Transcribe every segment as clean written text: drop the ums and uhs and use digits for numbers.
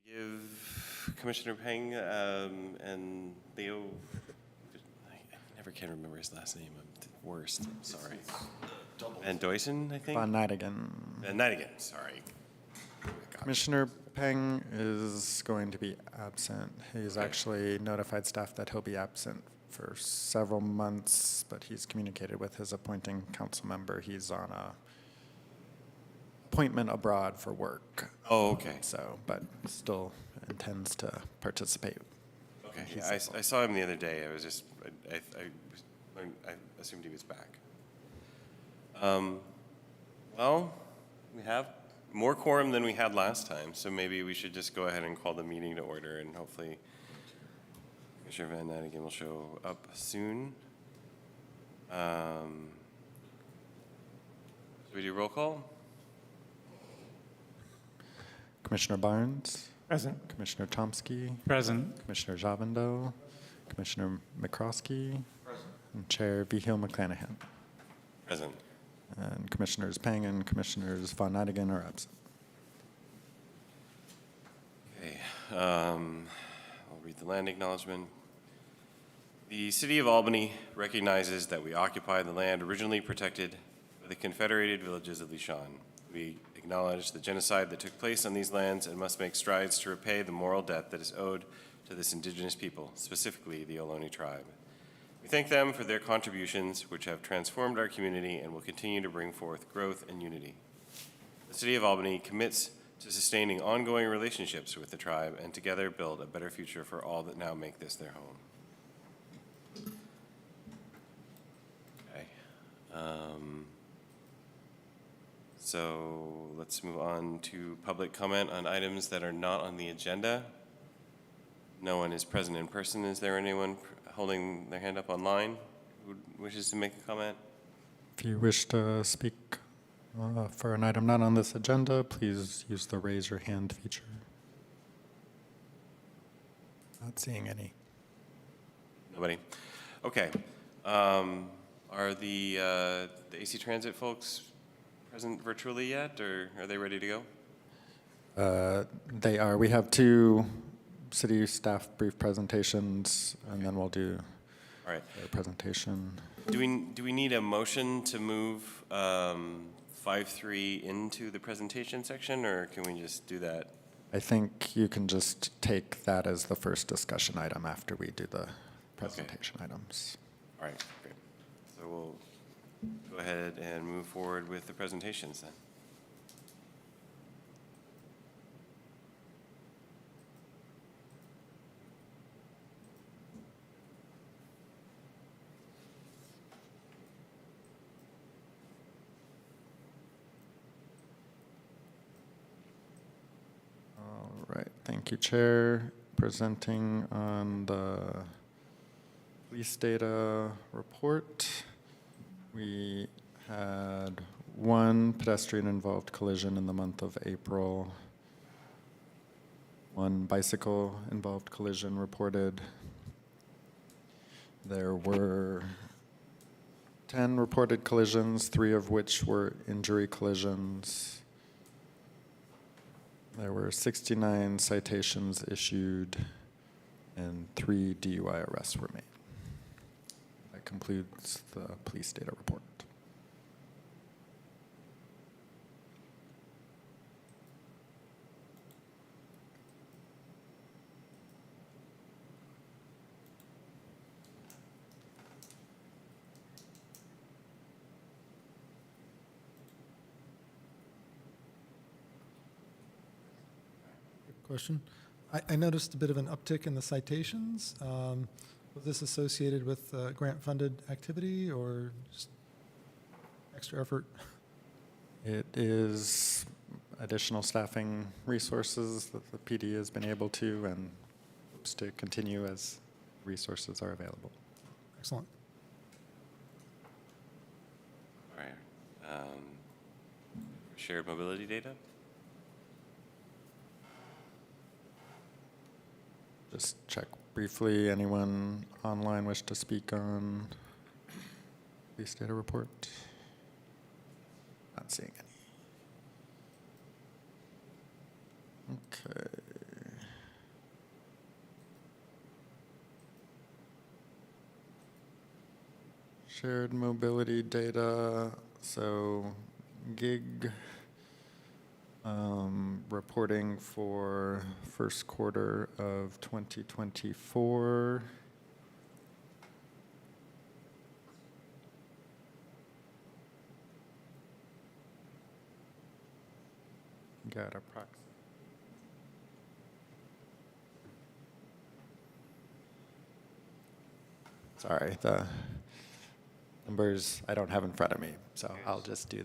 give Commissioner Peng and Leo, I never can remember his last name, I'm the worst, I'm sorry. Van Duysen, I think? Van Nightigan. Van Nightigan, sorry. Commissioner Peng is going to be absent. He's actually notified staff that he'll be absent for several months, but he's communicated with his appointing council member. He's on a appointment abroad for work. Oh, okay. So, but still intends to participate. Okay, yeah, I saw him the other day. I was just, I assumed he was back. Well, we have more quorum than we had last time, so maybe we should just go ahead and call the meeting to order, and hopefully Commissioner Van Nightigan will show up soon. Should we do roll call? Commissioner Barnes. Present. Commissioner Chomsky. Present. Commissioner Javando. Commissioner McCroskey. Present. And Chair Vigil McClanahan. Present. And Commissioners Peng and Commissioners Van Nightigan are absent. Okay, I'll read the land acknowledgement. The City of Albany recognizes that we occupy the land originally protected by the Confederated Villages of Lishan. We acknowledge the genocide that took place on these lands and must make strides to repay the moral debt that is owed to this indigenous people, specifically the Ohlone tribe. We thank them for their contributions, which have transformed our community and will continue to bring forth growth and unity. The City of Albany commits to sustaining ongoing relationships with the tribe and together build a better future for all that now make this their home. Okay. So let's move on to public comment on items that are not on the agenda. No one is present in person. Is there anyone holding their hand up online who wishes to make a comment? If you wish to speak for an item not on this agenda, please use the raise your hand feature. Not seeing any. Nobody? Okay. Are the AC Transit folks present virtually yet, or are they ready to go? They are. We have two city staff brief presentations, and then we'll do All right. their presentation. Do we need a motion to move 5.3 into the presentation section, or can we just do that? I think you can just take that as the first discussion item after we do the presentation items. All right, great. So we'll go ahead and move forward with the presentations then. All right, thank you, Chair. Presenting on the police data report. We had one pedestrian-involved collision in the month of April, one bicycle-involved collision reported. There were 10 reported collisions, 3 of which were injury collisions. There were 69 citations issued and 3 DUI arrests were made. That concludes the police data report. Question. I noticed a bit of an uptick in the citations. Was this associated with grant-funded activity or just extra effort? It is additional staffing resources that the PD has been able to and hopes to continue as resources are available. Excellent. All right. Shared mobility data? Just check briefly, anyone online wish to speak on police data report? Not seeing any. Okay. Shared mobility data, so gig reporting for first quarter of 2024. Got approximately. Sorry, the numbers I don't have in front of me, so I'll just do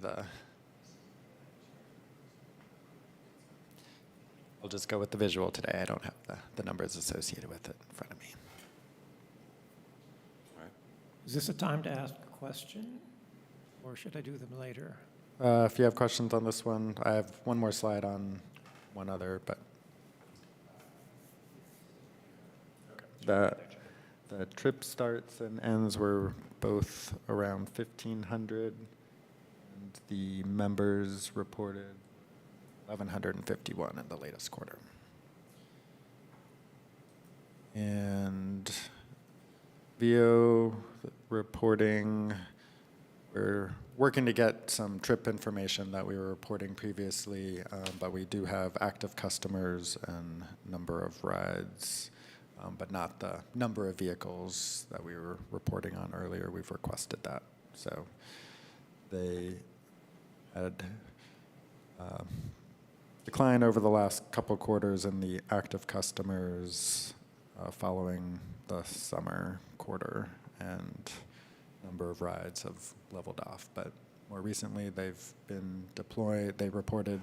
I'll just go with the visual today. I don't have the numbers associated with it in front of me. All right. Is this a time to ask a question, or should I do them later? If you have questions on this one, I have one more slide on one other, but the trip starts and ends were both around 1,500, and the members reported 1,151 in the latest quarter. And VO reporting, we're working to get some trip information that we were reporting previously, but we do have active customers and number of rides, but not the number of vehicles that we were reporting on earlier. We've requested that. So they had decline over the last couple quarters in the active customers following the summer quarter, and number of rides have leveled off. But more recently, they've been deployed. They reported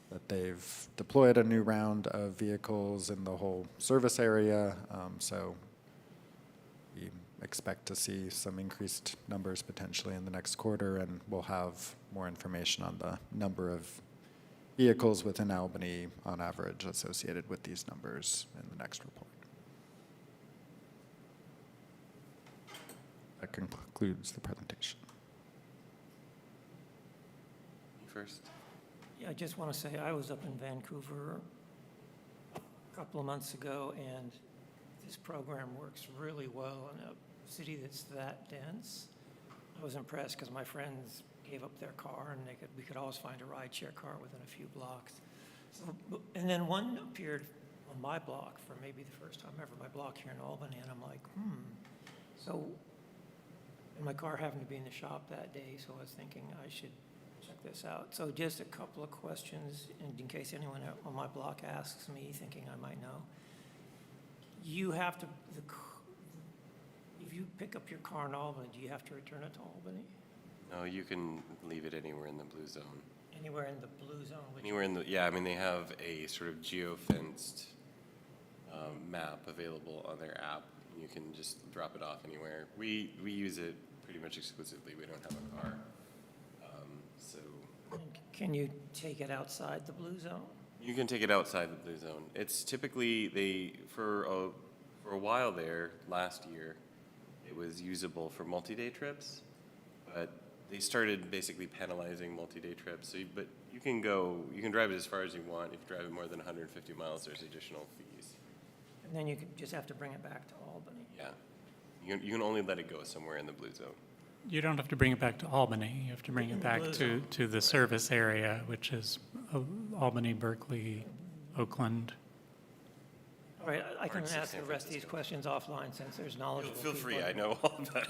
that they've deployed a new round of vehicles in the whole service area. So we expect to see some increased numbers potentially in the next quarter, and we'll have more information on the number of vehicles within Albany on average associated with these numbers in the next report. That concludes the presentation. You first. Yeah, I just want to say I was up in Vancouver a couple of months ago, and this program works really well in a city that's that dense. I was impressed because my friends gave up their car, and we could always find a rideshare car within a few blocks. So, and then one appeared on my block for maybe the first time ever, my block here in Albany, and I'm like, So, and my car happened to be in the shop that day, so I was thinking I should check this out. So just a couple of questions, in case anyone on my block asks me, thinking I might know. You have to, if you pick up your car in Albany, do you have to return it to Albany? No, you can leave it anywhere in the blue zone. Anywhere in the blue zone? Anywhere in the, yeah, I mean, they have a sort of geo-fenced map available on their app. You can just drop it off anywhere. We use it pretty much exclusively. We don't have a car. So can you take it outside the blue zone? you can take it outside the blue zone. It's typically, for a while there, last year, it was usable for multi-day trips, but they started basically penalizing multi-day trips. So, but you can drive it as far as you want. If you drive it more than 150 miles, there's additional fees. And then you just have to bring it back to Albany. Yeah. You can only let it go somewhere in the blue zone. You don't have to bring it back to Albany. You have to bring it back to the service area, which is Albany, Berkeley, Oakland. All right, I can Or it's ask San the rest of these questions offline since there's knowledgeable Feel people. free. I know all about it.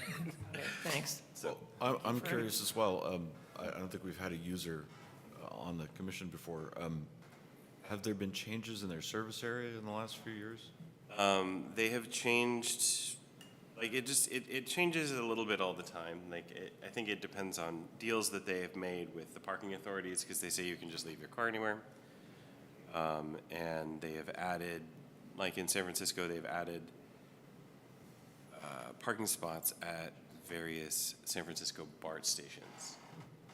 Okay, thanks. So, I'm curious as well. I don't think we've had a user on the commission before. Have there been changes in their service area in the last few years? they have changed. Like it changes a little bit all the time. I think it depends on deals that they have made with the parking authorities, because they say you can just leave your car anywhere. And they have added, like in San Francisco, they've added parking spots at various San Francisco BART stations,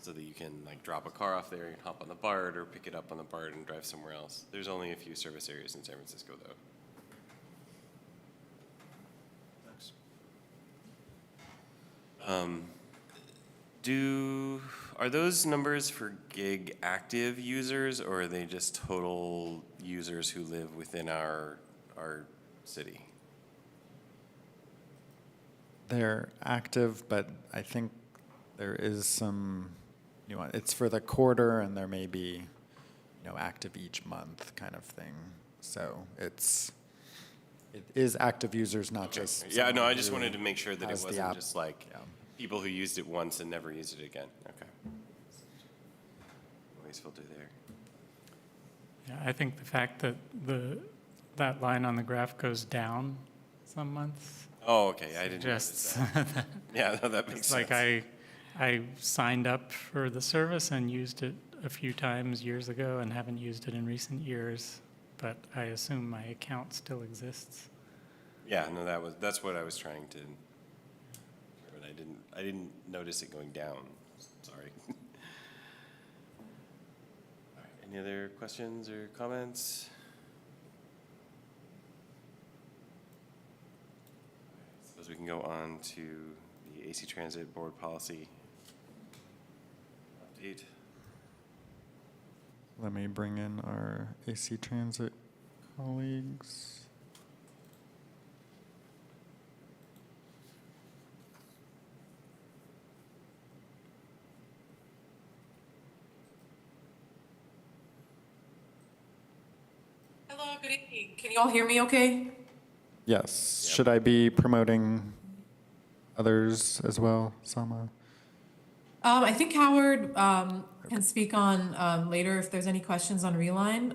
so that you can like drop a car off there and hop on the BART, or pick it up on the BART and drive somewhere else. There's only a few service areas in San Francisco, though. Are those numbers for gig active users, or are they just total users who live within our city? They're active, but I think there is some, it's for the quarter, and there may be, active each month kind of thing. So it is active users, not just. Yeah, no, someone I just who wanted to make sure that it has the wasn't app. just like Yeah. people who used it once and never used it again. Okay. Always filter there. Yeah, I think the fact that that line on the graph goes down some months Oh, okay, I didn't notice suggests that. Yeah, no, that makes it's sense. like I signed up for the service and used it a few times years ago and haven't used it in recent years, but I assume my account still exists. Yeah, no, that's what I was trying to, but I didn't notice it going down. Sorry. All right, any other questions or comments? Suppose we can go on to the AC Transit Board Policy update. Let me bring in our AC Transit colleagues. Hello, good evening. Can you all hear me okay? Yes. Yep. Should I be promoting others as well, Sama? I think Howard can speak on later if there's any questions on Reline.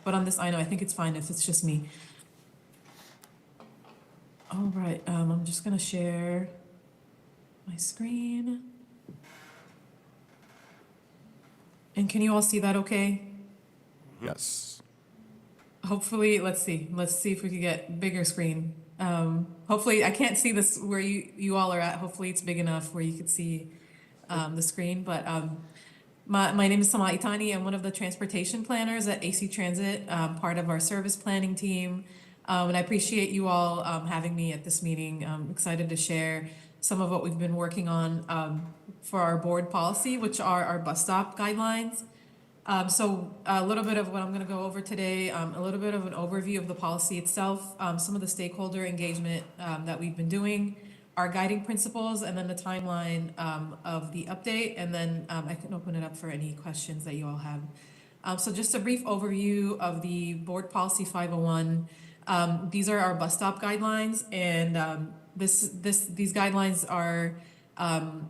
But on this, I know, I think it's fine if it's just me. All right, I'm just gonna share my screen. And can you all see that okay? Yes. Hopefully, let's see if we can get bigger screen. Hopefully, I can't see this where you all are at. Hopefully it's big enough where you could see the screen. But my name is Sama Itani. I'm one of the transportation planners at AC Transit, part of our service planning team. And I appreciate you all having me at this meeting. I'm excited to share some of what we've been working on for our board policy, which are our bus stop guidelines. So a little bit of what I'm going to go over today, a little bit of an overview of the policy itself, some of the stakeholder engagement that we've been doing, our guiding principles, and then the timeline of the update, and then I can open it up for any questions that you all have. So just a brief overview of the Board Policy 501. These are our bus stop guidelines, and these guidelines are,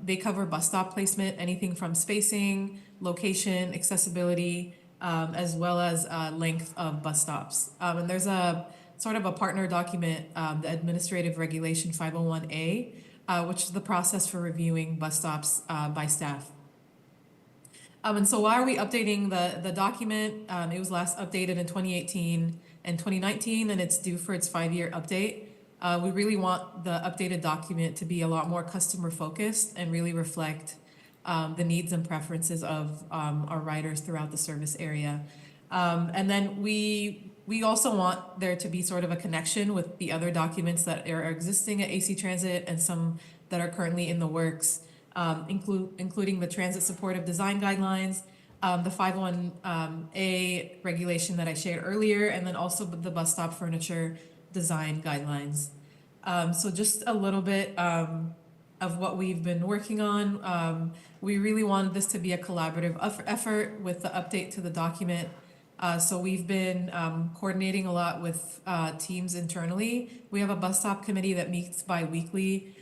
they cover bus stop placement, anything from spacing, location, accessibility, as well as length of bus stops. And there's a sort of a partner document, the Administrative Regulation 501A, which is the process for reviewing bus stops by staff. And so why are we updating the document? It was last updated in 2018 and 2019, and it's due for its 5-year update. We really want the updated document to be a lot more customer focused and really reflect the needs and preferences of our riders throughout the service area. And then we also want there to be sort of a connection with the other documents that are existing at AC Transit and some that are currently in the works, including the Transit Supportive Design Guidelines, the 501A regulation that I shared earlier, and then also the bus stop furniture design guidelines. So just a little bit of what we've been working on. We really wanted this to be a collaborative effort with the update to the document. So we've been coordinating a lot with teams internally. We have a bus stop committee that meets bi-weekly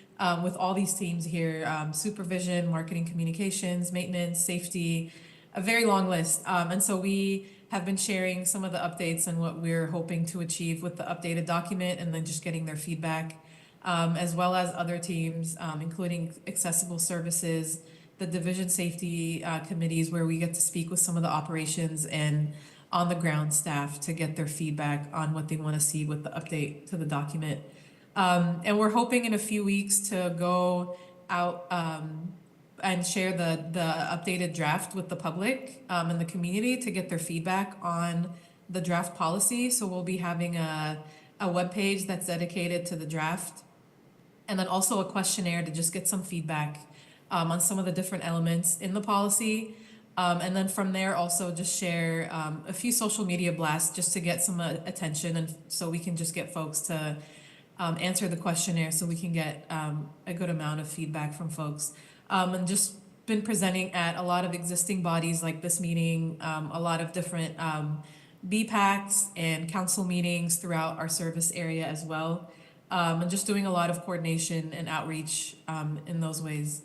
with all these teams here, supervision, marketing communications, maintenance, safety, a very long list. And so we have been sharing some of the updates and what we're hoping to achieve with the updated document, and then just getting their feedback, as well as other teams, including accessible services, the division safety committees, where we get to speak with some of the operations and on the ground staff to get their feedback on what they want to see with the update to the document. And we're hoping in a few weeks to go out and share the updated draft with the public and the community to get their feedback on the draft policy. So we'll be having a webpage that's dedicated to the draft, and then also a questionnaire to just get some feedback on some of the different elements in the policy. And then from there also just share a few social media blasts just to get some attention, and so we can just get folks to answer the questionnaire so we can get a good amount of feedback from folks. And just been presenting at a lot of existing bodies like this meeting, a lot of different BPACs and council meetings throughout our service area as well. And just doing a lot of coordination and outreach in those ways.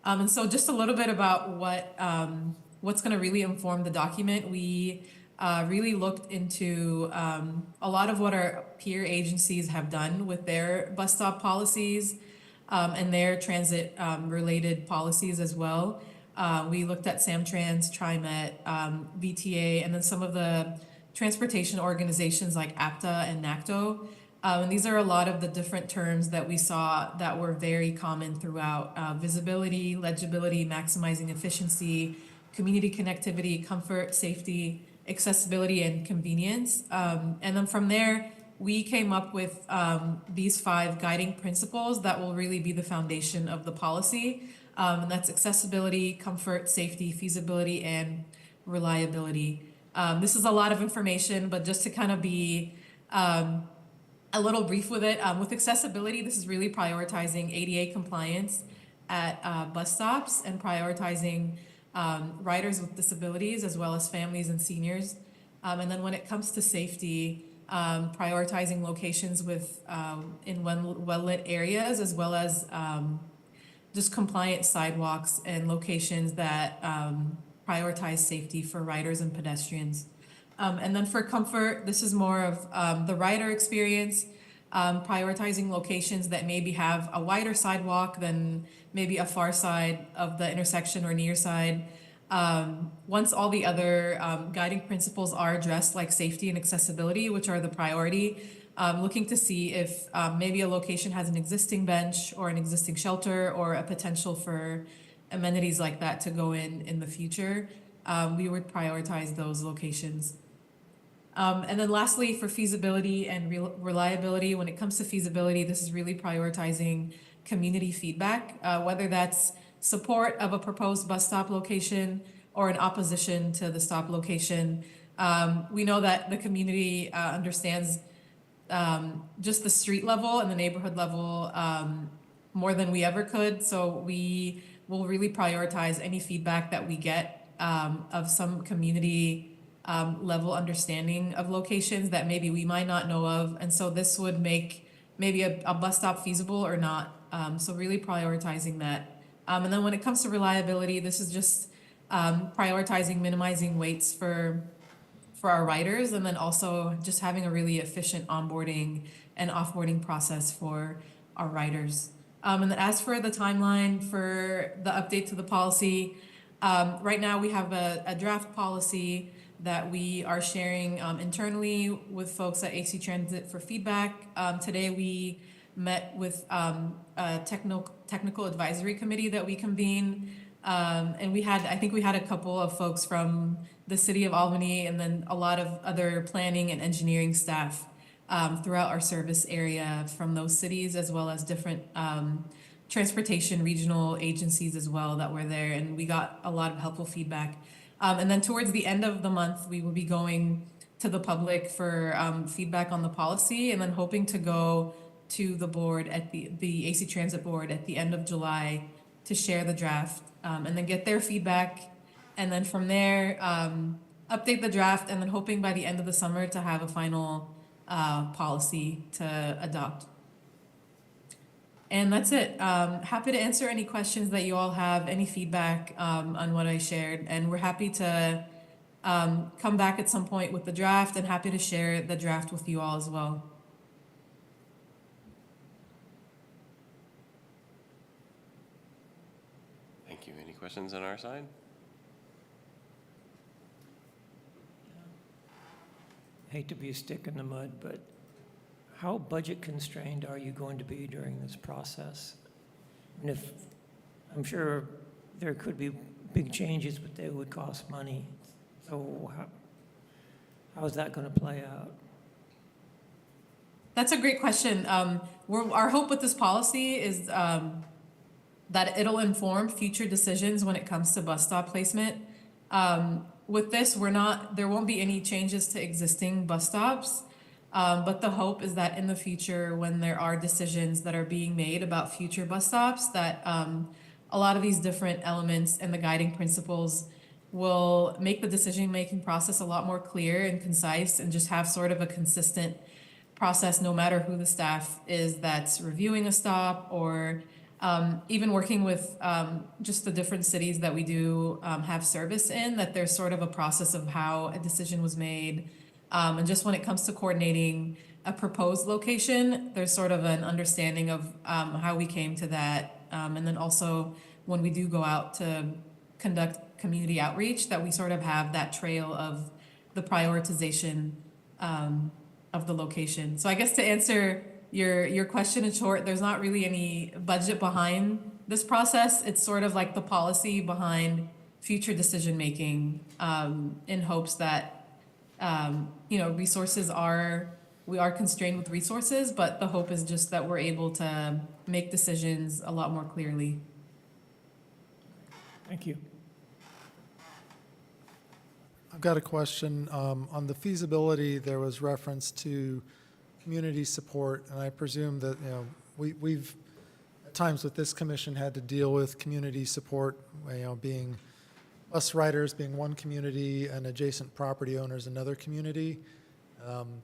And so just a little bit about what's going to really inform the document. We really looked into a lot of what our peer agencies have done with their bus stop policies and their transit related policies as well. We looked at Samtrans, TriMet, VTA, and then some of the transportation organizations like APTA and NACTO. And these are a lot of the different terms that we saw that were very common throughout: visibility, legibility, maximizing efficiency, community connectivity, comfort, safety, accessibility, and convenience. And then from there, we came up with these 5 guiding principles that will really be the foundation of the policy. And that's accessibility, comfort, safety, feasibility, and reliability. This is a lot of information, but just to kind of be a little brief with it, with accessibility, this is really prioritizing ADA compliance at bus stops and prioritizing riders with disabilities as well as families and seniors. And then when it comes to safety, prioritizing locations with in well-lit areas as well as just compliant sidewalks and locations that prioritize safety for riders and pedestrians. And then for comfort, this is more of the rider experience, prioritizing locations that maybe have a wider sidewalk than maybe a far side of the intersection or near side. Once all the other guiding principles are addressed, like safety and accessibility, which are the priority, looking to see if maybe a location has an existing bench or an existing shelter or a potential for amenities like that to go in the future, we would prioritize those locations. And then lastly, for feasibility and reliability, when it comes to feasibility, this is really prioritizing community feedback, whether that's support of a proposed bus stop location or an opposition to the stop location. We know that the community understands just the street level and the neighborhood level more than we ever could. So we will really prioritize any feedback that we get of some community level understanding of locations that maybe we might not know of. And so this would make maybe a bus stop feasible or not. So really prioritizing that. And then when it comes to reliability, this is just prioritizing minimizing waits for our riders, and then also just having a really efficient onboarding and offboarding process for our riders. And then as for the timeline for the update to the policy, right now we have a draft policy that we are sharing internally with folks at AC Transit for feedback. Today we met with a technical advisory committee that we convened. And I think we had a couple of folks from the city of Albany and then a lot of other planning and engineering staff throughout our service area from those cities, as well as different transportation regional agencies as well that were there. And we got a lot of helpful feedback. And then towards the end of the month, we will be going to the public for feedback on the policy, and then hoping to go to the board at the AC Transit board at the end of July to share the draft, and then get their feedback. And then from there, update the draft, and then hoping by the end of the summer to have a final policy to adopt. And that's it. Happy to answer any questions that you all have, any feedback on what I shared. And we're happy to come back at some point with the draft, and happy to share the draft with you all as well. Thank you. Any questions on our side? Hate to be a stick in the mud, but how budget constrained are you going to be during this process? And I'm sure there could be big changes, but they would cost money. So how is that going to play out? That's a great question. Our hope with this policy is that it'll inform future decisions when it comes to bus stop placement. With this, there won't be any changes to existing bus stops. But the hope is that in the future, when there are decisions that are being made about future bus stops, that a lot of these different elements and the guiding principles will make the decision-making process a lot more clear and concise and just have sort of a consistent process no matter who the staff is that's reviewing a stop or even working with just the different cities that we do have service in, that there's sort of a process of how a decision was made. And just when it comes to coordinating a proposed location, there's sort of an understanding of how we came to that. And then also when we do go out to conduct community outreach, that we sort of have that trail of the prioritization of the location. So I guess to answer your question in short, there's not really any budget behind this process. It's sort of like the policy behind future decision-making in hopes that, we are constrained with resources, but the hope is just that we're able to make decisions a lot more clearly. Thank you. I've got a question. On the feasibility, there was reference to community support, and I presume that, we've, at times with this commission, had to deal with community support, being bus riders being one community and adjacent property owners another community.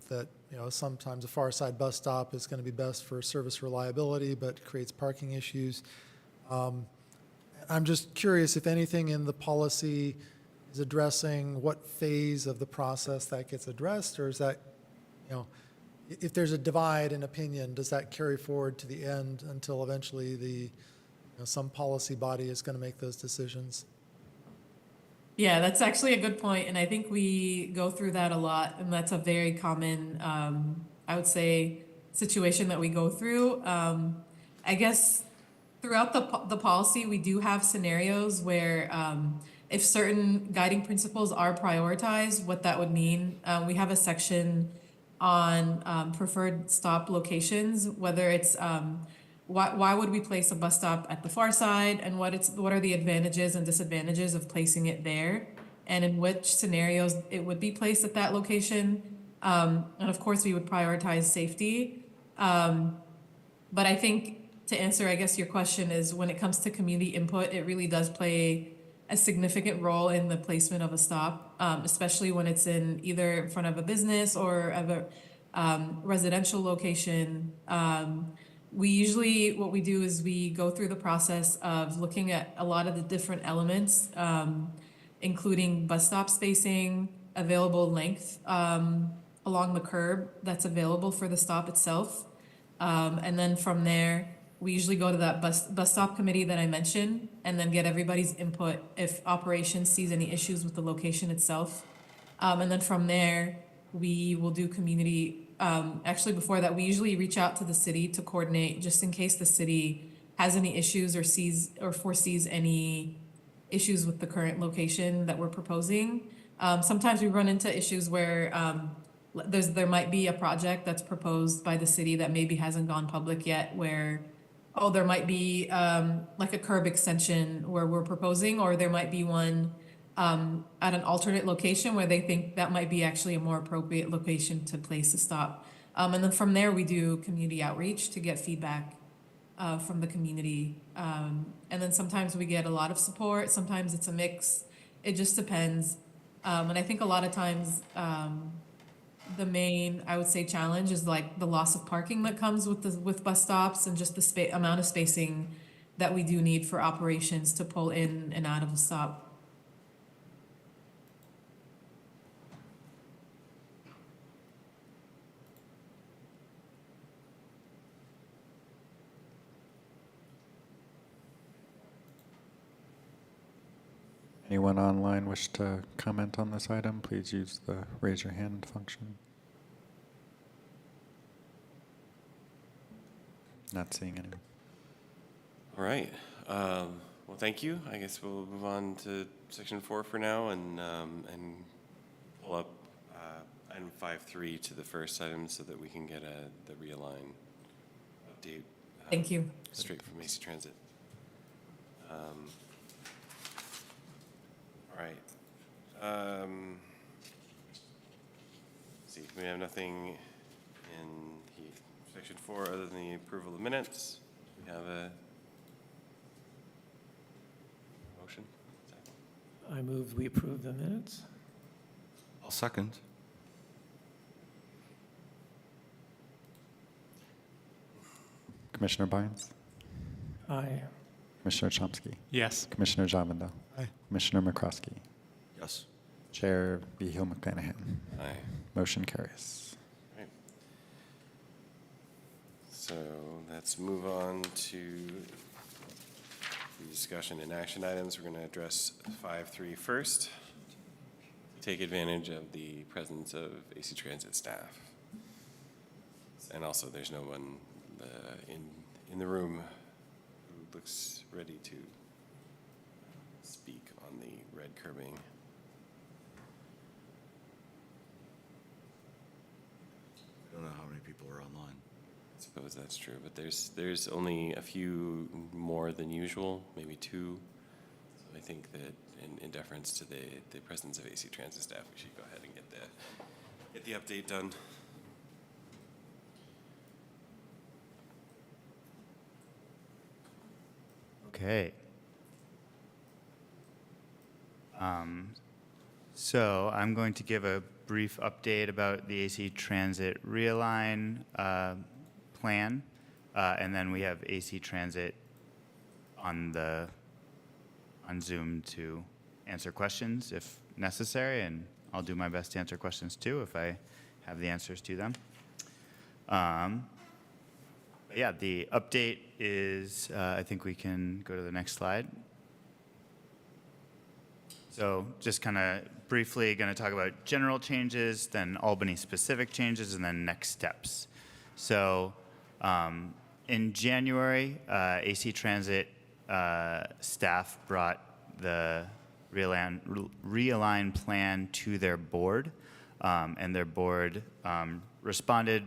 That, sometimes a far side bus stop is going to be best for service reliability, but creates parking issues. I'm just curious if anything in the policy is addressing what phase of the process that gets addressed, or is that, if there's a divide in opinion, does that carry forward to the end until eventually some policy body is going to make those decisions? Yeah, that's actually a good point, and I think we go through that a lot, and that's a very common, I would say, situation that we go through. I guess throughout the policy, we do have scenarios where if certain guiding principles are prioritized, what that would mean. We have a section on preferred stop locations, whether it's why would we place a bus stop at the far side, and what are the advantages and disadvantages of placing it there, and in which scenarios it would be placed at that location. And of course, we would prioritize safety. But I think to answer, I guess, your question is when it comes to community input, it really does play a significant role in the placement of a stop, especially when it's in either in front of a business or of a residential location. We usually, what we do is we go through the process of looking at a lot of the different elements, including bus stop spacing, available length along the curb that's available for the stop itself. And then from there, we usually go to that bus stop committee that I mentioned and then get everybody's input if operations sees any issues with the location itself. And then from there, we will do community. Actually, before that, we usually reach out to the city to coordinate just in case the city has any issues or sees or foresees any issues with the current location that we're proposing. Sometimes we run into issues where there might be a project that's proposed by the city that maybe hasn't gone public yet, where there might be like a curb extension where we're proposing, or there might be one at an alternate location where they think that might be actually a more appropriate location to place a stop. And then from there, we do community outreach to get feedback from the community. And then sometimes we get a lot of support, sometimes it's a mix. It just depends. And I think a lot of times, the main, I would say, challenge is like the loss of parking that comes with bus stops and just the amount of spacing that we do need for operations to pull in and out of a stop. Anyone online wish to comment on this item, please use the raise your hand function. Not seeing anyone. All right. Well, thank you. I guess we'll move on to section 4 for now and pull up item 5.3 to the first item so that we can get the Realign update. Thank you. Straight from AC Transit. All right. See, we have nothing Section 4, other than the approval of minutes, we have a motion. I move we approve the minutes. I'll second. Commissioner Barnes, Aye. Commissioner Chomsky, Yes. Commissioner Javindal, Aye. Commissioner McCroskey, Yes. Chair Hill McClanahan. Aye. Motion carries. Right. So let's move on to the discussion and action items. We're going to address 5.3 first. Take advantage of the presence of AC Transit staff. And also, there's no one in the room who looks ready to speak on the red curbing. I don't know how many people are online. I suppose that's true, but there's only a few more than usual, maybe two. So I think that in deference to the presence of AC Transit staff, we should go ahead and get the update done. Okay. So I'm going to give a brief update about the AC Transit Realign plan, and then we have AC Transit on Zoom to answer questions if necessary, and I'll do my best to answer questions too if I have the answers to them. Yeah, the update is, I think we can go to the next slide. So just kind of briefly going to talk about general changes, then Albany specific changes, and then next steps. So in January, AC Transit staff brought the Realign plan to their board, and their board responded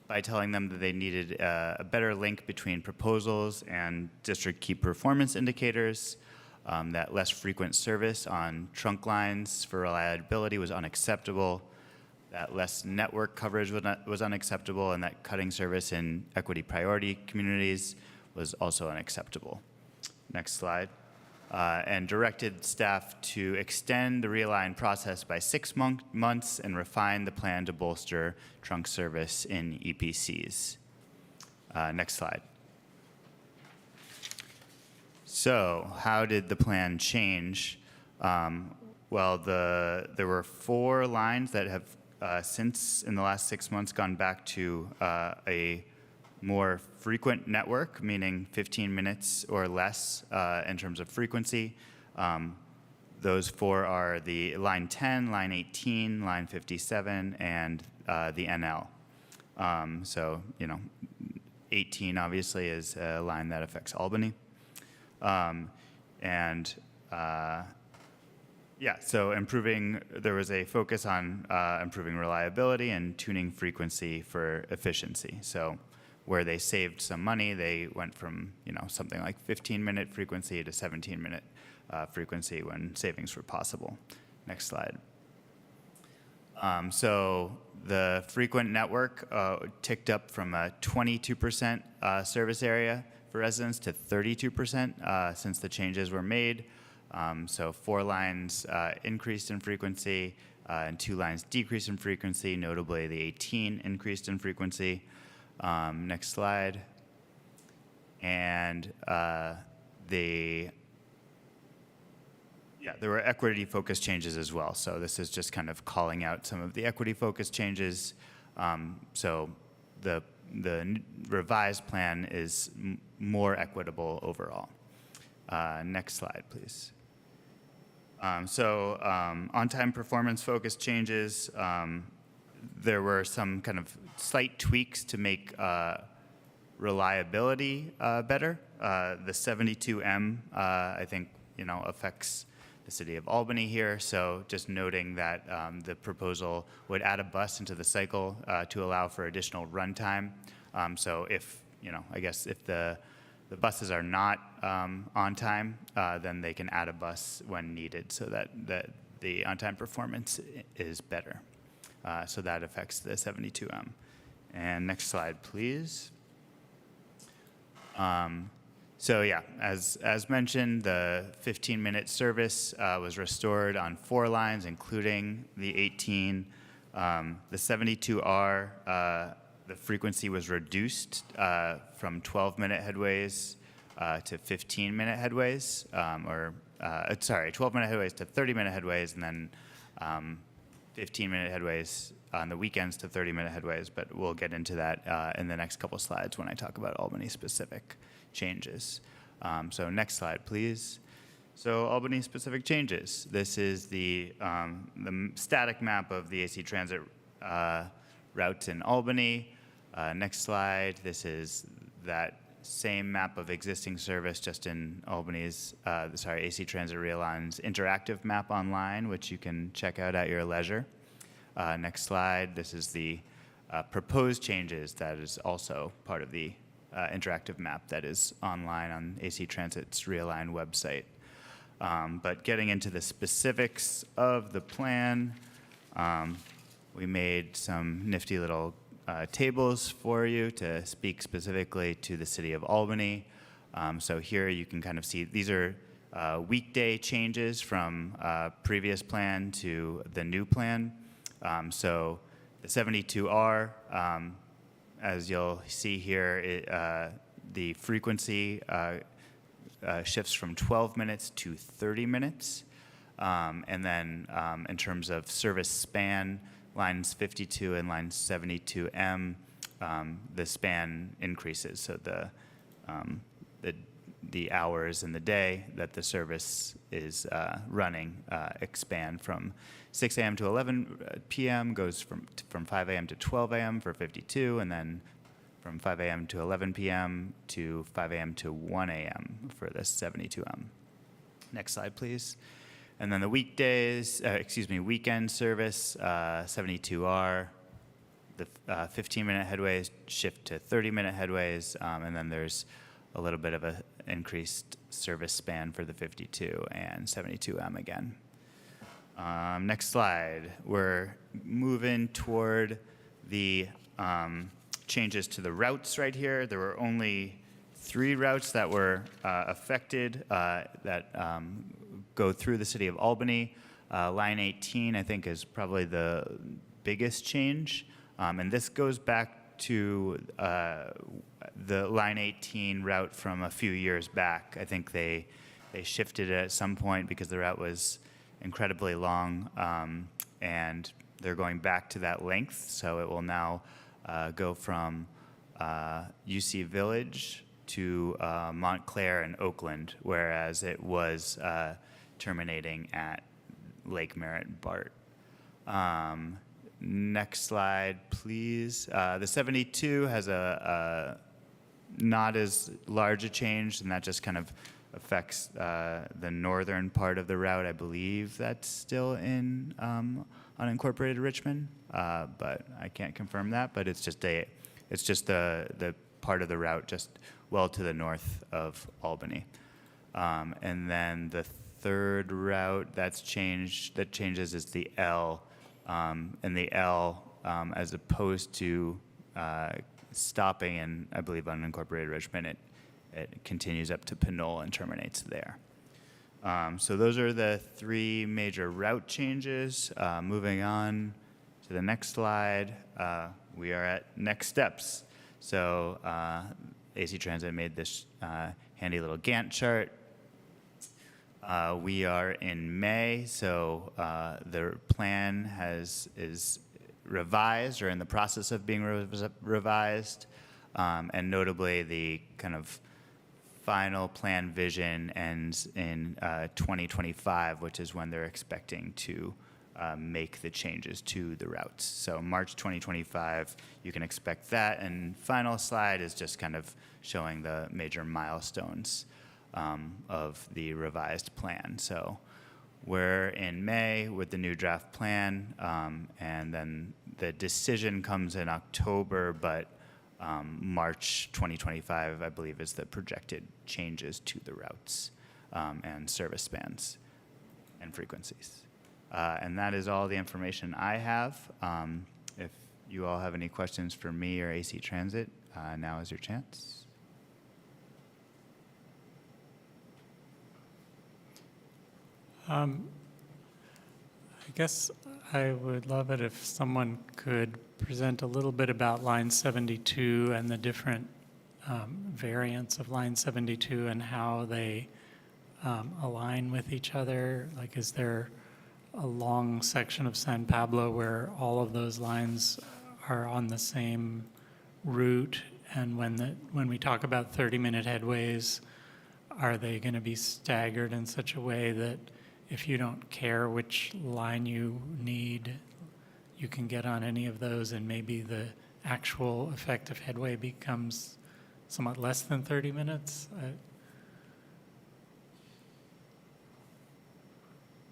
by telling them that they needed a better link between proposals and district key performance indicators, that less frequent service on trunk lines for reliability was unacceptable, that less network coverage was unacceptable, and that cutting service in equity priority communities was also unacceptable. Next slide. And directed staff to extend the Realign process by 6 months and refine the plan to bolster trunk service in EPCs. Next slide. So how did the plan change? Well, there were 4 lines that have since, in the last 6 months, gone back to a more frequent network, meaning 15 minutes or less in terms of frequency. Those 4 are the line 10, line 18, line 57, and the NL. So, 18 obviously is a line that affects Albany. So there was a focus on improving reliability and tuning frequency for efficiency. So where they saved some money, they went from something like 15-minute frequency to 17-minute frequency when savings were possible. Next slide. So the frequent network ticked up from a 22% service area for residents to 32% since the changes were made. So 4 lines increased in frequency and 2 lines decreased in frequency, notably the 18 increased in frequency. Next slide. And there were equity-focused changes as well. So this is just kind of calling out some of the equity-focused changes. So the revised plan is more equitable overall. Next slide, please. On-time performance-focused changes. There were some kind of slight tweaks to make reliability better. The 72M, I think, affects the city of Albany here. So just noting that the proposal would add a bus into the cycle to allow for additional runtime. So if, I guess if the buses are not on time, then they can add a bus when needed so that the on-time performance is better. So that affects the 72M. And next slide, please. So yeah, as mentioned, the 15-minute service was restored on 4 lines, including the 18. The 72R, the frequency was reduced from 12-minute headways to 15-minute headways, 12-minute headways to 30-minute headways, and then 15-minute headways on the weekends to 30-minute headways, but we'll get into that in the next couple slides when I talk about Albany-specific changes. So next slide, please. So Albany-specific changes. This is the static map of the AC Transit routes in Albany. Next slide. This is that same map of existing service, just in Albany's, AC Transit Realign's interactive map online, which you can check out at your leisure. Next slide. This is the proposed changes that is also part of the interactive map that is online on AC Transit's Realign website. But getting into the specifics of the plan, we made some nifty little tables for you to speak specifically to the city of Albany. So here you can kind of see these are weekday changes from previous plan to the new plan. So the 72R, as you'll see here, the frequency shifts from 12 minutes to 30 minutes. And then in terms of service span, lines 52 and line 72M, the span increases. So the hours in the day that the service is running expand from 6 a.m. to 11 p.m., goes from 5 a.m. to 12 a.m. for 52, and then from 5 a.m. to 11 p.m. to 5 a.m. to 1 a.m. for the 72M. Next slide, please. And then the weekend service, 72R, the 15-minute headways shift to 30-minute headways, and then there's a little bit of an increased service span for the 52 and 72M again. Next slide. We're moving toward the changes to the routes right here. There were only 3 routes that were affected that go through the city of Albany. Line 18, I think, is probably the biggest change. And this goes back to the line 18 route from a few years back. I think they shifted it at some point because the route was incredibly long, and they're going back to that length. So it will now go from UC Village to Montclair and Oakland, whereas it was terminating at Lake Merritt BART. Next slide, please. The 72 has a not as large a change, and that just kind of affects the northern part of the route. I believe that's still in unincorporated Richmond, but I can't confirm that. But it's just the part of the route just well to the north of Albany. And then the third route that changes is the L. And the L, as opposed to stopping in, I believe, unincorporated Richmond, it continues up to Pinole and terminates there. So those are the 3 major route changes. Moving on to the next slide, we are at next steps. So AC Transit made this handy little Gantt chart. We are in May, so the plan is revised or in the process of being revised, and notably the kind of final plan vision ends in 2025, which is when they're expecting to make the changes to the routes. So March 2025, you can expect that, and final slide is just kind of showing the major milestones of the revised plan. So we're in May with the new draft plan, and then the decision comes in October, but March 2025, I believe, is the projected changes to the routes and service spans and frequencies. And that is all the information I have. If you all have any questions for me or AC Transit, now is your chance. I guess I would love it if someone could present a little bit about line 72 and the different variants of line 72 and how they align with each other. Like, is there a long section of San Pablo where all of those lines are on the same route? And when we talk about 30-minute headways, are they going to be staggered in such a way that if you don't care which line you need, you can get on any of those, and maybe the actual effective headway becomes somewhat less than 30 minutes?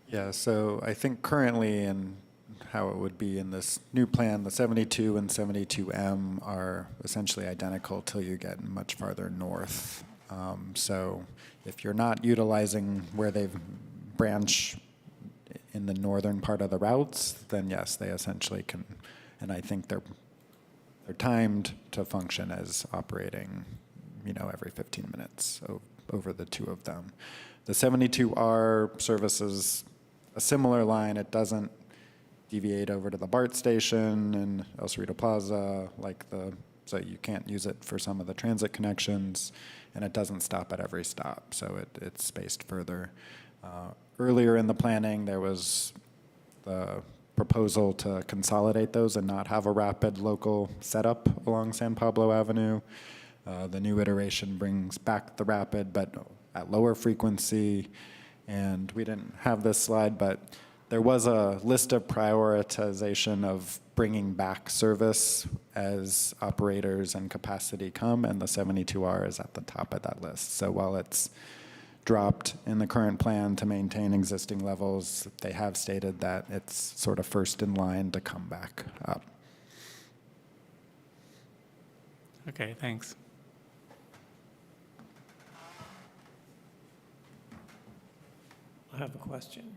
Yeah, so I think currently in how it would be in this new plan, the 72 and 72M are essentially identical till you get much farther north. So if you're not utilizing where they've branch in the northern part of the routes, then yes, they essentially can, and I think they're timed to function as operating, every 15 minutes over the two of them. The 72R services a similar line. It doesn't deviate over to the BART station and El Cerrito Plaza, so you can't use it for some of the transit connections, and it doesn't stop at every stop, so it's spaced further. Earlier in the planning, there was the proposal to consolidate those and not have a rapid local setup along San Pablo Avenue. The new iteration brings back the rapid, but at lower frequency. And we didn't have this slide, but there was a list of prioritization of bringing back service as operators and capacity come, and the 72R is at the top of that list. So while it's dropped in the current plan to maintain existing levels, they have stated that it's sort of first in line to come back up. Okay, thanks. I have a question.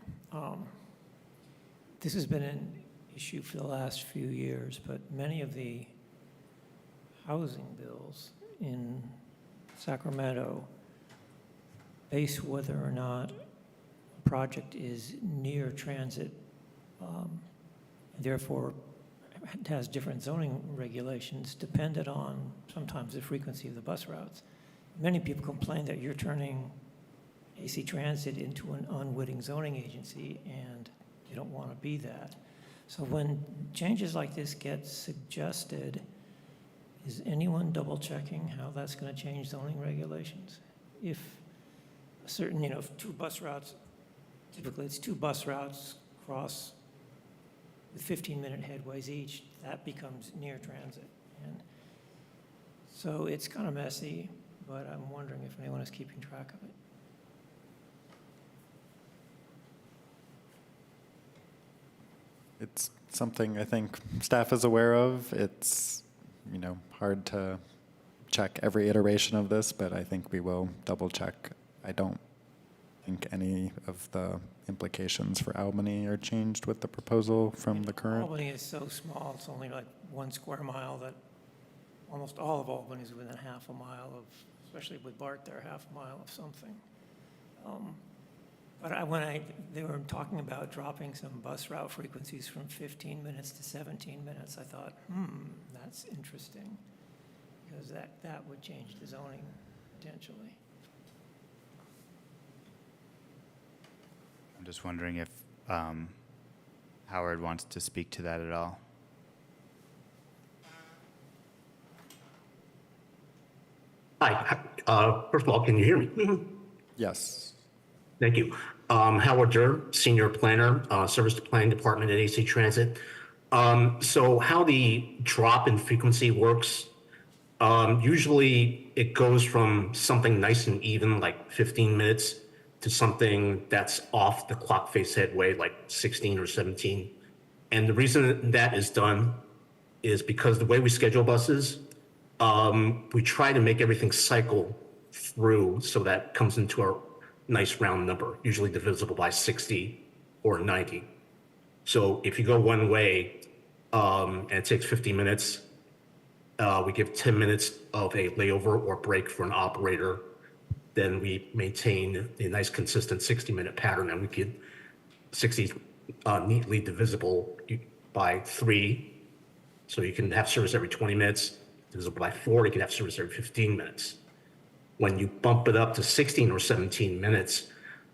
This has been an issue for the last few years, but many of the housing bills in Sacramento base whether or not a project is near transit, therefore has different zoning regulations dependent on sometimes the frequency of the bus routes. Many people complain that you're turning AC Transit into an unwitting zoning agency, and you don't want to be that. So when changes like this get suggested, is anyone double checking how that's going to change zoning regulations? If a certain, if two bus routes, typically it's two bus routes cross with 15-minute headways each, that becomes near transit. And so it's kind of messy, but I'm wondering if anyone is keeping track of it. It's something I think staff is aware of. It's, hard to check every iteration of this, but I think we will double check. I don't think any of the implications for Albany are changed with the proposal from the current. Albany is so small, it's only like 1 square mile, that almost all of Albany is within half a mile of, especially with BART there, half a mile of something. But when they were talking about dropping some bus route frequencies from 15 minutes to 17 minutes, I thought, that's interesting, because that would change the zoning potentially. I'm just wondering if Howard wants to speak to that at all. Hi. First of all, can you hear me? Yes. Thank you. Howard Durr, Senior Planner, Service Planning Department at AC Transit. So how the drop in frequency works, usually it goes from something nice and even, like 15 minutes, to something that's off the clock face headway, like 16 or 17. And the reason that is done is because the way we schedule buses, we try to make everything cycle through so that comes into our nice round number, usually divisible by 60 or 90. So if you go one way and it takes 15 minutes, we give 10 minutes of a layover or break for an operator. Then we maintain a nice consistent 60-minute pattern, and we get 60 neatly divisible by 3. So you can have service every 20 minutes. Divisible by 4, you can have service every 15 minutes. When you bump it up to 16 or 17 minutes,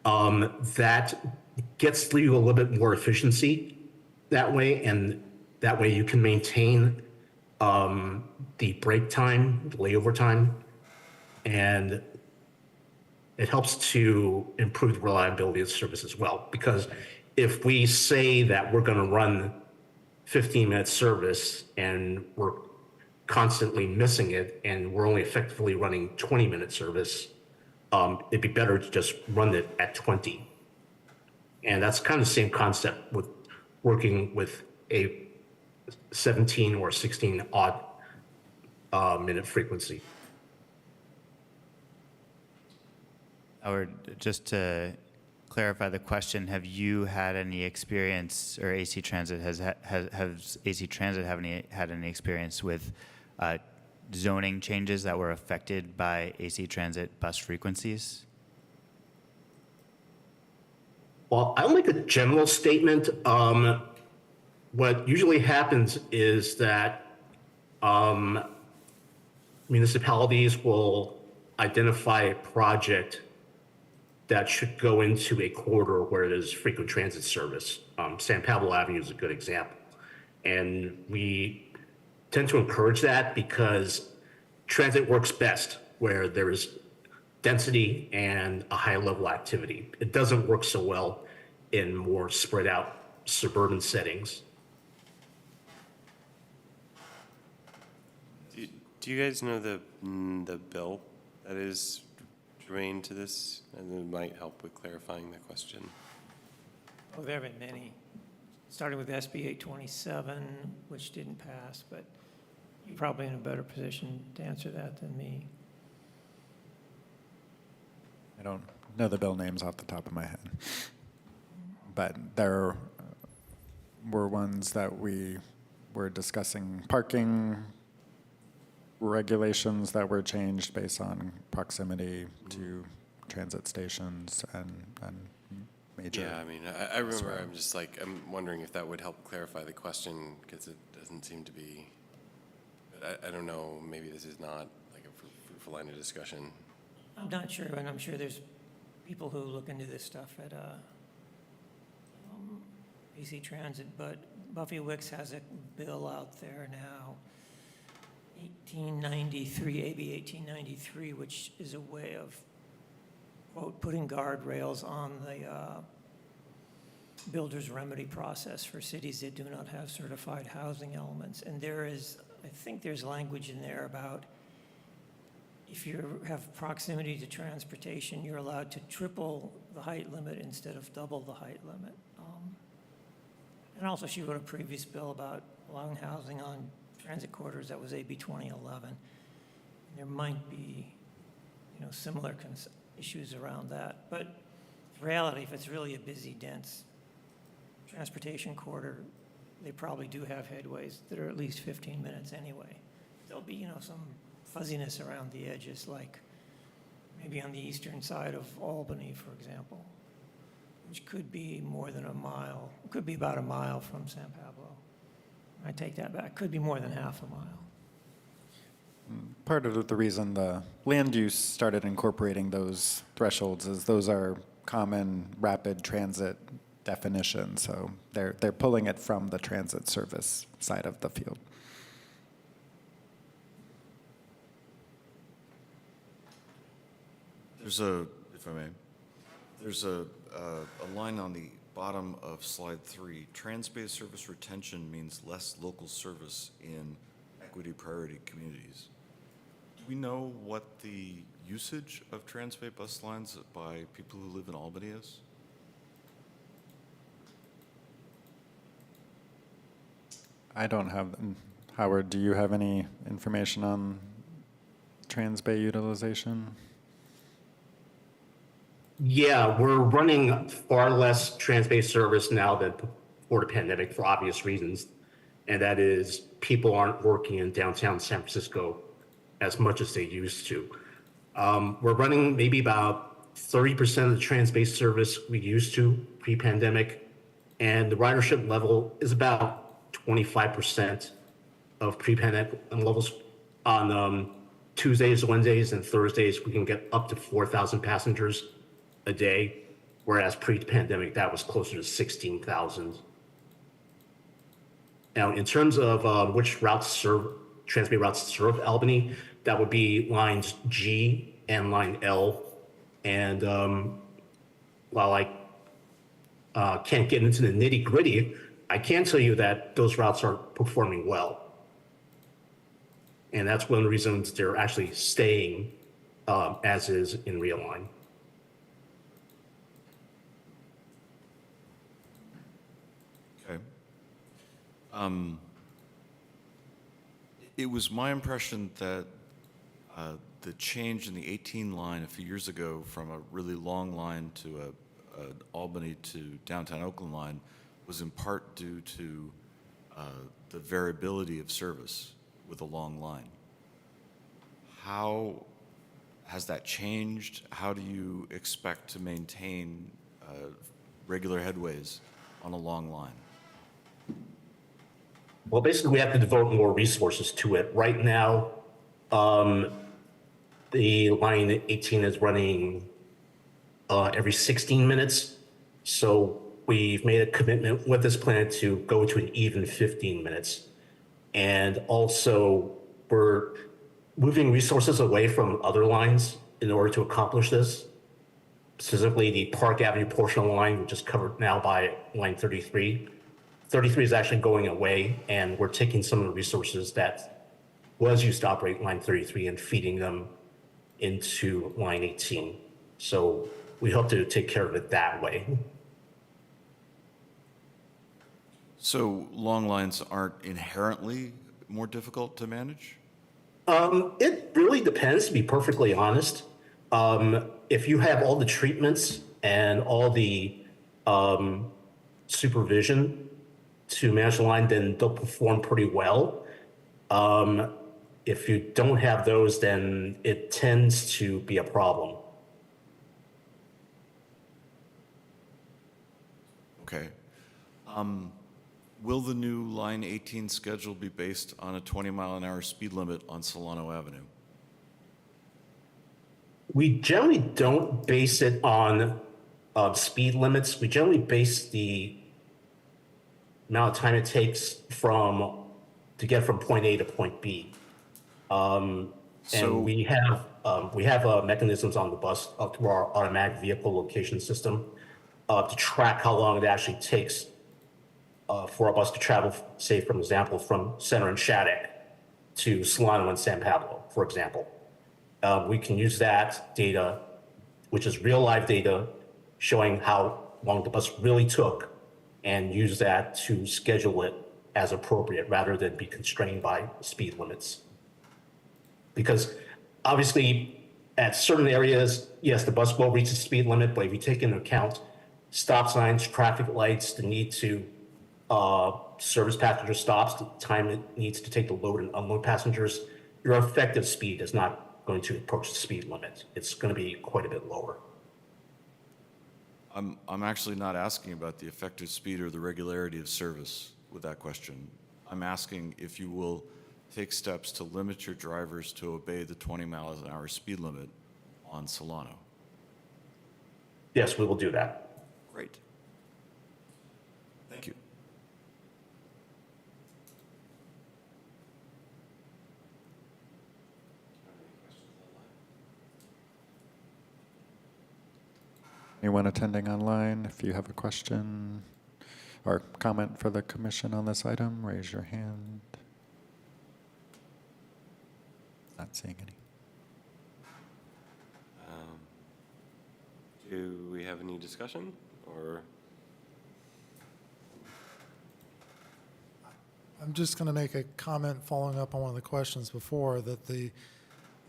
that gets you a little bit more efficiency that way, and that way you can maintain the break time, the layover time, and it helps to improve the reliability of the service as well. Because if we say that we're going to run 15-minute service and we're constantly missing it and we're only effectively running 20-minute service, it'd be better to just run it at 20. And that's kind of the same concept with working with a 17 or 16 odd minute frequency. Howard, just to clarify the question, have you had any experience, or AC Transit has AC Transit had any experience with zoning changes that were affected by AC Transit bus frequencies? Well, I'll make a general statement. What usually happens is that municipalities will identify a project that should go into a corridor where there's frequent transit service. San Pablo Avenue is a good example. And we tend to encourage that because transit works best where there is density and a high level activity. It doesn't work so well in more spread out suburban settings. Do you guys know the bill that is germane to this? And it might help with clarifying the question. Oh, there have been many, starting with SB 827, which didn't pass, but you're probably in a better position to answer that than me. I don't know the bill names off the top of my head. But there were ones that we were discussing, parking regulations that were changed based on proximity to transit stations and major. Yeah, I mean, I remember, I'm wondering if that would help clarify the question, because it doesn't seem to be, I don't know, maybe this is not like a fruitful line of discussion. I'm not sure, and I'm sure there's people who look into this stuff at AC Transit, but Buffy Wicks has a bill out there now, 1893, AB 1893, which is a way of, quote, putting guardrails on the builder's remedy process for cities that do not have certified housing elements. And there is, I think there's language in there about if you have proximity to transportation, you're allowed to triple the height limit instead of double the height limit. And also she wrote a previous bill about allowing housing on transit corridors. That was AB 2011. And there might be, similar issues around that. But in reality, if it's really a busy, dense transportation corridor, they probably do have headways that are at least 15 minutes anyway. There'll be, some fuzziness around the edges, like maybe on the eastern side of Albany, for example, which could be more than a mile. It could be about a mile from San Pablo. I take that back. Could be more than half a mile. Part of the reason the land use started incorporating those thresholds is those are common rapid transit definitions. So they're pulling it from the transit service side of the field. If I may, there's a line on the bottom of slide 3. Trans-based service retention means less local service in equity priority communities. Do we know what the usage of Trans-Bay bus lines by people who live in Albany is? I don't have, Howard, do you have any information on Trans-Bay utilization? Yeah, we're running far less Trans-Bay service now than before the pandemic for obvious reasons, and that is people aren't working in downtown San Francisco as much as they used to. We're running maybe about 30% of the trans-based service we used to pre-pandemic, and the ridership level is about 25% of pre-pandemic levels. On Tuesdays, Wednesdays, and Thursdays, we can get up to 4,000 passengers a day, whereas pre-pandemic, that was closer to 16,000. Now, in terms of which routes serve, Transbay routes serve Albany, that would be lines G and line L. And while I can't get into the nitty gritty, I can tell you that those routes are performing well. And that's one of the reasons they're actually staying as is in Realign. Okay. It was my impression that the change in the 18 line a few years ago from a really long line to an Albany to downtown Oakland line was in part due to the variability of service with a long line. How has that changed? How do you expect to maintain regular headways on a long line? Well, basically, we have to devote more resources to it. Right now, the line 18 is running every 16 minutes. So we've made a commitment with this plan to go to an even 15 minutes. And also, we're moving resources away from other lines in order to accomplish this. Specifically, the Park Avenue portion of the line, which is covered now by line 33. 33 is actually going away, and we're taking some of the resources that was used to operate line 33 and feeding them into line 18. So we hope to take care of it that way. So long lines aren't inherently more difficult to manage? It really depends, to be perfectly honest. If you have all the treatments and all the supervision to manage the line, then they'll perform pretty well. If you don't have those, then it tends to be a problem. Okay. Will the new line 18 schedule be based on a 20-mile-an-hour speed limit on Solano Avenue? We generally don't base it on speed limits. We generally base the amount of time it takes to get from point A to point B. And we have mechanisms on the bus through our automatic vehicle location system to track how long it actually takes for a bus to travel, say, for example, from Center and Shattuck to Solano and San Pablo, for example. We can use that data, which is real live data, showing how long the bus really took, and use that to schedule it as appropriate rather than be constrained by speed limits. Because obviously, at certain areas, yes, the bus will reach the speed limit, but if you take into account stop signs, traffic lights, the need to service passenger stops, the time it needs to take to load and unload passengers, your effective speed is not going to approach the speed limit. It's going to be quite a bit lower. I'm actually not asking about the effective speed or the regularity of service with that question. I'm asking if you will take steps to limit your drivers to obey the 20-mile-an-hour speed limit on Solano. Yes, we will do that. Great. Thank you. Anyone attending online, if you have a question or comment for the commission on this item, raise your hand. Not seeing any. Do we have any discussion, or? I'm just going to make a comment following up on one of the questions before, that the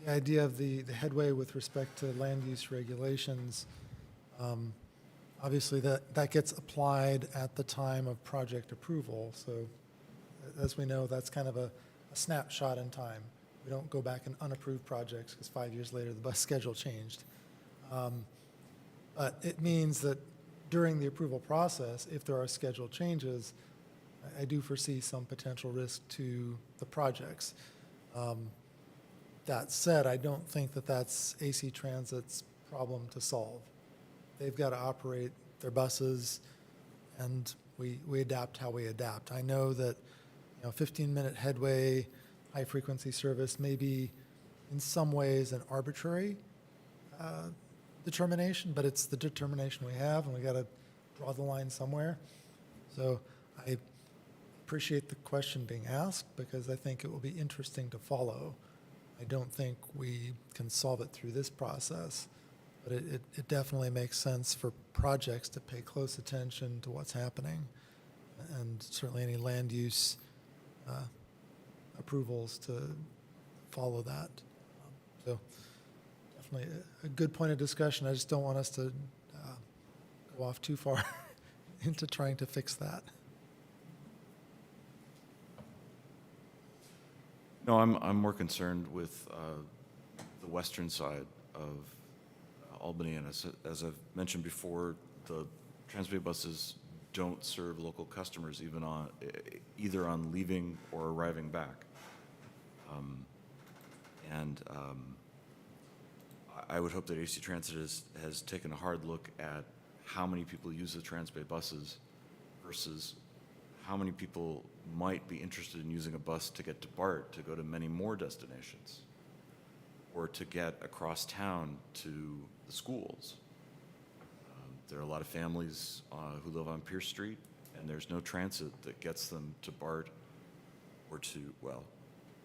idea of the headway with respect to land use regulations, obviously that gets applied at the time of project approval. So as we know, that's kind of a snapshot in time. We don't go back and unapprove projects because 5 years later the bus schedule changed. But it means that during the approval process, if there are schedule changes, I do foresee some potential risk to the projects. That said, I don't think that that's AC Transit's problem to solve. They've got to operate their buses, and we adapt how we adapt. I know that 15-minute headway, high-frequency service may be in some ways an arbitrary determination, but it's the determination we have, and we got to draw the line somewhere. So I appreciate the question being asked because I think it will be interesting to follow. I don't think we can solve it through this process, but it definitely makes sense for projects to pay close attention to what's happening, and certainly any land use approvals to follow that. So definitely a good point of discussion. I just don't want us to go off too far into trying to fix that. No, I'm more concerned with the western side of Albany, and as I've mentioned before, the Transbay buses don't serve local customers either on leaving or arriving back. I would hope that AC Transit has taken a hard look at how many people use the Transbay buses versus how many people might be interested in using a bus to get to BART to go to many more destinations or to get across town to the schools. There are a lot of families who live on Pierce Street, and there's no transit that gets them to BART or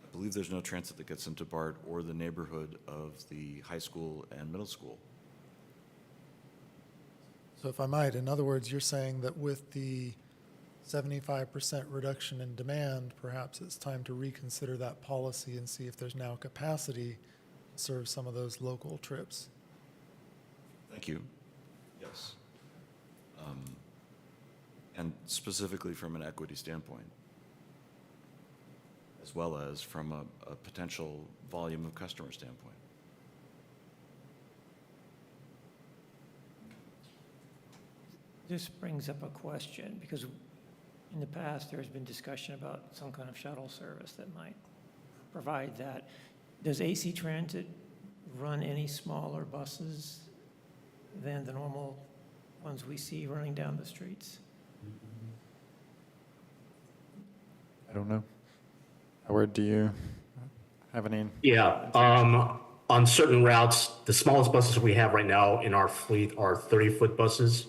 I believe there's no transit that gets them to BART or the neighborhood of the high school and middle school. So if I might, in other words, you're saying that with the 75% reduction in demand, perhaps it's time to reconsider that policy and see if there's now capacity to serve some of those local trips. Thank you. Yes. And specifically from an equity standpoint, as well as from a potential volume of customer standpoint. This brings up a question, because in the past, there's been discussion about some kind of shuttle service that might provide that. Does AC Transit run any smaller buses than the normal ones we see running down the streets? I don't know. Howard, do you have any? Yeah, on certain routes, the smallest buses we have right now in our fleet are 30-foot buses.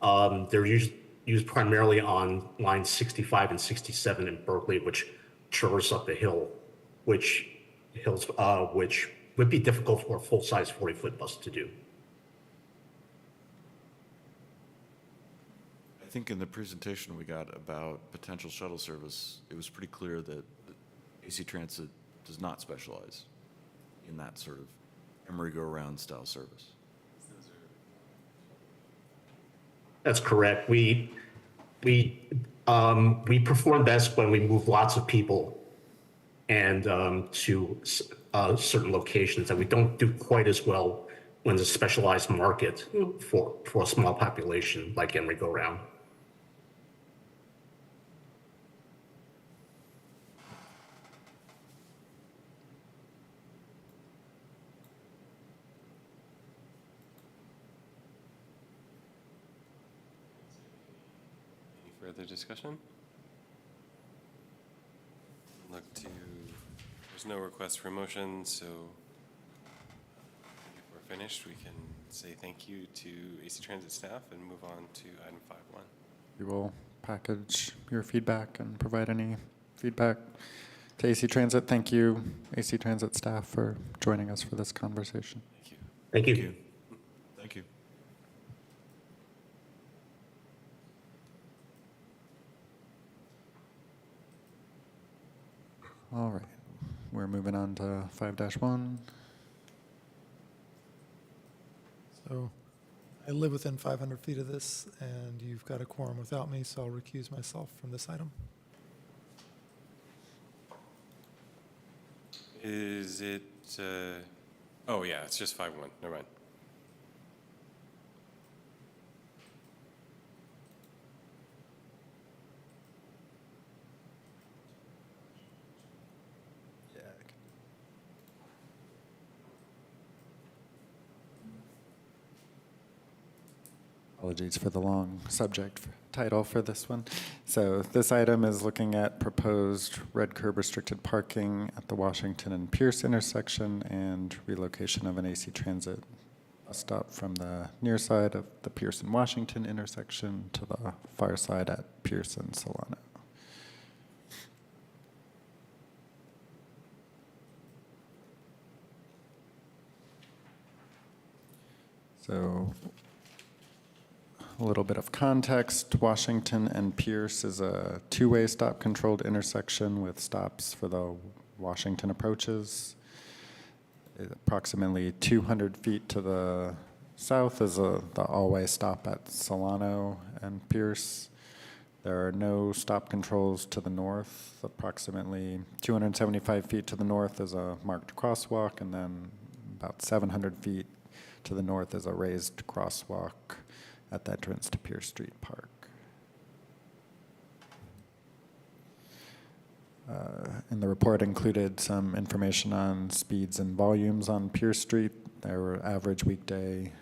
They're used primarily on lines 65 and 67 in Berkeley, which traverse up a hill, which would be difficult for a full-size 40-foot bus to do. I think in the presentation we got about potential shuttle service, it was pretty clear that AC Transit does not specialize in that sort of merry-go-round style service. That's correct. We perform best when we move lots of people and to certain locations, and we don't do quite as well when there's a specialized market for a small population like merry-go-round. Further discussion? There's no request for motion, so if we're finished, we can say thank you to AC Transit staff and move on to item 5.1. We will package your feedback and provide any feedback to AC Transit. Thank you, AC Transit staff, for joining us for this conversation. Thank you. Thank you. Thank you. All right, we're moving on to 5-1. So I live within 500 feet of this, and you've got a quorum without me, so I'll recuse myself from this item. Is it, oh yeah, it's just 5-1, never mind. Apologies for the long subject title for this one. So this item is looking at proposed red curb restricted parking at the Washington and Pierce intersection and relocation of an AC Transit bus stop from the near side of the Pierce and Washington intersection to the far side at Pierce and Solano. So a little bit of context. Washington and Pierce is a two-way stop-controlled intersection with stops for the Washington approaches. Approximately 200 feet to the south is the all-way stop at Solano and Pierce. There are no stop controls to the north. Approximately 275 feet to the north is a marked crosswalk, and then about 700 feet to the north is a raised crosswalk at the entrance to Pierce Street Park. And the report included some information on speeds and volumes on Pierce Street. There were average weekday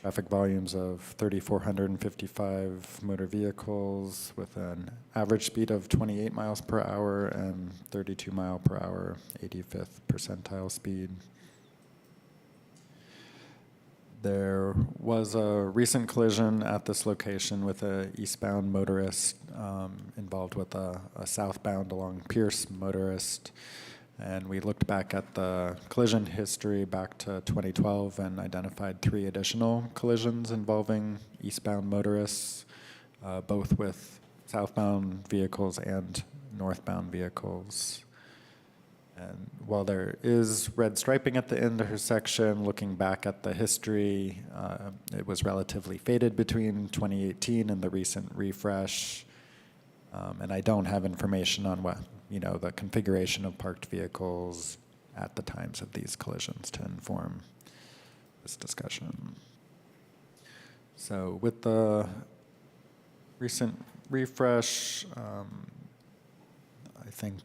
traffic volumes of 3,455 motor vehicles with an average speed of 28 miles per hour and 32 mile per hour 85th percentile speed. There was a recent collision at this location with an eastbound motorist involved with a southbound along Pierce motorist. And we looked back at the collision history back to 2012 and identified 3 additional collisions involving eastbound motorists, both with southbound vehicles and northbound vehicles. And while there is red striping at the intersection, looking back at the history, it was relatively faded between 2018 and the recent refresh. And I don't have information on what, the configuration of parked vehicles at the times of these collisions to inform this discussion. So with the recent refresh, I think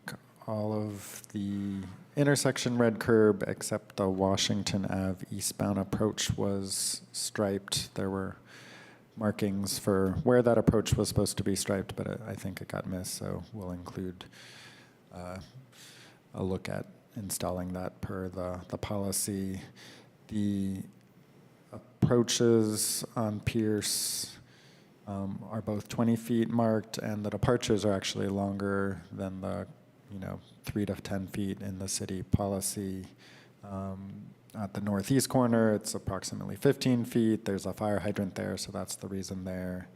all of the intersection red curb except the Washington Ave eastbound approach was striped. There were markings for where that approach was supposed to be striped, but I think it got missed, so we'll include a look at installing that per the policy. The approaches on Pierce are both 20 feet marked, and the departures are actually longer than the 3 to 10 feet in the city policy. At the northeast corner, it's approximately 15 feet. There's a fire hydrant there, so that's the reason there.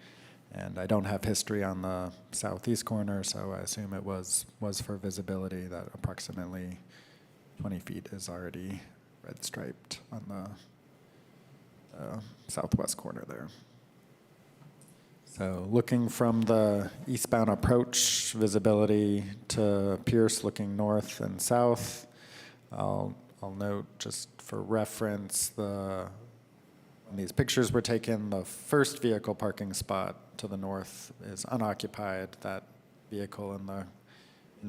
And I don't have history on the southeast corner, so I assume it was for visibility that approximately 20 feet is already red striped on the southwest corner there. So looking from the eastbound approach, visibility to Pierce looking north and south, I'll note just for reference, when these pictures were taken, the first vehicle parking spot to the north is unoccupied. That vehicle in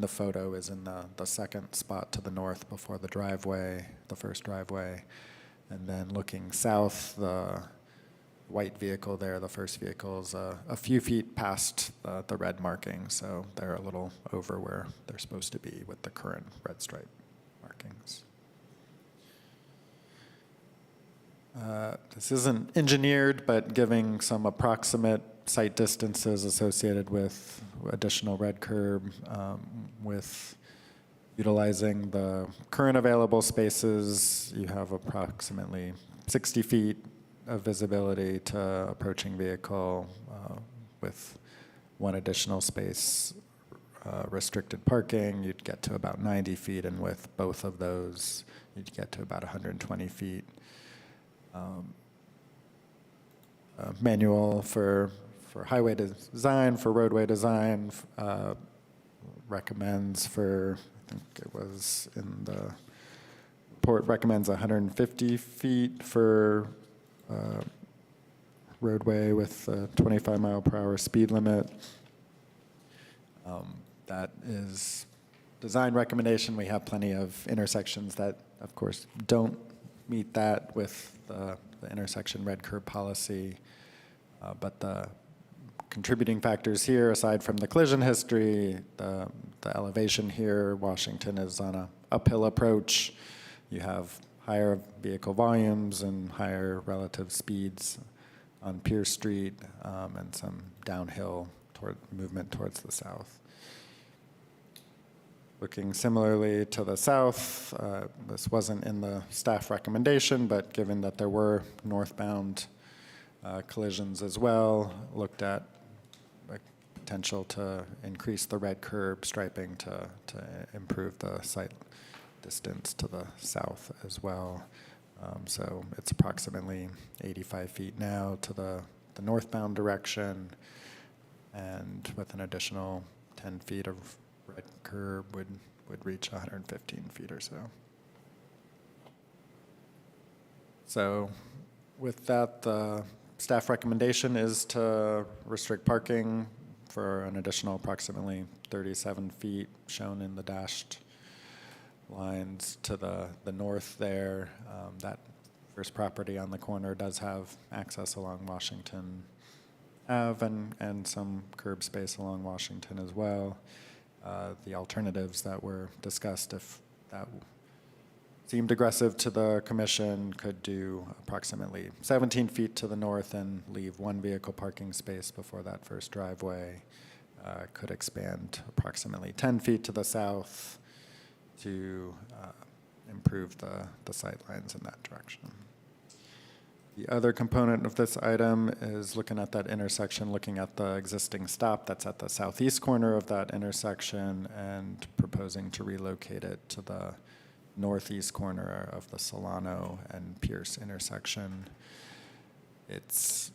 the photo is in the second spot to the north before the driveway, the first driveway. And then looking south, the white vehicle there, the first vehicle, is a few feet past the red marking, so they're a little over where they're supposed to be with the current red stripe markings. This isn't engineered, but giving some approximate site distances associated with additional red curb, with utilizing the current available spaces, you have approximately 60 feet of visibility to approaching vehicle with one additional space restricted parking. You'd get to about 90 feet, and with both of those, you'd get to about 120 feet. manual for highway design, for roadway design, recommends for, I think it was in the report, recommends 150 feet for roadway with a 25-mile-per-hour speed limit. That is design recommendation. We have plenty of intersections that, of course, don't meet that with the intersection red curb policy. But the contributing factors here, aside from the collision history, the elevation here, Washington is on an uphill approach. You have higher vehicle volumes and higher relative speeds on Pierce Street, and some downhill movement towards the south. Looking similarly to the south, this wasn't in the staff recommendation, but given that there were northbound collisions as well, looked at a potential to increase the red curb striping to improve the sight distance to the south as well. So it's approximately 85 feet now to the northbound direction, and with an additional 10 feet of red curb would reach 115 feet or so. So with that, the staff recommendation is to restrict parking for an additional approximately 37 feet shown in the dashed lines to the north there. That first property on the corner does have access along Washington Ave and some curb space along Washington as well. The alternatives that were discussed, if that seemed aggressive to the commission, could do approximately 17 feet to the north and leave one vehicle parking space before that first driveway. Could expand approximately 10 feet to the south to improve the sight lines in that direction. The other component of this item is looking at that intersection, looking at the existing stop that's at the southeast corner of that intersection and proposing to relocate it to the northeast corner of the Solano and Pierce intersection. It's,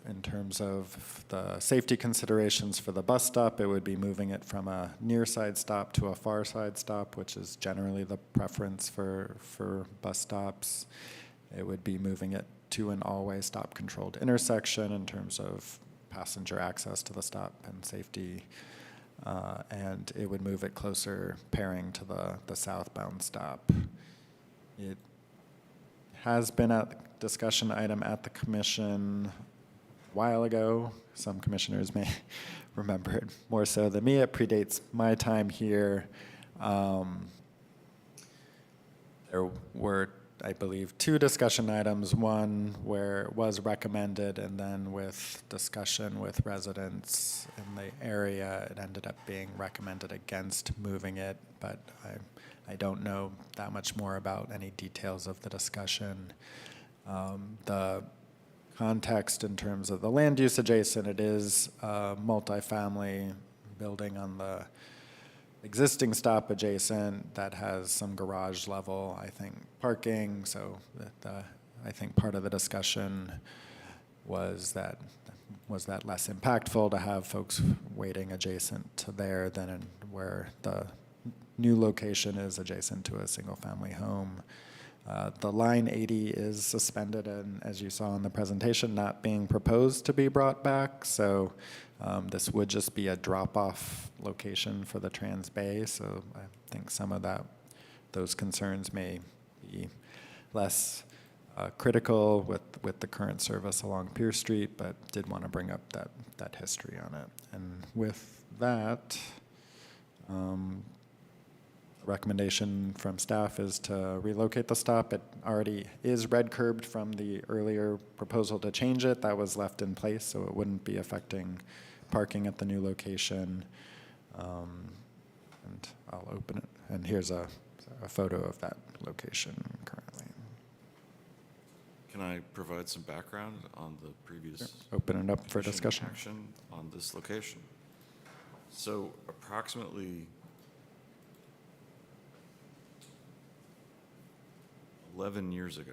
in terms of the safety considerations for the bus stop, it would be moving it from a near side stop to a far side stop, which is generally the preference for bus stops. It would be moving it to an all-way stop-controlled intersection in terms of passenger access to the stop and safety, and it would move it closer, pairing to the southbound stop. It has been a discussion item at the commission a while ago. Some commissioners may remember it more so than me. It predates my time here. There were, I believe, two discussion items, one where it was recommended, and then with discussion with residents in the area, it ended up being recommended against moving it, but I don't know that much more about any details of the discussion. The context in terms of the land use adjacent, it is a multifamily building on the existing stop adjacent that has some garage level, I think, parking. So I think part of the discussion was that less impactful to have folks waiting adjacent to there than where the new location is adjacent to a single-family home. The line 80 is suspended and, as you saw in the presentation, not being proposed to be brought back. So this would just be a drop-off location for the Trans Bay. So I think some of those concerns may be less critical with the current service along Pierce Street, but did want to bring up that history on it. And with that, recommendation from staff is to relocate the stop. It already is red curbed from the earlier proposal to change it. That was left in place, so it wouldn't be affecting parking at the new location. And I'll open it. And here's a photo of that location currently. Can I provide some background on the previous? Open it up for commission discussion. Action on this location. So approximately 11 years ago,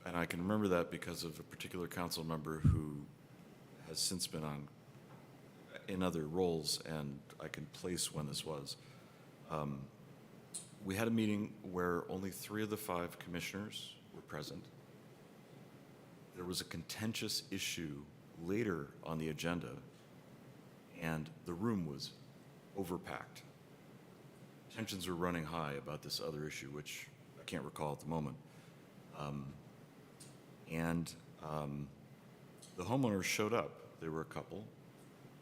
And I can remember that because of a particular council member who has since been in other roles, and I can place when this was. We had a meeting where only 3 of the 5 commissioners were present. There was a contentious issue later on the agenda, and the room was overpacked. Tensions were running high about this other issue, which I can't recall at the moment. The homeowners showed up. There were a couple.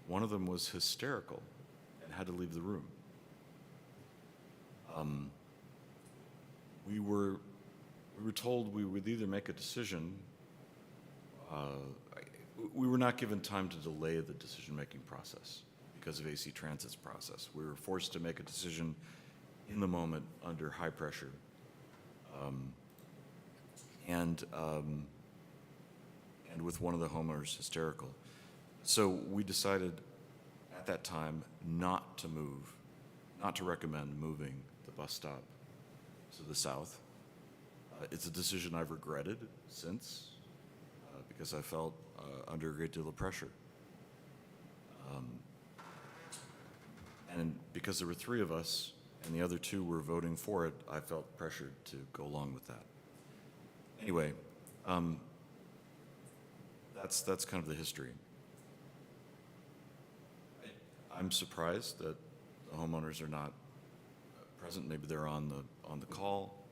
One of them was hysterical and had to leave the room. We were told we would either make a decision. We were not given time to delay the decision-making process because of AC Transit's process. We were forced to make a decision in the moment under high pressure. And with one of the homeowners hysterical. So we decided at that time not to recommend moving the bus stop to the south. It's a decision I've regretted since because I felt under a great deal of pressure. And because there were 3 of us and the other 2 were voting for it, I felt pressured to go along with that. Anyway, that's kind of the history. I'm surprised that the homeowners are not present. Maybe they're on the call.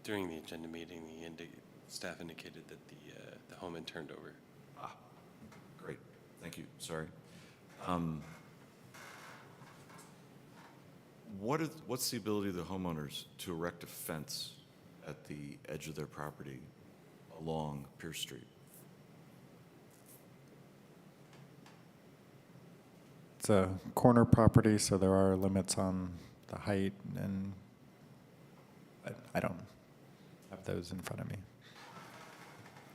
During the agenda meeting, staff indicated that the home had turned over. Great, thank you. Sorry. What's the ability of the homeowners to erect a fence at the edge of their property along Pierce Street? It's a corner property, so there are limits on the height, and I don't have those in front of me.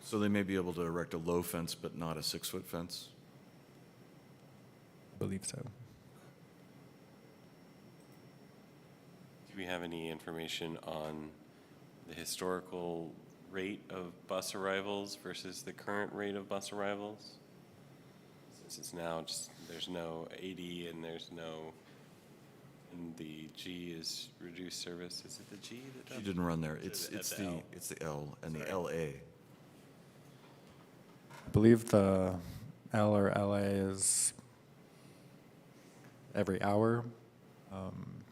So they may be able to erect a low fence, but not a 6-foot fence? I believe so. Do we have any information on the historical rate of bus arrivals versus the current rate of bus arrivals? Since it's now just, there's no 80 and the G is reduced service. Is it the G that She didn't run there. It's the L? the L and the Sorry. LA. I believe the L or LA is every hour,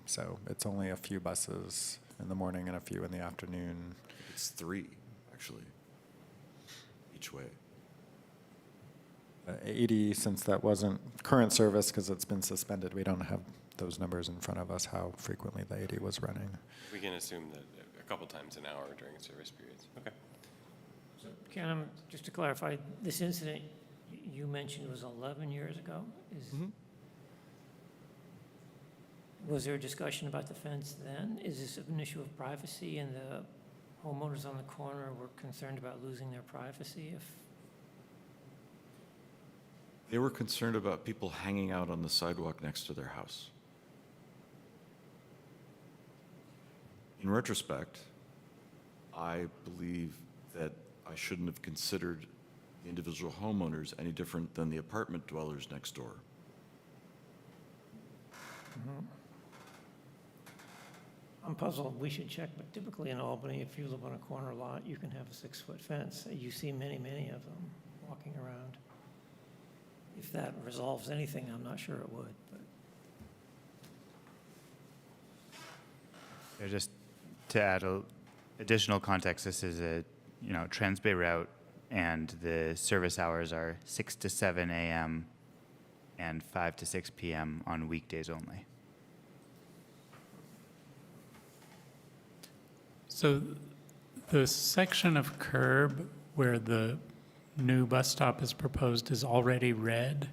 so it's only a few buses in the morning and a few in the afternoon. It's 3, actually, each way. 80, since that wasn't current service because it's been suspended, we don't have those numbers in front of us, how frequently the 80 was running. We can assume that a couple times an hour during service periods. Okay. So, Ken, just to clarify, this incident you mentioned was 11 years ago? Was there a discussion about the fence then? Is this an issue of privacy and the homeowners on the corner were concerned about losing their privacy if? They were concerned about people hanging out on the sidewalk next to their house. In retrospect, I believe that I shouldn't have considered the individual homeowners any different than the apartment dwellers next door. I'm puzzled, we should check, but typically in Albany, if you live on a corner lot, you can have a 6-foot fence. You see many of them walking around. If that resolves anything, I'm not sure it would, but. Yeah, just to add additional context, this is a Transbay route, and the service hours are 6 to 7 a.m. and 5 to 6 p.m. on weekdays only. So the section of curb where the new bus stop is proposed is already red?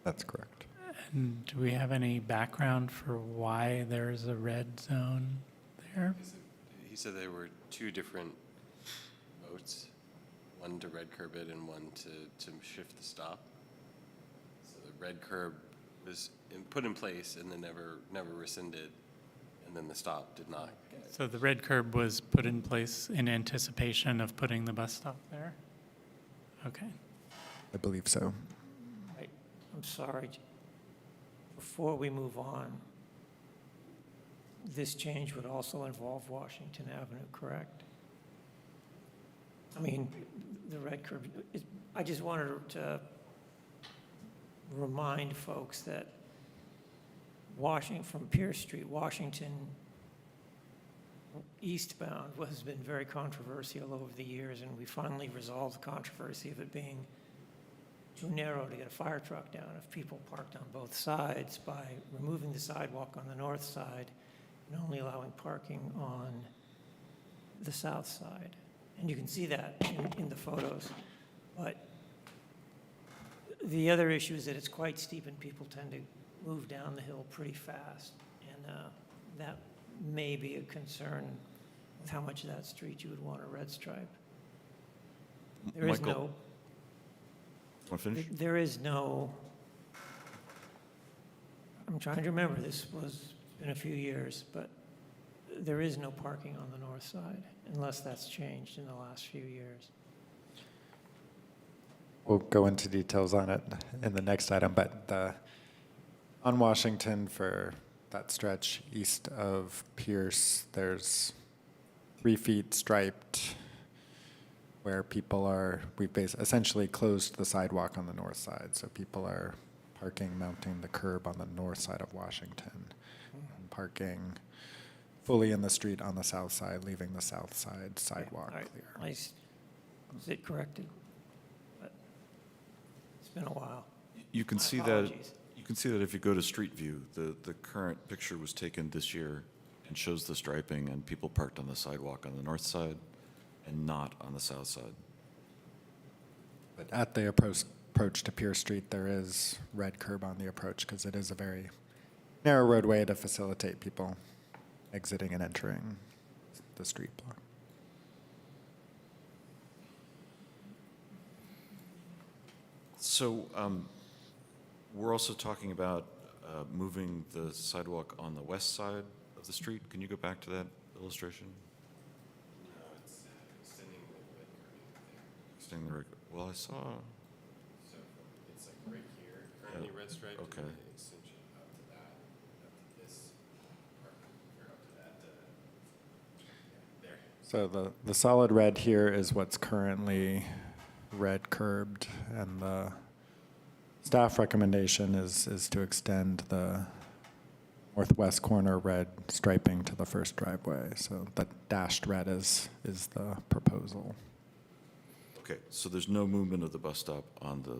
That's correct. And do we have any background for why there's a red zone there? He said there were 2 different votes, one to red curb it and one to shift the stop. So the red curb was put in place and then never rescinded. and then the stop did not. So the red curb was put in place in anticipation of putting the bus stop there? Okay. I believe so. I'm sorry. Before we move on, this change would also involve Washington Avenue, correct? I mean, the red curb, I just wanted to remind folks that from Pierce Street, Washington eastbound has been very controversial over the years, and we finally resolved the controversy of it being too narrow to get a fire truck down if people parked on both sides by removing the sidewalk on the north side and only allowing parking on the south side. And you can see that in the photos. But the other issue is that it's quite steep and people tend to move down the hill pretty fast. And that may be a concern with how much of that street you would want a red stripe. There is Michael, want to finish? There is no, I'm trying to remember, this was been a few years, but there is no parking on the north side unless that's changed in the last few years. We'll go into details on it in the next item, but on Washington for that stretch east of Pierce, there's 3 feet striped where people are, we've essentially closed the sidewalk on the north side, so people are parking, mounting the curb on the north side of Washington, and parking fully in the street on the south side, leaving the south side sidewalk All right, clear. I s- Is it corrected? But it's been a while. You can My see that. apologies. You can see that if you go to Street View, the current picture was taken this year and shows the striping and people parked on the sidewalk on the north side and not on the south side. But at the approach to Pierce Street, there is red curb on the approach because it is a very narrow roadway to facilitate people exiting and entering the street block. So we're also talking about moving the sidewalk on the west side of the street. Can you go back to that illustration? No, it's extending the red curb. Extending the, well, I saw, So it's like right here, currently red striped, okay. and then it extension up to that, up to this part, or up to that, there. So the solid red here is what's currently red curbed, and the staff recommendation is to extend the northwest corner red striping to the first driveway. So the dashed red is the proposal. Okay, so there's no movement of the bus stop on the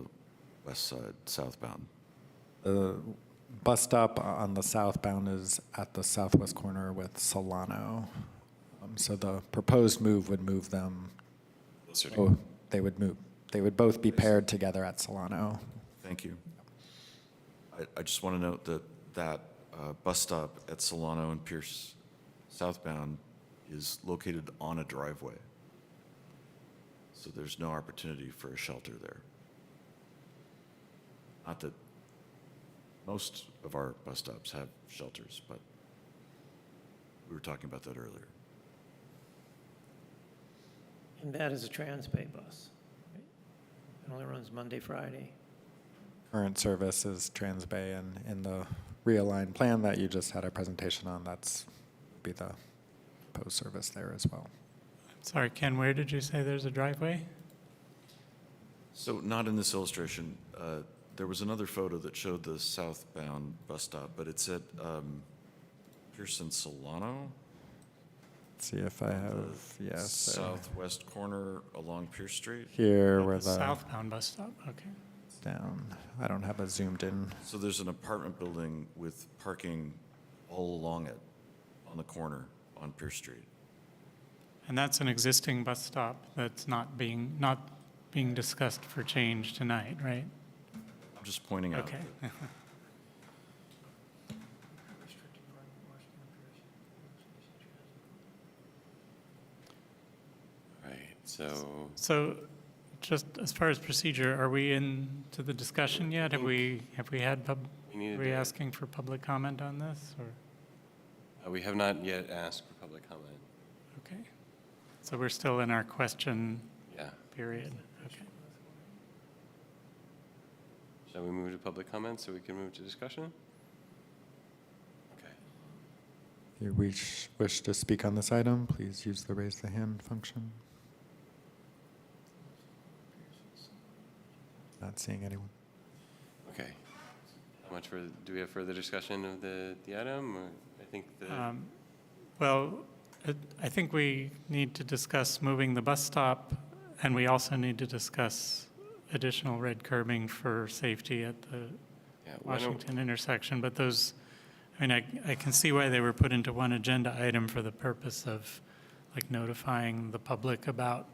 west side, southbound. The bus stop on the southbound is at the southwest corner with Solano. So the proposed move would move them. Closer to- Oh, they would both be paired together at Solano. Thank you. I just want to note that that bus stop at Solano and Pierce southbound is located on a driveway. So there's no opportunity for a shelter there. Not that most of our bus stops have shelters, but we were talking about that earlier. And that is a Transbay bus. Right? It only runs Monday, Friday. Current service is Transbay, and in the Realign plan that you just had a presentation on, that's be the proposed service there as well. Sorry, Ken, where did you say there's a driveway? So not in this illustration. There was another photo that showed the southbound bus stop, but it's at Pierce and Solano. Let's see if I have, yes. there. Southwest corner along Pierce Street. Here Oh, where the the, southbound bus stop, okay. down, I don't have it zoomed in. So there's an apartment building with parking all along it on the corner on Pierce Street. And that's an existing bus stop that's not being discussed for change tonight, right? I'm just pointing out. Okay. that- Right, so, So just as far as procedure, are we into the discussion yet? Have we had we needed are we to, asking for public comment on this, or? We have not yet asked for public comment. Okay. So we're still in our question Yeah. period. Okay. Shall we move to public comment so we can move to discussion? Okay. If you wish to speak on this item, please use the raise the hand function. Not seeing anyone. Okay. How much further, do we have further discussion of the item? Or I think the, Well, I think we need to discuss moving the bus stop, and we also need to discuss additional red curbing for safety at the yeah, why don't- Washington intersection. But those, I mean, I can see why they were put into one agenda item for the purpose of like notifying the public about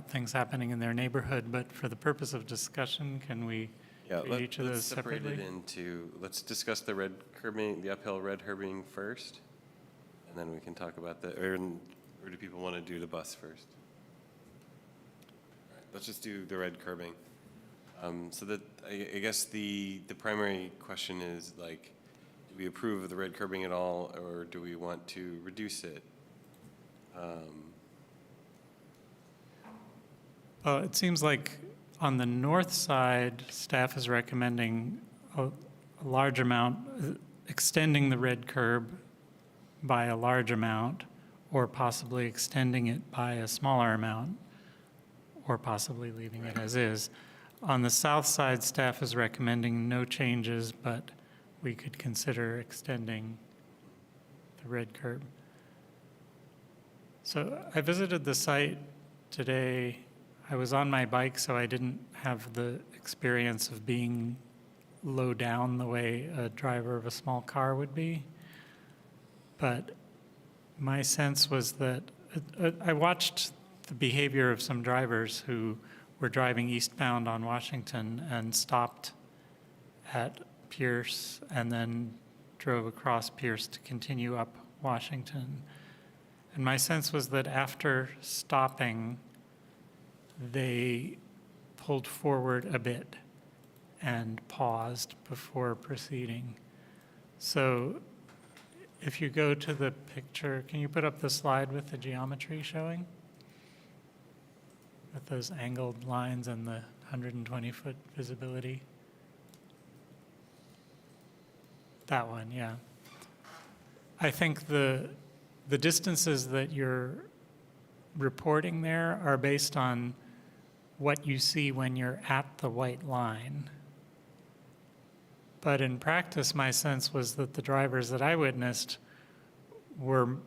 things happening in their neighborhood. But for the purpose of discussion, can we yeah, treat each of those let's separate separately? it into, let's discuss the red curbing, the uphill red curbing first, and then we can talk about or do people want to do the bus first? All right, let's just do the red curbing. So that, I guess the primary question is like, do we approve of the red curbing at all, or do we want to reduce it? Well, it seems like on the north side, staff is recommending a large amount, extending the red curb by a large amount, or possibly extending it by a smaller amount, or possibly leaving it as is. On the south side, staff is recommending no changes, but we could consider extending the red curb. So I visited the site today. I was on my bike, so I didn't have the experience of being low down the way a driver of a small car would be. But my sense was that I watched the behavior of some drivers who were driving eastbound on Washington and stopped at Pierce and then drove across Pierce to continue up Washington. And my sense was that after stopping, they pulled forward a bit and paused before proceeding. So if you go to the picture, can you put up the slide with the geometry showing? With those angled lines and the 120-foot visibility? That one, yeah. I think the distances that you're reporting there are based on what you see when you're at the white line. But in practice, my sense was that the drivers that I witnessed were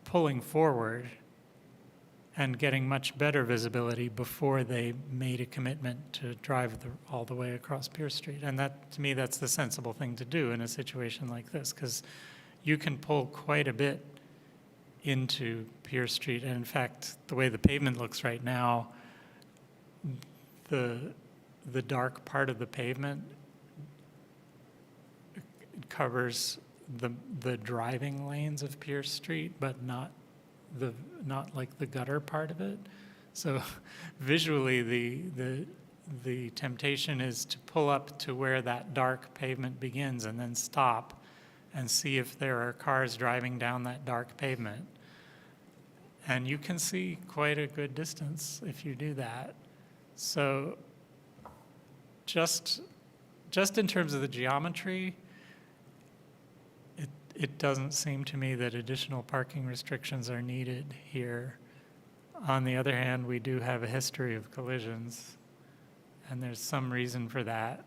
pulling forward and getting much better visibility before they made a commitment to drive all the way across Pierce Street. And that, to me, that's the sensible thing to do in a situation like this, because you can pull quite a bit into Pierce Street. And in fact, the way the pavement looks right now, the dark part of the pavement covers the driving lanes of Pierce Street, but not like the gutter part of it. So visually, the temptation is to pull up to where that dark pavement begins and then stop and see if there are cars driving down that dark pavement. And you can see quite a good distance if you do that. So just in terms of the geometry, it doesn't seem to me that additional parking restrictions are needed here. On the other hand, we do have a history of collisions, and there's some reason for that.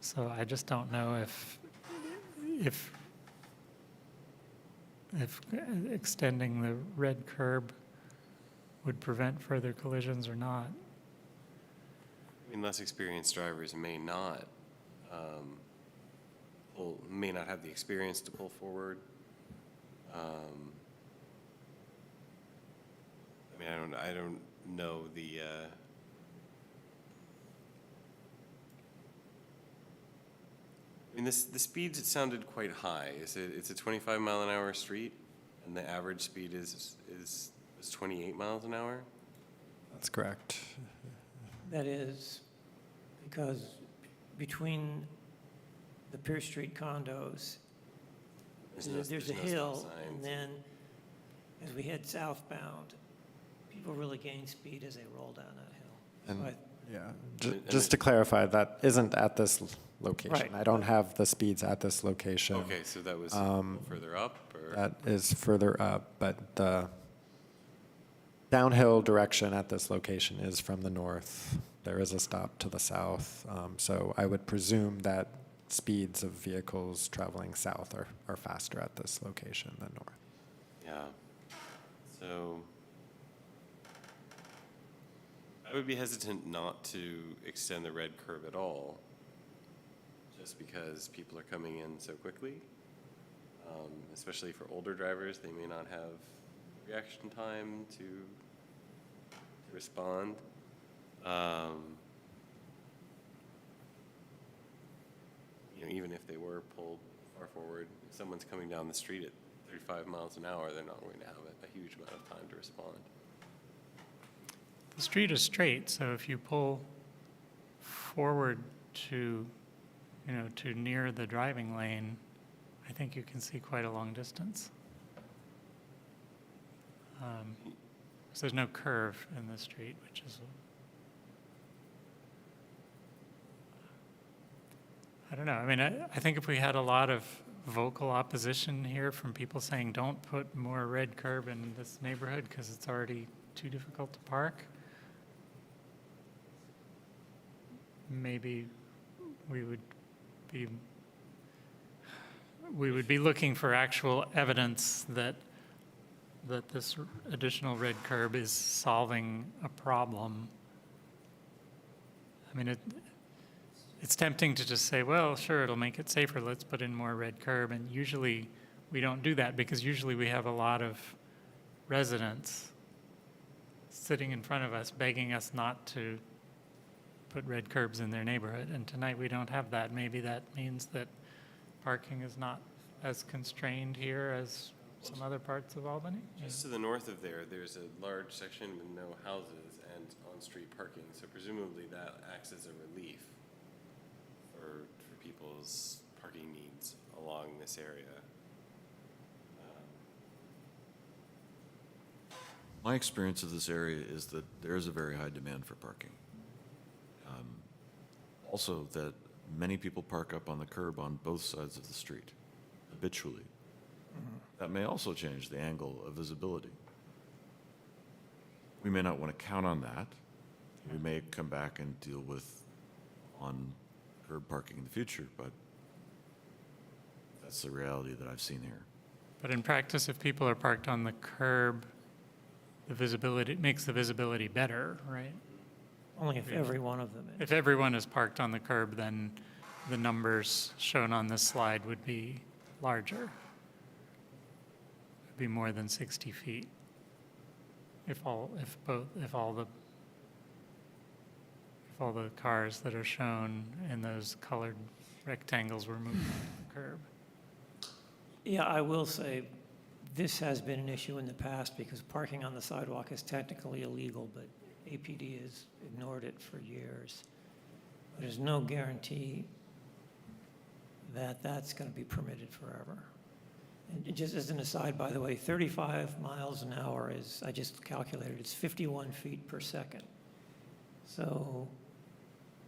So I just don't know if extending the red curb would prevent further collisions or not. I mean, less experienced drivers may not have the experience to pull forward. I mean, I don't know the. I mean, the speeds, it sounded quite high. It's a 25-mile-an-hour street, and the average speed is 28 miles an hour. That's correct. That is because between the Pierce Street condos, there's a no stop hill, signs. and then as we head southbound, people really gain speed as they roll down that hill. And- So I- Yeah, And just to clarify, that isn't at this location. Right. I don't have the speeds at this location. Okay, so that was a little further up, or? That is further up, but the downhill direction at this location is from the north. There is a stop to the south, so I would presume that speeds of vehicles traveling south are faster at this location than north. Yeah. So I would be hesitant not to extend the red curve at all, just because people are coming in so quickly. Especially for older drivers, they may not have reaction time to respond. Even if they were pulled far forward, if someone's coming down the street at 35 miles an hour, they're not going to have a huge amount of time to respond. The street is straight, so if you pull forward to, to near the driving lane, I think you can see quite a long distance. So there's no curve in the street, which is, I don't know. I mean, I think if we had a lot of vocal opposition here from people saying, don't put more red curb in this neighborhood because it's already too difficult to park, maybe we would be looking for actual evidence that this additional red curb is solving a problem. I mean, it's tempting to just say, well, sure, it'll make it safer, let's put in more red curb. And usually we don't do that because usually we have a lot of residents sitting in front of us begging us not to put red curbs in their neighborhood. And tonight we don't have that. Maybe that means that parking is not as constrained here as some other parts of Albany. Just to the north of there, there's a large section with no houses and on-street parking, so presumably that acts as a relief for people's parking needs along this area. My experience of this area is that there is a very high demand for parking. Also, that many people park up on the curb on both sides of the street habitually. That may also change the angle of visibility. We may not want to count on that. We may come back and deal with on curb parking in the future, but that's the reality that I've seen here. But in practice, if people are parked on the curb, it makes the visibility better, right? Only if every one of them is. If everyone is parked on the curb, then the numbers shown on this slide would be larger. It'd be more than 60 feet. If all the cars that are shown in those colored rectangles were moved on the curb. Yeah, I will say, this has been an issue in the past because parking on the sidewalk is technically illegal, but APD has ignored it for years. There's no guarantee that that's going to be permitted forever. And just as an aside, by the way, 35 miles an hour is, I just calculated, it's 51 feet per second. So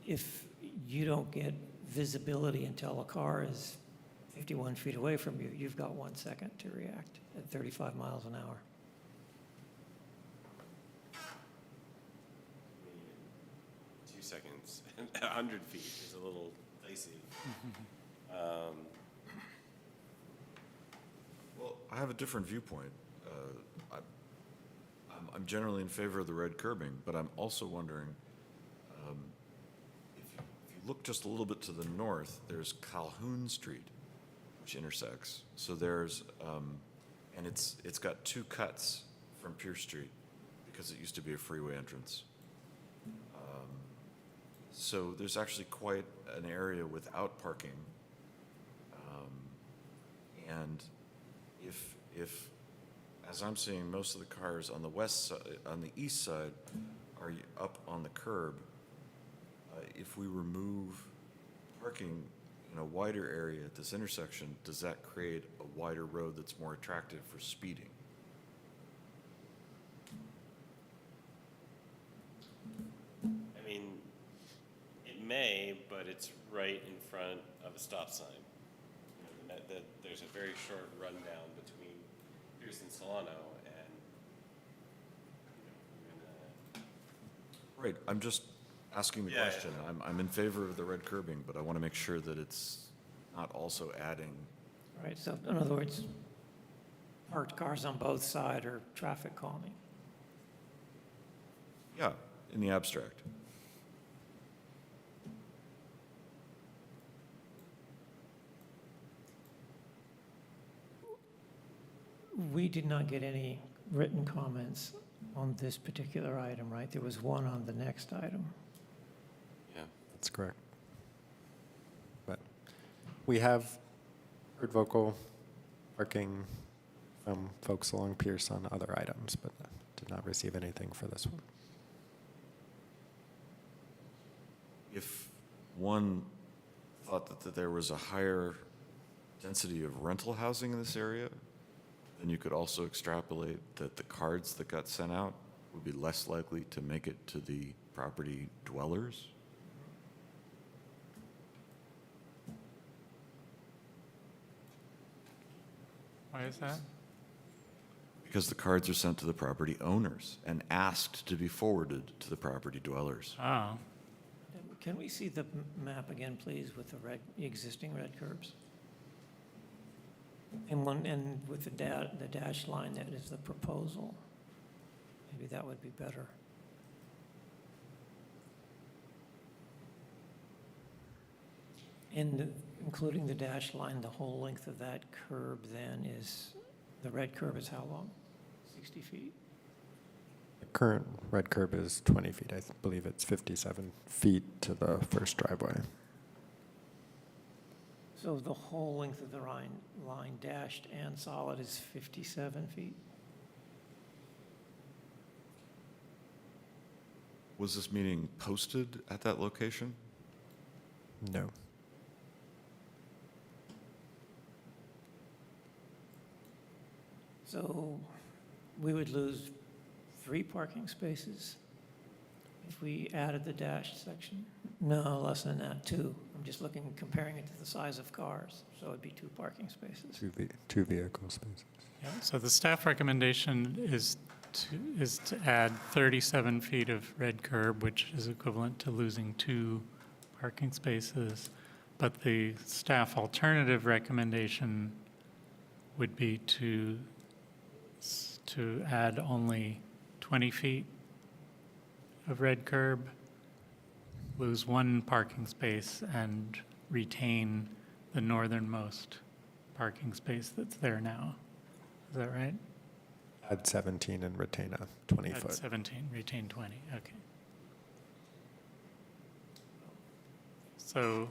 if you don't get visibility until a car is 51 feet away from you, you've got 1 second to react at 35 miles an hour. 2 seconds, 100 feet is a little dicey. Well, I have a different viewpoint. I'm generally in favor of the red curbing, but I'm also wondering, if you look just a little bit to the north, there's Calhoun Street, which intersects. So there's, and it's got two cuts from Pierce Street because it used to be a freeway entrance. So there's actually quite an area without parking. And if, as I'm seeing, most of the cars on the west side, on the east side, are up on the curb, if we remove parking in a wider area at this intersection, does that create a wider road that's more attractive for speeding? I mean, it may, but it's right in front of a stop sign. You know, there's a very short rundown between Pierce and Solano, and you know, Right, I'm just asking the Yeah, yeah, question. I'm in favor of the red curbing, but I want to make sure that it's not also adding. Right, so in other words, parked cars on both sides are traffic calming. Yeah, in the abstract. We did not get any written comments on this particular item, right? There was one on the next item. yeah. That's correct. But we have heard vocal parking from folks along Pierce on other items, but did not receive anything for this one. If one thought that there was a higher density of rental housing in this area, then you could also extrapolate that the cards that got sent out would be less likely to make it to the property dwellers. Why is that? Because the cards are sent to the property owners and asked to be forwarded to the property dwellers. Oh, Can we see the map again, please, with the existing red curbs? And with the dash line, that is the proposal. Maybe that would be better. And including the dash line, the whole length of that curb then is, the red curb is how long? 60 feet? The current red curb is 20 feet. I believe it's 57 feet to the first driveway. So the whole length of the line dashed and solid is 57 feet? Was this meeting posted at that location? No. So we would lose 3 parking spaces if we added the dashed section? No, less than that, 2. I'm just comparing it to the size of cars, so it'd be 2 parking spaces. Two vehicle spaces. yeah, so the staff recommendation is to add 37 feet of red curb, which is equivalent to losing 2 parking spaces. But the staff alternative recommendation would be to add only 20 feet of red curb, lose 1 parking space, and retain the northernmost parking space that's there now. Is that right? Add 17 and retain a 20 Add foot. 17, retain 20, okay. So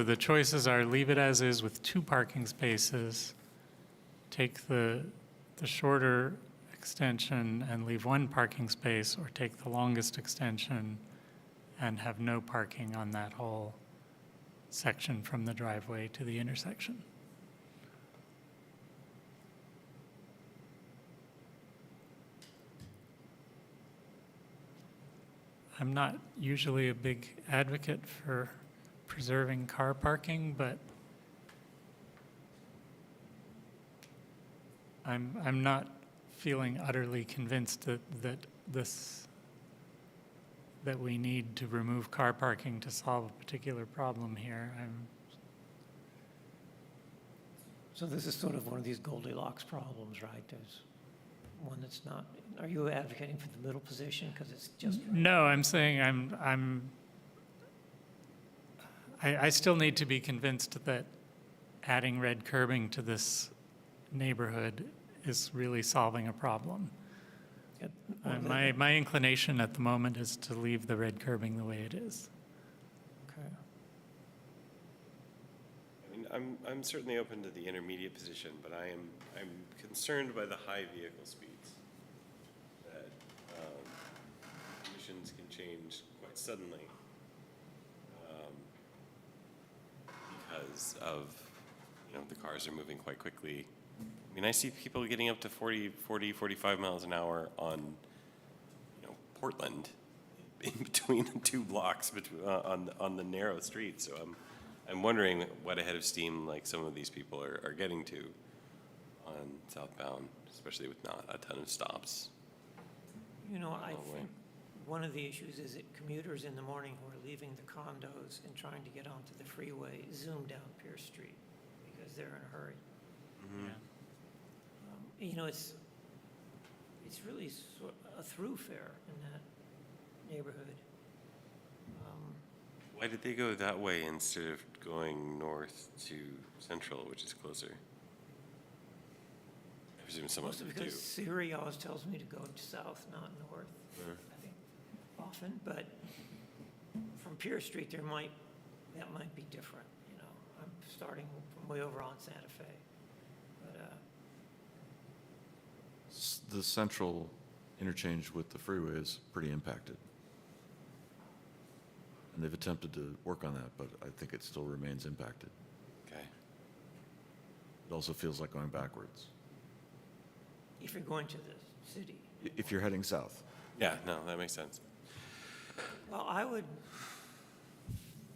the choices are leave it as is with 2 parking spaces, take the shorter extension and leave 1 parking space, or take the longest extension and have no parking on that whole section from the driveway to the intersection. I'm not usually a big advocate for preserving car parking, but I'm not feeling utterly convinced that we need to remove car parking to solve a particular problem here. So this is sort of one of these Goldilocks problems, right? There's one that's not, are you advocating for the middle position because it's just? No, I'm saying I still need to be convinced that adding red curbing to this neighborhood is really solving a problem. My inclination at the moment is to leave the red curbing the way it is. Okay. I mean, I'm certainly open to the intermediate position, but I'm concerned by the high vehicle speeds. That conditions can change quite suddenly. because of, the cars are moving quite quickly. I mean, I see people getting up to 40, 45 miles an hour on, Portland, in between the two blocks on the narrow street. So I'm wondering what ahead of steam like some of these people are getting to on southbound, especially with not a ton of stops. I way. think one of the issues is that commuters in the morning who are leaving the condos and trying to get onto the freeway zoom down Pierce Street because they're in a hurry. It's really a thoroughfare in that neighborhood. Why did they go that way instead of going north to Central, which is closer? I presume some of Mostly them do. because Siri always tells me to go south, not north, I think, often. But from Pierce Street, that might be different, I'm starting from way over on Santa Fe. But, The central interchange with the freeway is pretty impacted. And they've attempted to work on that, but I think it still remains impacted. Okay. It also feels like going backwards. if you're going to the city. If you're heading south. Yeah, no, that makes sense. Well, I would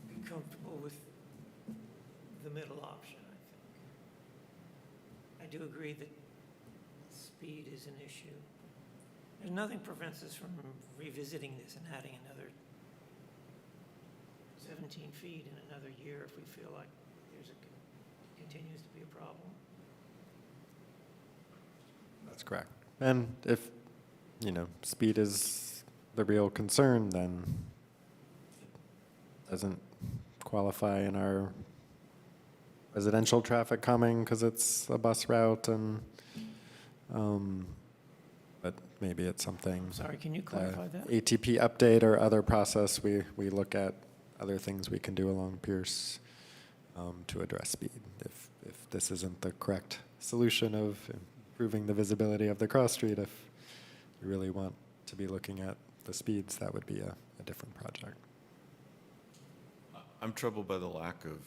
be comfortable with the middle option, I think. I do agree that speed is an issue. There's nothing prevents us from revisiting this and adding another 17 feet in another year if we feel like continues to be a problem. That's correct. And if, speed is the real concern, then it doesn't qualify in our residential traffic calming because it's a bus route and, but maybe it's something. Sorry, can you clarify that? ATP update or other process, we look at other things we can do along Pierce to address speed. If this isn't the correct solution of improving the visibility of the cross street, if you really want to be looking at the speeds, that would be a different project. I'm troubled by the lack of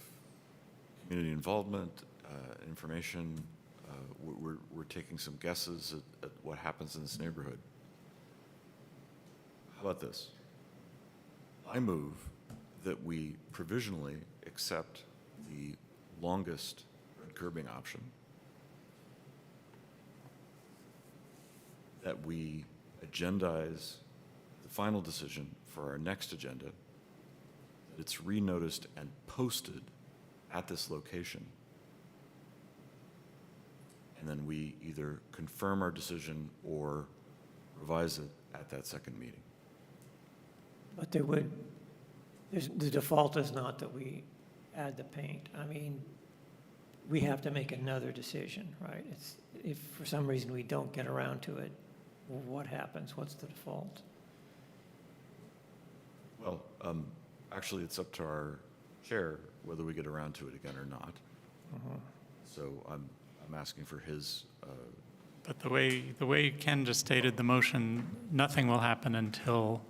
community involvement, information. We're taking some guesses at what happens in this neighborhood. How about this? I move that we provisionally accept the longest curbing option, that we agendize the final decision for our next agenda, that it's renoticed and posted at this location, and then we either confirm our decision or revise it at that second meeting. But the default is not that we add the paint. I mean, we have to make another decision, right? If for some reason we don't get around to it, what happens? What's the default? Well, actually, it's up to our chair whether we get around to it again or not. So I'm asking for his. But the way Ken just stated the motion, nothing will happen until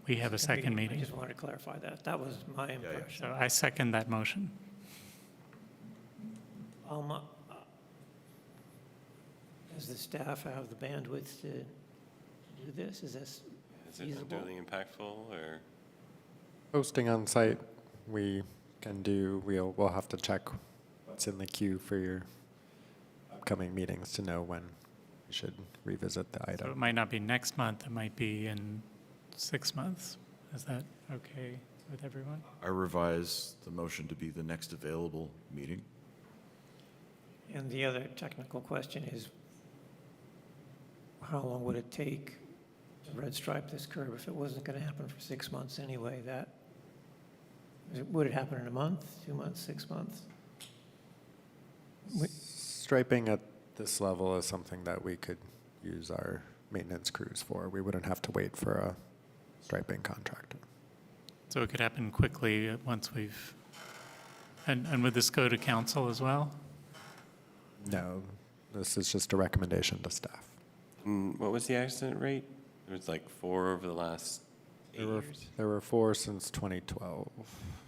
we have a second I meeting. just wanted to clarify that. That was my impression. So I second that motion. Does the staff have the bandwidth to do this? Is this Is it feasible? unduly impactful or? Posting on site, we can do, we'll have to check what's in the queue for your upcoming meetings to know when we should revisit the So it item. might not be next month, it might be in 6 months. Is that okay with everyone? I revise the motion to be the next available meeting. And the other technical question is, how long would it take to red stripe this curb if it wasn't going to happen for 6 months anyway? Would it happen in a month, 2 months, 6 months? Striping at this level is something that we could use our maintenance crews for. We wouldn't have to wait for a striping contractor. So it could happen quickly once we've, and would this go to council as well? No, this is just a recommendation to staff. What was the accident rate? It was like 4 over the last 8 years. There were 4 since 2012.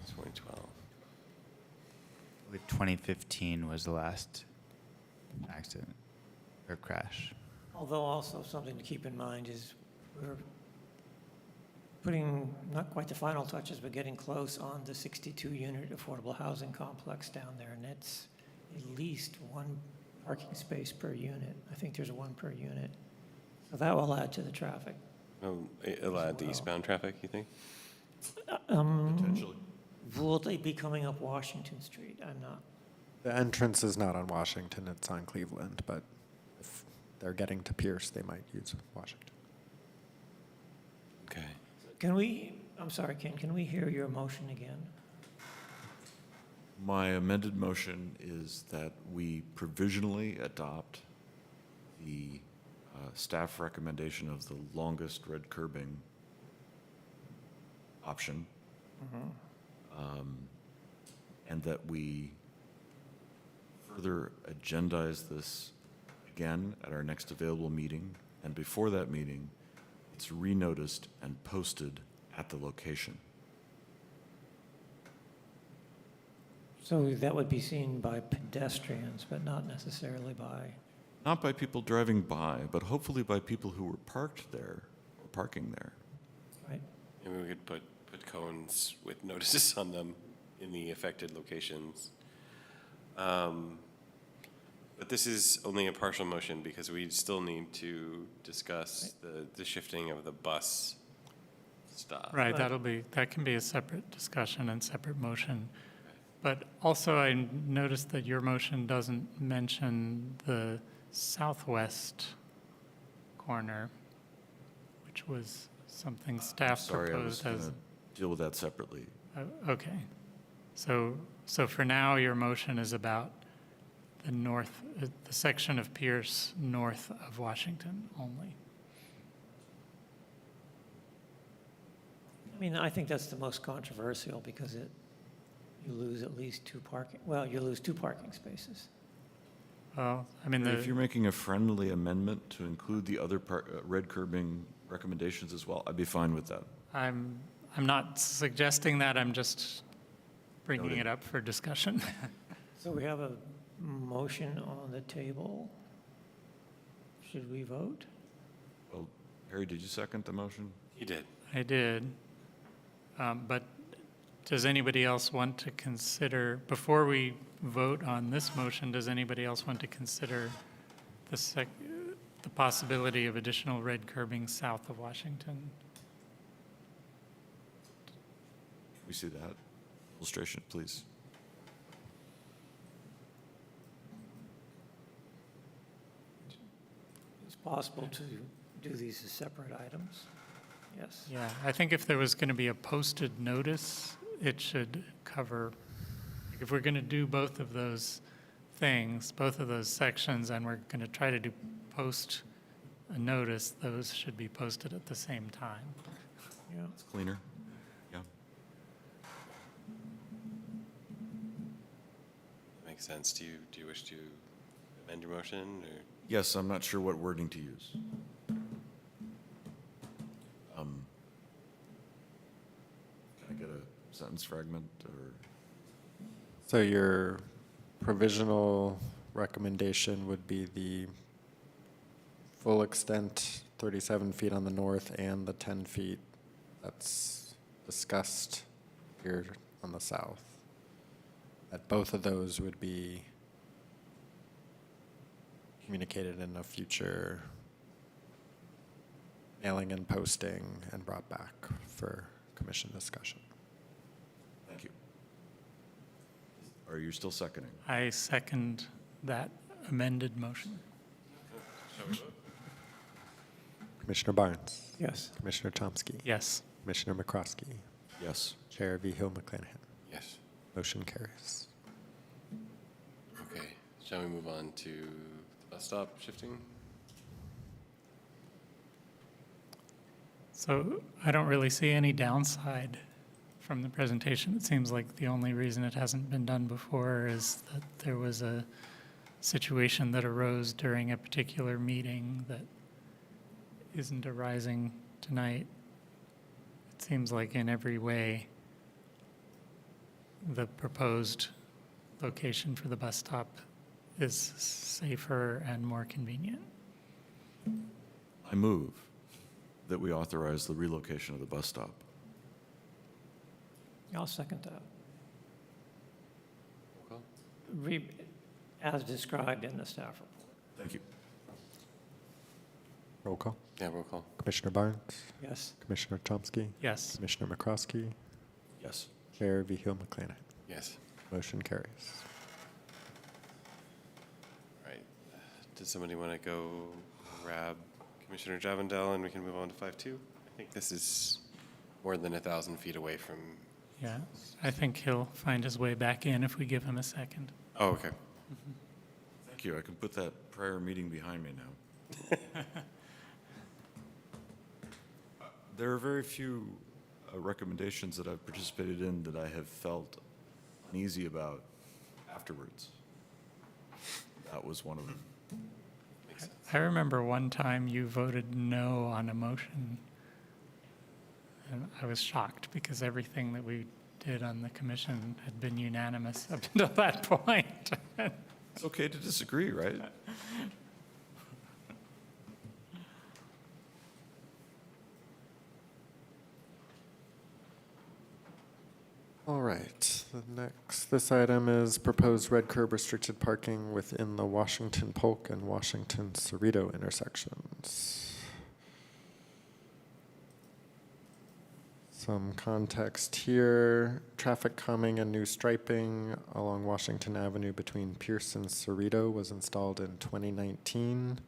2012. believe 2015 was the last accident or crash. Although also something to keep in mind is we're putting, not quite the final touches, but getting close on the 62-unit affordable housing complex down there, and it's at least one parking space per unit. I think there's one per unit. So that will add to the traffic. Oh, it'll add the eastbound traffic, you think? Potentially. Will they be coming up Washington Street? I'm not. The entrance is not on Washington, it's on Cleveland, but if they're getting to Pierce, they might use Washington. Okay. Can we, I'm sorry, Ken, can we hear your motion again? My amended motion is that we provisionally adopt the staff recommendation of the longest red curbing option. And that we further agendize this again at our next available meeting. And before that meeting, it's renoticed and posted at the location. So that would be seen by pedestrians, but not necessarily by, Not by people driving by, but hopefully by people who were parked there or parking there. right? Maybe we could put cones with notices on them in the affected locations. But this is only a partial motion because we still need to discuss the shifting of the bus stop. Right, that can be a separate discussion and separate motion. But also, I noticed that your motion doesn't mention the southwest corner, which was something staff Sorry, I was proposed going as. to deal with that separately. Okay. So for now, your motion is about the north, the section of Pierce north of Washington only. I mean, I think that's the most controversial because you lose at least you lose two parking spaces. Well, I mean, If you're making a friendly amendment to include the other red curbing recommendations as well, I'd be fine with that. I'm not suggesting that, I'm just bringing Noted. it up for discussion. So we have a motion on the table. Should we vote? Well, Harry, did you second the motion? He did. I did. But does anybody else want to consider, before we vote on this motion, does anybody else want to consider the possibility of additional red curbing south of Washington? Can we see that illustration, please? It's possible to do these as separate items. Yes. Yeah, I think if there was going to be a posted notice, it should cover, like if we're going to do both of those things, both of those sections, and we're going to try to post a notice, those should be posted at the same time. Yeah. It's cleaner. Yeah. Makes sense. Do you wish to amend your motion or? Yes, I'm not sure what wording to use. Can I get a sentence fragment or? So your provisional recommendation would be the full extent, 37 feet on the north and the 10 feet that's discussed here on the south. That both of those would be communicated in a future mailing and posting and brought back for commission discussion. Thank you. Are you still seconding? I second that amended motion. Commissioner Barnes. Yes. Commissioner Chomsky. Yes. Commissioner McCroskey. Yes. Chair V. Hill McClanahan. Yes. Motion carries. Okay. Shall we move on to the bus stop shifting? So I don't really see any downside from the presentation. It seems like the only reason it hasn't been done before is that there was a situation that arose during a particular meeting that isn't arising tonight. It seems like in every way the proposed location for the bus stop is safer and more convenient. I move that we authorize the relocation of the bus stop. I'll second that. Roll call? As described in the staff report. Thank you. Roll call. Yeah, roll call. Commissioner Barnes, Yes. Commissioner Chomsky, Yes. Commissioner McCroskey, Yes. Chair Vihil McClanahan. Yes. Motion carries. All right. Did somebody want to go grab Commissioner Javendel and we can move on to 5.2? I think this is more than 1,000 feet away from. Yeah, I think he'll find his way back in if we give him a second. Oh, okay. Thank you. I can put that prior meeting behind me now. There are very few recommendations that I've participated in that I have felt uneasy about afterwards. That was one of them. I remember one time you voted no on a motion, and I was shocked because everything that we did on the commission had been unanimous up until that point. It's okay to disagree, right? All right, this item is proposed red curb restricted parking within the Washington Polk and Washington Cerrito intersections. Some context here, traffic calming and new striping along Washington Avenue between Pierce and Cerrito was installed in 2019.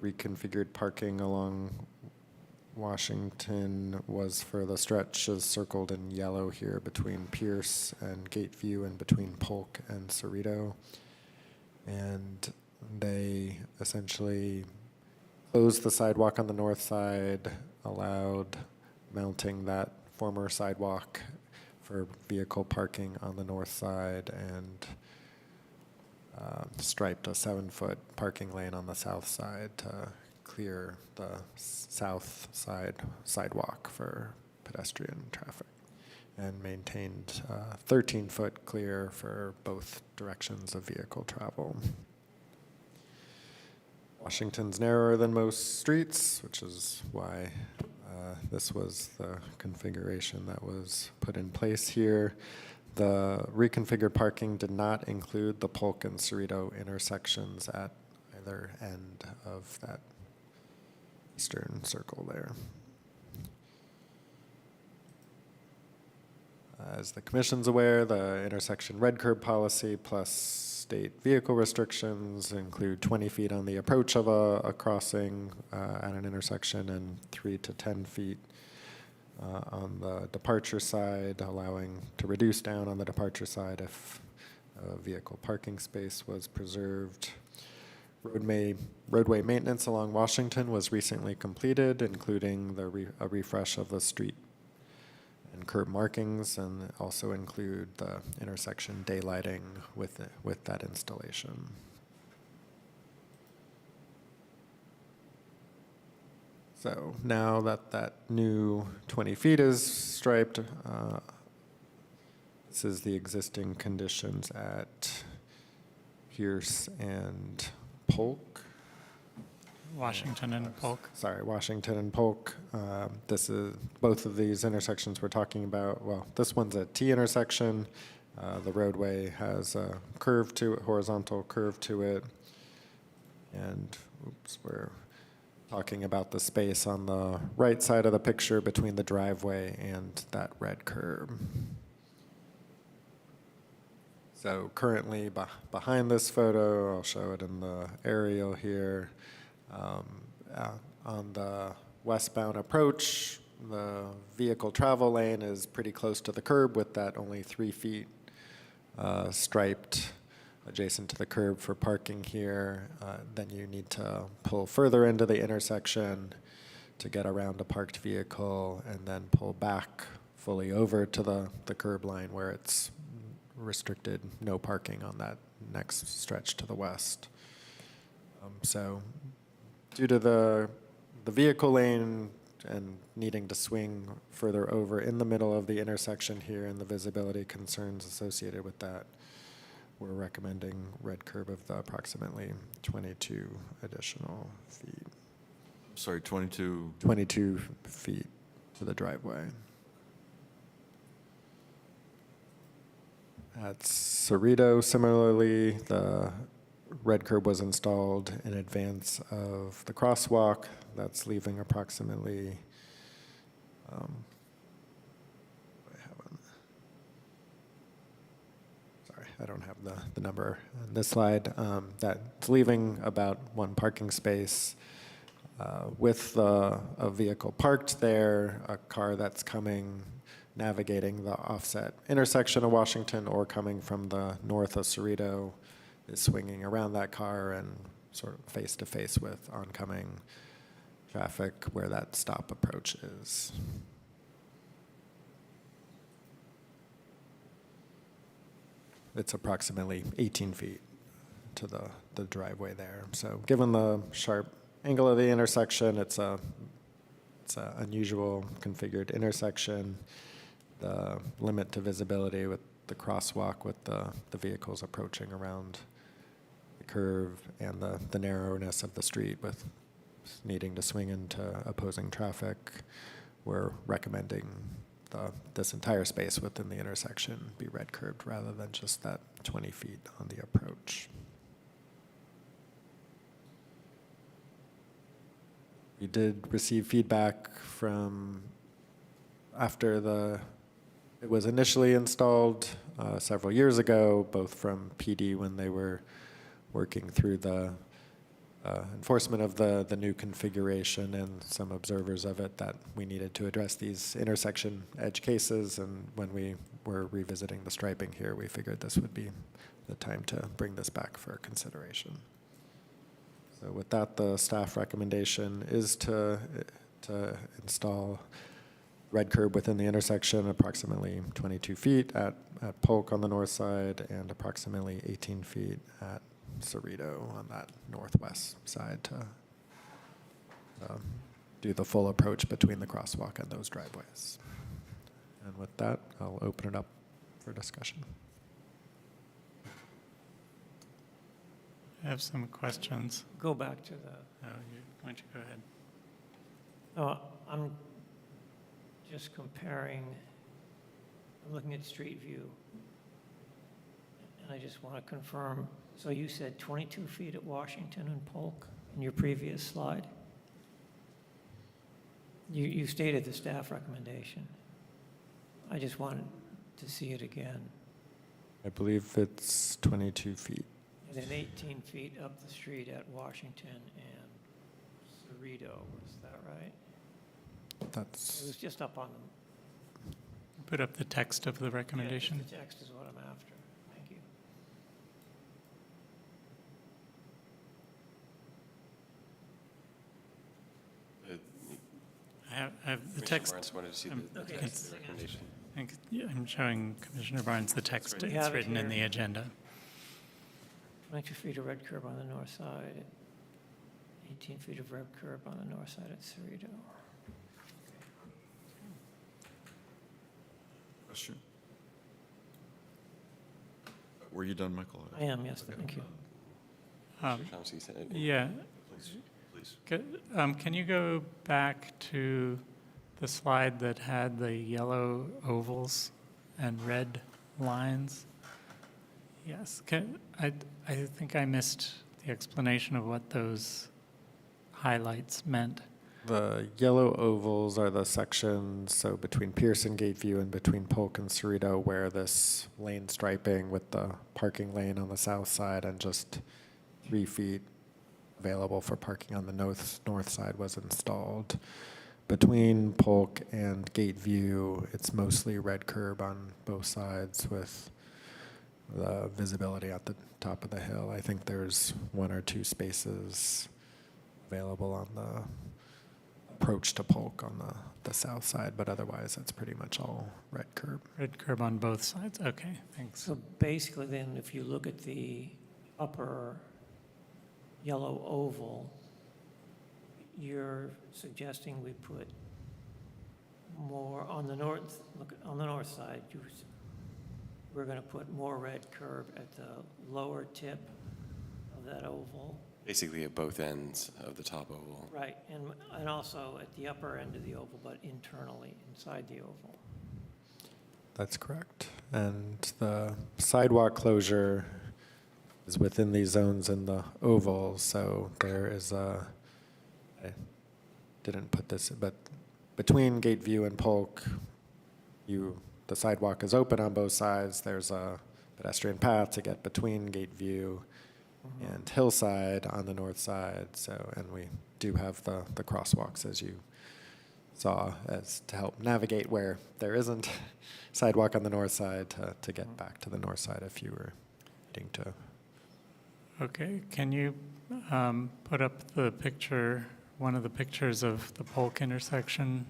Reconfigured parking along Washington was for the stretches circled in yellow here between Pierce and Gateview and between Polk and Cerrito. And they essentially closed the sidewalk on the north side, allowed mounting that former sidewalk for vehicle parking on the north side, and striped a 7-foot parking lane on the south side to clear the south side sidewalk for pedestrian traffic, and maintained 13-foot clear for both directions of vehicle travel. Washington's narrower than most streets, which is why this was the configuration that was put in place here. The reconfigured parking did not include the Polk and Cerrito intersections at either end of that eastern circle there. As the commission's aware, the intersection red curb policy plus state vehicle restrictions include 20 feet on the approach of a crossing at an intersection and 3 to 10 feet on the departure side, allowing to reduce down on the departure side if a vehicle parking space was preserved. Roadway maintenance along Washington was recently completed, including a refresh of the street and curb markings, and also include the intersection daylighting with that installation. So now that that new 20 feet is striped, this is the existing conditions at Pierce and Polk. Washington and Polk. Sorry, Washington and Polk. This is both of these intersections we're talking about. Well, this one's a T intersection. The roadway has a curve to it, horizontal curve to it, and we're talking about the space on the right side of the picture between the driveway and that red curb. So currently behind this photo, I'll show it in the aerial here. On the westbound approach, the vehicle travel lane is pretty close to the curb with that only 3 feet striped adjacent to the curb for parking here. Then you need to pull further into the intersection to get around a parked vehicle and then pull back fully over to the curb line where it's restricted no parking on that next stretch to the west. So due to the vehicle lane and needing to swing further over in the middle of the intersection here and the visibility concerns associated with that, we're recommending red curb of the approximately 22 additional feet. Sorry, 22, 22 feet to the driveway. At Cerrito, similarly, the red curb was installed in advance of the crosswalk. That's leaving approximately, I don't have the number on this slide. That's leaving about one parking space with a vehicle parked there, a car that's coming, navigating the offset intersection of Washington or coming from the north of Cerrito is swinging around that car and sort of face to face with oncoming traffic where that stop approach is. It's approximately 18 feet to the driveway there. So given the sharp angle of the intersection, it's a unusual configured intersection. The limit to visibility with the crosswalk with the vehicles approaching around the curve and the narrowness of the street with needing to swing into opposing traffic, we're recommending this entire space within the intersection be red curbed rather than just that 20 feet on the approach. We did receive feedback from after it was initially installed several years ago, both from PD when they were working through the enforcement of the new configuration and some observers of it, that we needed to address these intersection edge cases. And when we were revisiting the striping here, we figured this would be the time to bring this back for consideration. So with that, the staff recommendation is to install red curb within the intersection, approximately 22 feet at Polk on the north side and approximately 18 feet at Cerrito on that northwest side to do the full approach between the crosswalk and those driveways. And with that, I'll open it up for discussion. I have some questions. Go back to the, Oh, why don't you go ahead? I'm just comparing, I'm looking at street view. And I just want to confirm, so you said 22 feet at Washington and Polk in your previous slide? You stated the staff recommendation. I just wanted to see it again. I believe it's 22 feet. And then 18 feet up the street at Washington and Cerrito, was that right? It That's was just up on the Put up the text of the recommendation. The text is what I'm after. Thank you. I have the Commissioner text. Barnes wanted to see the Okay. text of the recommendation. I'm showing Commissioner Barnes the text. You It's have it written in here. the agenda. 22 feet of red curb on the north side, 18 feet of red curb on the north side at Cerrito. question? Were you done, Michael? I am, yes, thank you. Mr. Thompson, you said- Yeah. Please. Can you go back to the slide that had the yellow ovals and red lines? Yes. I think I missed the explanation of what those highlights meant. the yellow ovals are the sections, so between Pierce and Gateview and between Polk and Cerrito, where this lane striping with the parking lane on the south side and just 3 feet available for parking on the north side was installed. Between Polk and Gateview, it's mostly red curb on both sides with the visibility at the top of the hill. I think there's 1 or 2 spaces available on the approach to Polk on the south side, but otherwise it's pretty much all red curb. Red curb on both sides. Okay, thanks. So basically then, if you look at the upper yellow oval, you're suggesting we put more on the north, look on the north side, we're going to put more red curb at the lower tip of that oval. Basically at both ends of the top oval. Right, and also at the upper end of the oval, but internally, inside the oval. That's correct. And the sidewalk closure is within these zones in the oval, so there is I didn't put this, but between Gateview and Polk, the sidewalk is open on both sides. There's a pedestrian path to get between Gateview and Hillside on the north side. So, and we do have the crosswalks, as you saw, as to help navigate where there isn't sidewalk on the north side to get back to the north side if you were needing to. Okay, can you put up the picture, one of the pictures of the Polk intersection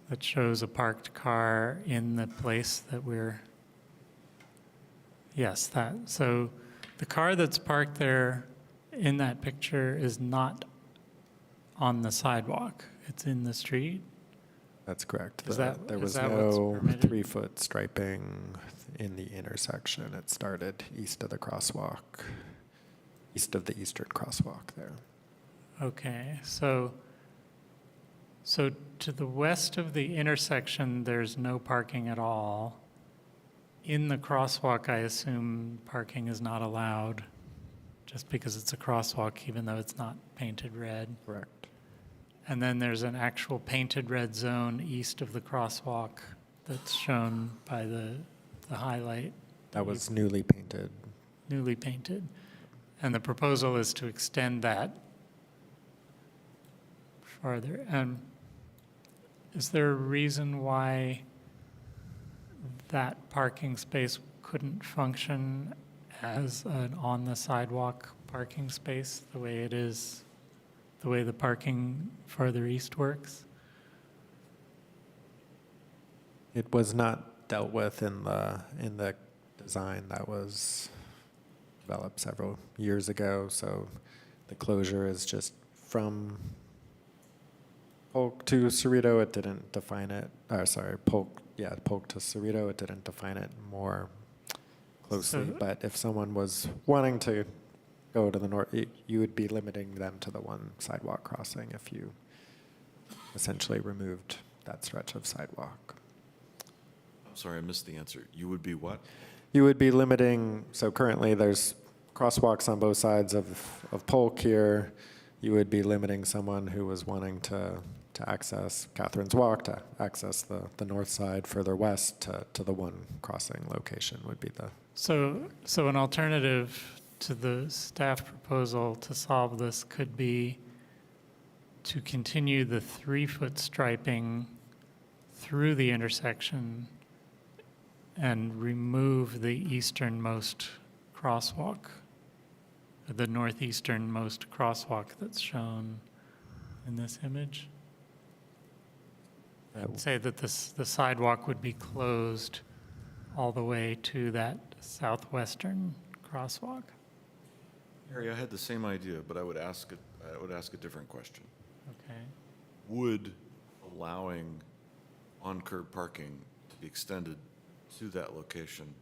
that shows a parked car in the place that we're, yes, that. So the car that's parked there in that picture is not on the sidewalk. It's in the street. That's correct. Is There that was what's no permitted? 3-foot striping in the intersection. It started east of the crosswalk, east of the eastern crosswalk there. Okay, so to the west of the intersection, there's no parking at all. In the crosswalk, I assume parking is not allowed, just because it's a crosswalk, even though it's not painted red. Correct. And then there's an actual painted red zone east of the crosswalk that's shown by the highlight. That was newly painted. Newly painted. And the proposal is to extend that farther. Is there a reason why that parking space couldn't function as an on-the-sidewalk parking space, the way it is, the way the parking farther east works? It was not dealt with in the design that was developed several years ago, so the closure is just from Polk to Cerrito. It didn't define it. Polk to Cerrito. It didn't define it more closely. So- But if someone was wanting to go to the north, you would be limiting them to the one sidewalk crossing if you essentially removed that stretch of sidewalk. I'm sorry, I missed the answer. You would be what? You would be limiting, so currently there's crosswalks on both sides of Polk here. You would be limiting someone who was wanting to access Catherine's Walk, to access the north side further west to the one crossing location would be the. So an alternative to the staff proposal to solve this could be to continue the 3-foot striping through the intersection and remove the easternmost crosswalk, the northeasternmost crosswalk that's shown in this image. I'd say that the sidewalk would be closed all the way to that southwestern crosswalk. Harry, I had the same idea, but I would ask a different question. Okay. Would allowing on-curb parking to be extended to that location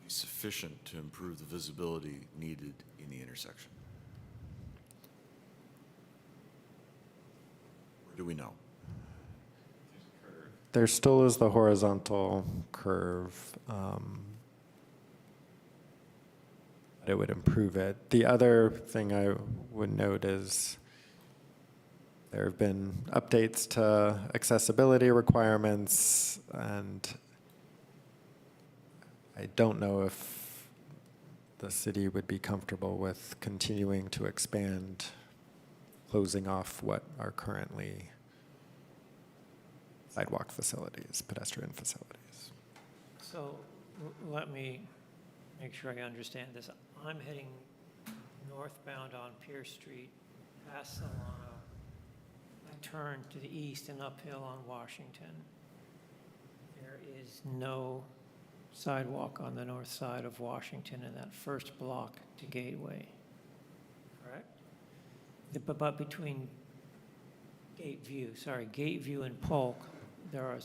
be sufficient to improve the visibility needed in the intersection? Or do we know? There still is the horizontal curve. It would improve it. The other thing I would note is there have been updates to accessibility requirements, and I don't know if the city would be comfortable with continuing to expand, closing off what are currently sidewalk facilities, pedestrian facilities. So let me make sure I understand this. I'm heading northbound on Pierce Street, past Solano. I turn to the east and uphill on Washington. There is no sidewalk on the north side of Washington in that first block to Gateway, correct? But between Gateview and Polk, there are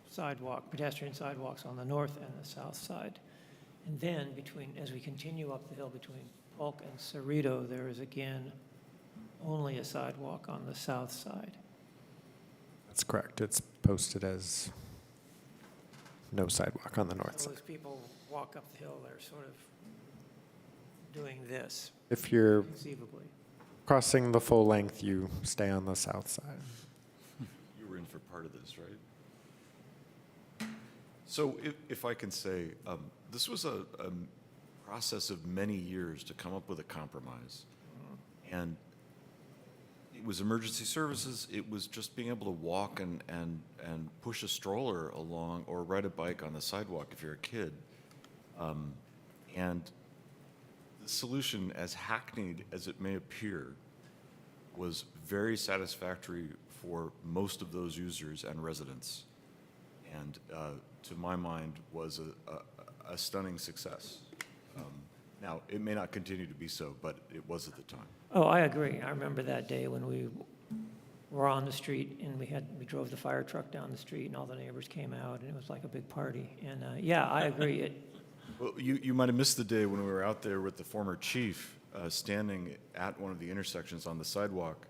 sidewalk, pedestrian sidewalks on the north and the south side. And then as we continue up the hill between Polk and Cerrito, there is again only a sidewalk on the south side. That's correct. It's posted as no sidewalk on the north So side. as people walk up the hill, they're sort of doing this If you're conceivably. crossing the full length, you stay on the south side. You were in for part of this, right? So if I can say, this was a process of many years to come up with a compromise. And it was emergency services, it was just being able to walk and push a stroller along or ride a bike on the sidewalk if you're a kid. And the solution, as hackneyed as it may appear, was very satisfactory for most of those users and residents. And to my mind, was a stunning success. Now, it may not continue to be so, but it was at the time. Oh, I agree. I remember that day when we were on the street and we drove the fire truck down the street and all the neighbors came out and it was like a big party. And yeah, I agree. Well, you might have missed the day when we were out there with the former chief standing at one of the intersections on the sidewalk,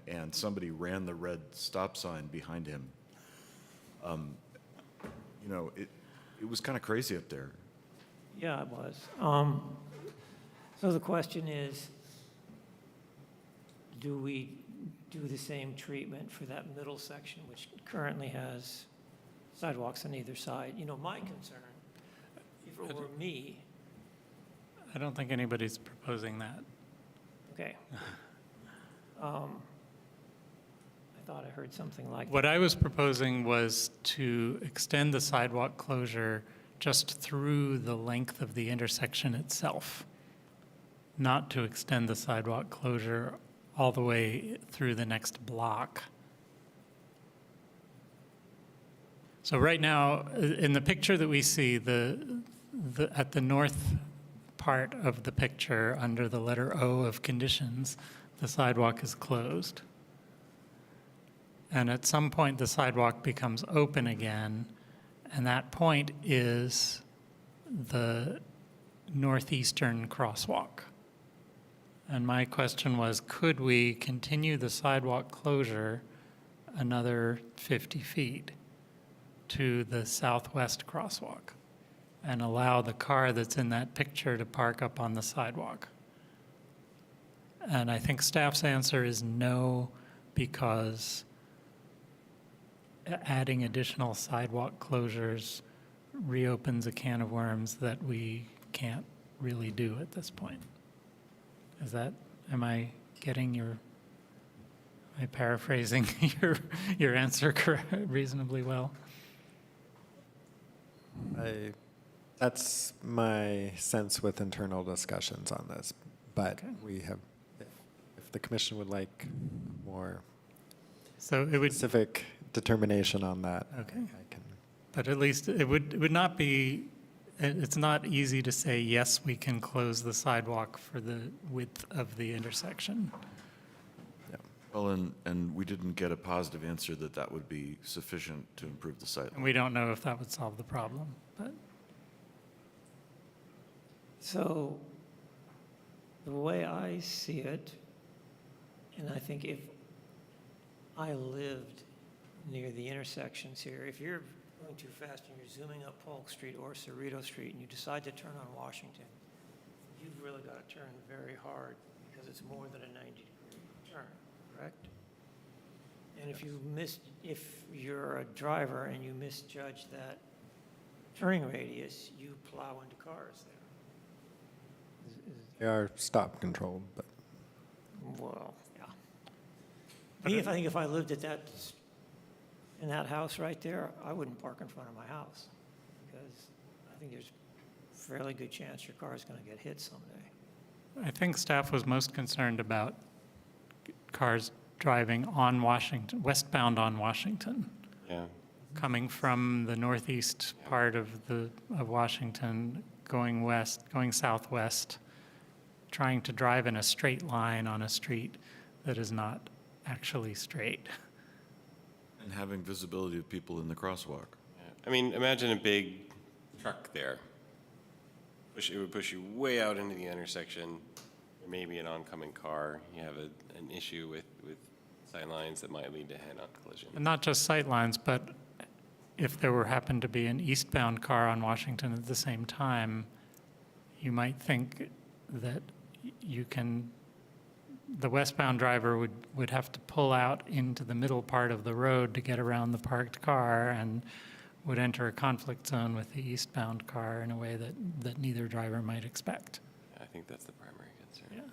and somebody ran the red stop sign behind him. You know, it was kind of crazy up there. Yeah, it was. So the question is, do we do the same treatment for that middle section, which currently has sidewalks on either side? You know, my concern, if it were me, I don't think anybody's proposing that. okay. I thought I heard something like that. What I was proposing was to extend the sidewalk closure just through the length of the intersection itself, not to extend the sidewalk closure all the way through the next block. So right now, in the picture that we see, at the north part of the picture, under the letter O of conditions, the sidewalk is closed. And at some point, the sidewalk becomes open again, and that point is the northeastern crosswalk. And my question was, could we continue the sidewalk closure another 50 feet to the southwest crosswalk and allow the car that's in that picture to park up on the sidewalk? And I think staff's answer is no, because adding additional sidewalk closures reopens a can of worms that we can't really do at this point. Am I paraphrasing your answer reasonably well? That's my sense with internal discussions on this, but Okay. we have, if the commission would like more So it would, specific determination on that, Okay. I can. but at least it would not be, it's not easy to say, yes, we can close the sidewalk for the width of the intersection. Well, and we didn't get a positive answer that would be sufficient to improve the site. And we don't know if that would solve the problem, but So the way I see it, and I think if I lived near the intersections here, if you're going too fast and you're zooming up Polk Street or Cerrito Street and you decide to turn on Washington, you've really got to turn very hard because it's more than a 90-degree turn, correct? And if you're a driver and you misjudge that turning radius, you plow into cars there. They are stop controlled, but Well, yeah. Me, I think if I lived in that house right there, I wouldn't park in front of my house because I think there's a fairly good chance your car is going to get hit someday. I think staff was most concerned about cars driving on Washington, westbound on Washington, Yeah. coming from the northeast part of Washington, going west, going southwest, trying to drive in a straight line on a street that is not actually straight. And having visibility of people in the crosswalk. I mean, imagine a big truck there. It would push you way out into the intersection. There may be an oncoming car. You have an issue with sight lines that might lead to head-on collision. And not just sight lines, but if there happened to be an eastbound car on Washington at the same time, you might think that the westbound driver would have to pull out into the middle part of the road to get around the parked car and would enter a conflict zone with the eastbound car in a way that neither driver might expect. I think that's the primary concern. Yeah.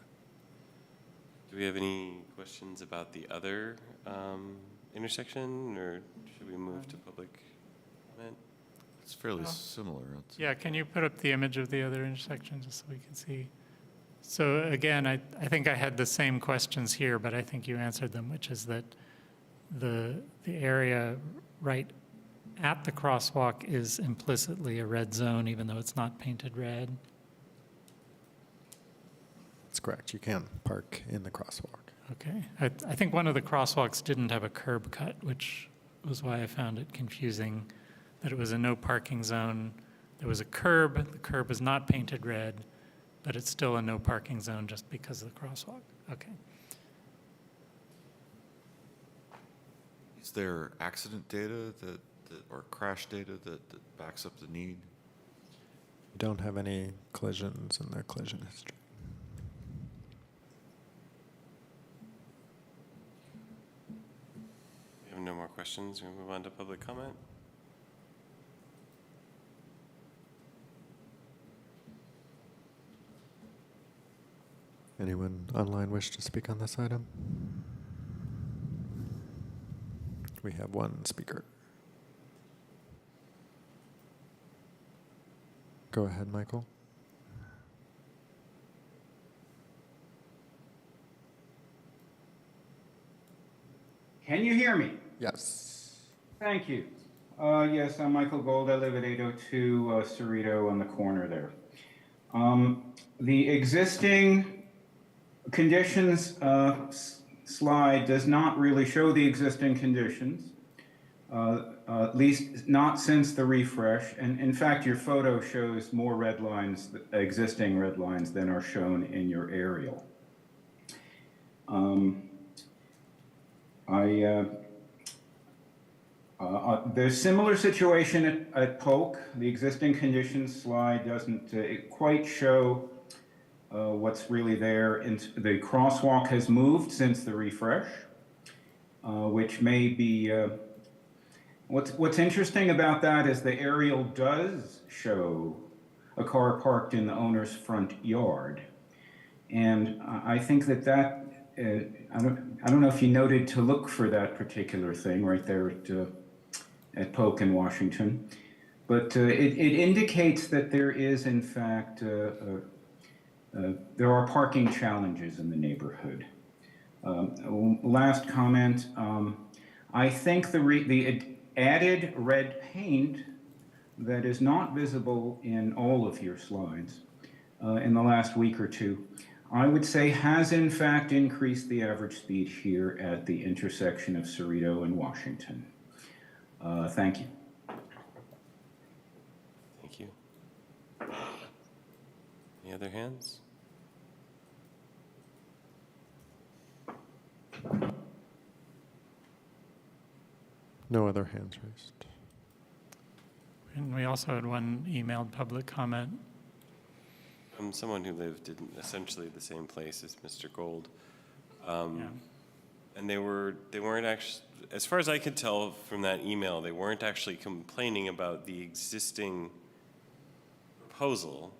Do we have any questions about the other intersection, or should we move to public comment? It's fairly similar. It's- Yeah, can you put up the image of the other intersection just so we can see? So again, I think I had the same questions here, but I think you answered them, which is that the area right at the crosswalk is implicitly a red zone, even though it's not painted red. That's correct. You can park in the crosswalk. Okay. I think one of the crosswalks didn't have a curb cut, which was why I found it confusing that it was a no parking zone. There was a curb. The curb is not painted red, but it's still a no parking zone just because of the crosswalk. Okay. Is there accident data or crash data that backs up the need? You don't have any collisions in their collision history. We have no more questions. We move on to public comment. Anyone online wish to speak on this item? We have one speaker. Go ahead, Michael. Can you hear me? Yes. Thank you. Yes, I'm Michael Gold. I live at 802 Cerrito on the corner there. The existing conditions slide does not really show the existing conditions, at least not since the refresh. And in fact, your photo shows more red lines, existing red lines, than are shown in your aerial. There's similar situation at Polk. The existing conditions slide doesn't quite show what's really there. The crosswalk has moved since the refresh, which may be, what's interesting about that is the aerial does show a car parked in the owner's front yard. And I think that I don't know if you noted to look for that particular thing right there at Polk and Washington, but it indicates that there is, in fact, there are parking challenges in the neighborhood. Last comment, I think the added red paint that is not visible in all of your slides in the last week or two, I would say has in fact increased the average speed here at the intersection of Cerrito and Washington. Thank you. Thank you. Any other hands? No other hands raised. And we also had one emailed public comment. Someone who lived in essentially the same place as Mr. Gold. Yeah. And they weren't actually, as far as I could tell from that email, they weren't actually complaining about the existing proposal,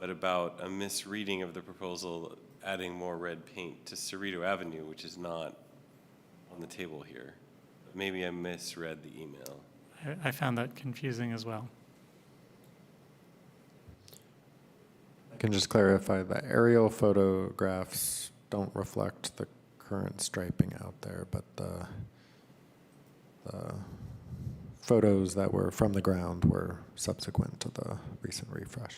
but about a misreading of the proposal adding more red paint to Cerrito Avenue, which is not on the table here. Maybe I misread the email. I found that confusing as well. I can just clarify the aerial photographs don't reflect the current striping out there, but the photos that were from the ground were subsequent to the recent refresh.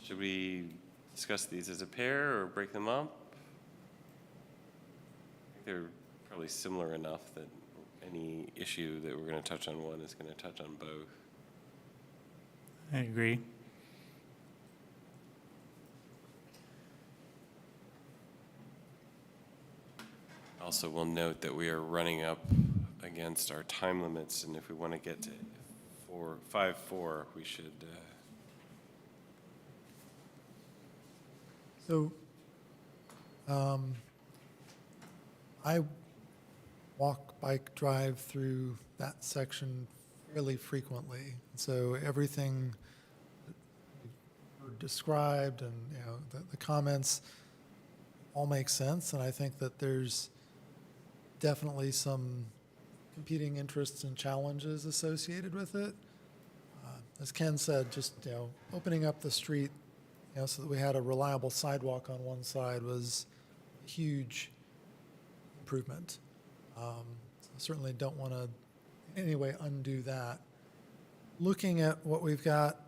Should we discuss these as a pair or break them up? I think they're probably similar enough that any issue that we're going to touch on one is going to touch on both. I agree. Also, we'll note that we are running up against our time limits, and if we want to get to 5-4, we should. So, I walk, bike, drive through that section fairly frequently. So everything described and, you know, the comments all make sense. And I think that there's definitely some competing interests and challenges associated with it. As Ken said, just, you know, opening up the street, you know, so that we had a reliable sidewalk on one side was a huge improvement. Certainly don't want to in any way undo that. Looking at what we've got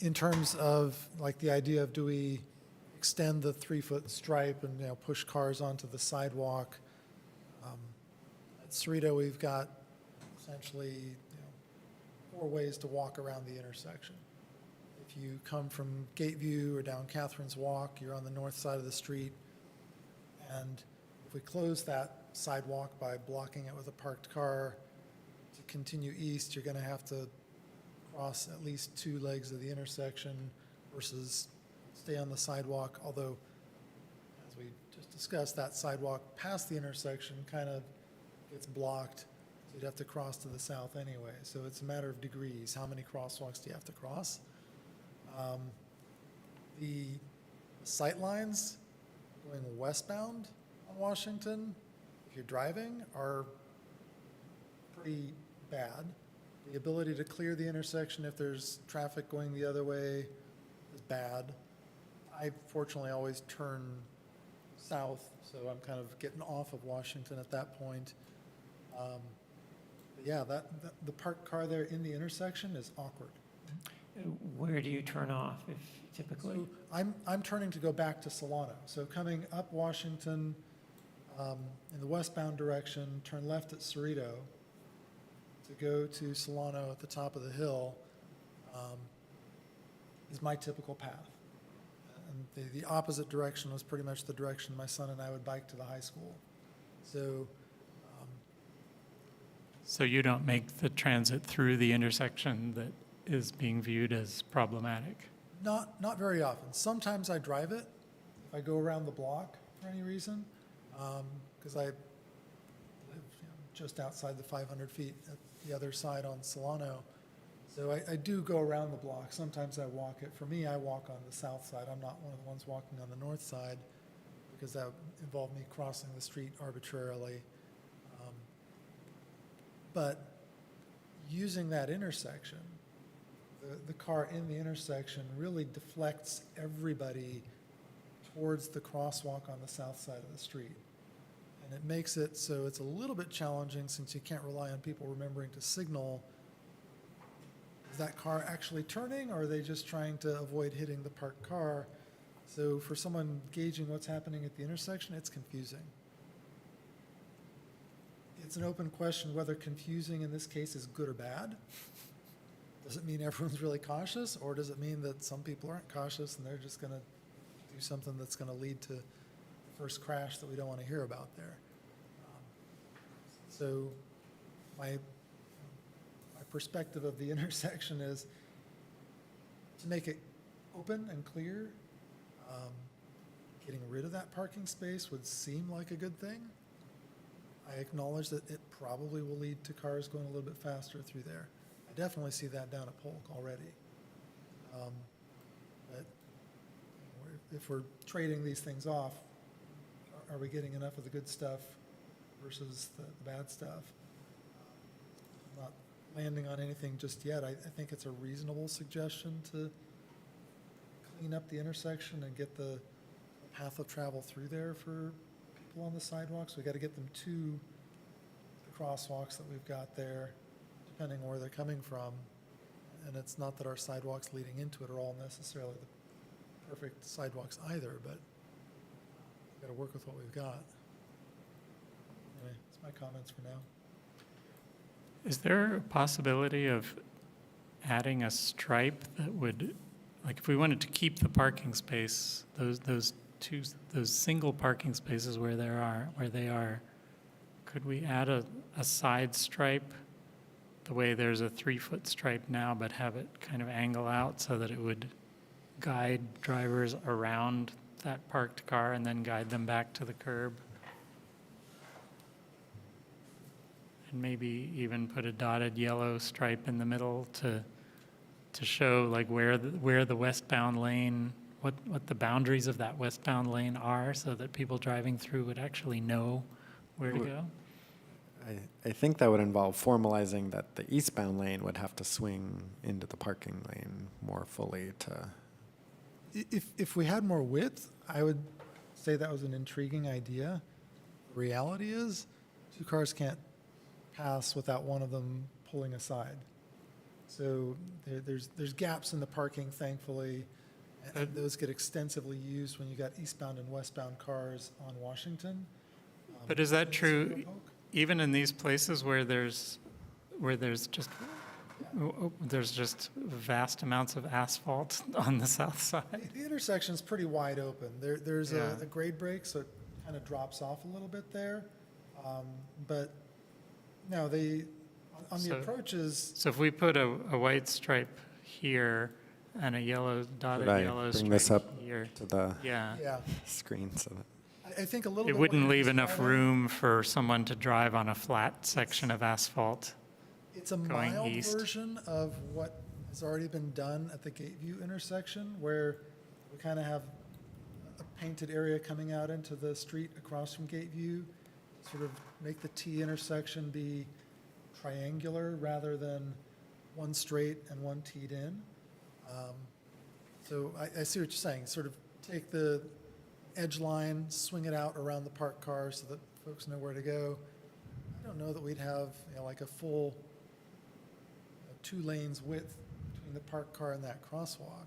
in terms of like the idea of do we extend the 3-foot stripe and, you know, push cars onto the sidewalk. At Cerrito, we've got essentially, you know, 4 ways to walk around the intersection. If you come from Gateview or down Catherine's Walk, you're on the north side of the street. And if we close that sidewalk by blocking it with a parked car, to continue east, you're going to have to cross at least 2 legs of the intersection versus stay on the sidewalk, although, as we just discussed, that sidewalk past the intersection kind of gets blocked, so you'd have to cross to the south anyway. So it's a matter of degrees. How many crosswalks do you have to cross? The sight lines going westbound on Washington, if you're driving, are pretty bad. The ability to clear the intersection if there's traffic going the other way is bad. I fortunately always turn south, so I'm kind of getting off of Washington at that point. But yeah, the parked car there in the intersection is awkward. Where do you turn off if typically? So I'm turning to go back to Solano. So coming up Washington in the westbound direction, turn left at Cerrito to go to Solano at the top of the hill is my typical path. And the opposite direction was pretty much the direction my son and I would bike to the high school. So So you don't make the transit through the intersection that is being viewed as problematic? not very often. Sometimes I drive it if I go around the block for any reason, because I live, you know, just outside the 500 feet at the other side on Solano. So I do go around the block. Sometimes I walk it. For me, I walk on the south side. I'm not one of the ones walking on the north side because that would involve me crossing the street arbitrarily. But using that intersection, the car in the intersection really deflects everybody towards the crosswalk on the south side of the street. And it makes it so it's a little bit challenging since you can't rely on people remembering to signal. Is that car actually turning, or are they just trying to avoid hitting the parked car? So for someone gauging what's happening at the intersection, it's confusing. It's an open question whether confusing in this case is good or bad. Does it mean everyone's really cautious, or does it mean that some people aren't cautious and they're just going to do something that's going to lead to the first crash that we don't want to hear about there? So my perspective of the intersection is to make it open and clear. Getting rid of that parking space would seem like a good thing. I acknowledge that it probably will lead to cars going a little bit faster through there. I definitely see that down at Polk already. But if we're trading these things off, are we getting enough of the good stuff versus the bad stuff? I'm not landing on anything just yet. I think it's a reasonable suggestion to clean up the intersection and get the path of travel through there for people on the sidewalks. We got to get them to the crosswalks that we've got there, depending on where they're coming from, and it's not that our sidewalks leading into it are all necessarily the perfect sidewalks either, but we've got to work with what we've got. Anyway, that's my comments for now. Is there a possibility of adding a stripe that would, like if we wanted to keep the parking space, those single parking spaces where they are, could we add a side stripe the way there's a 3-foot stripe now, but have it kind of angle out so that it would guide drivers around that parked car and then guide them back to the curb? And maybe even put a dotted yellow stripe in the middle to show like where the westbound lane, what the boundaries of that westbound lane are, so that people driving through would actually know where to go. I think that would involve formalizing that the eastbound lane would have to swing into the parking lane more fully to. If we had more width, I would say that was an intriguing idea. The reality is, 2 cars can't pass without one of them pulling aside. So there's gaps in the parking, thankfully, and those get extensively used when you got eastbound and westbound cars on Washington. But is that in true Cerrito, Polk. even in these places where there's just vast amounts of asphalt on the south side? The intersection's pretty wide open. There's Yeah. a grade break, so it kind of drops off a little bit there. But no, on the So- approaches, So if we put a white stripe here and a yellow dotted Could I yellow bring this stripe up here, to the yeah, screen so that. I think a little bit. it what wouldn't you're leave enough describing, room for someone to drive on a flat section of asphalt. It's a going mild east. version of what has already been done at the Gateview intersection, where we kind of have a painted area coming out into the street across from Gateview, sort of make the T intersection be triangular rather than one straight and one teed in. So I see what you're saying, sort of take the edge line, swing it out around the parked cars so that folks know where to go. I don't know that we'd have, like a full 2 lanes width between the parked car and that crosswalk.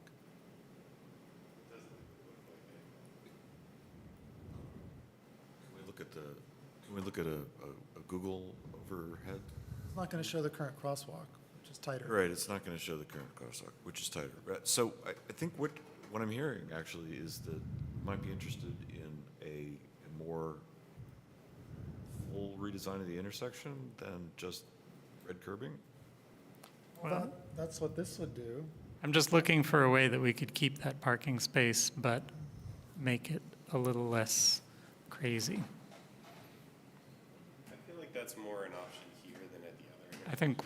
Can we look at a Google overhead? It's not going to show the current crosswalk, which is tighter. Right, it's not going to show the current crosswalk, which is tighter. Right. So I think what I'm hearing actually is that you might be interested in a more full redesign of the intersection than just red curbing. Well, that's what this would do. I'm just looking for a way that we could keep that parking space, but make it a little less crazy. I feel like that's more an option here than at the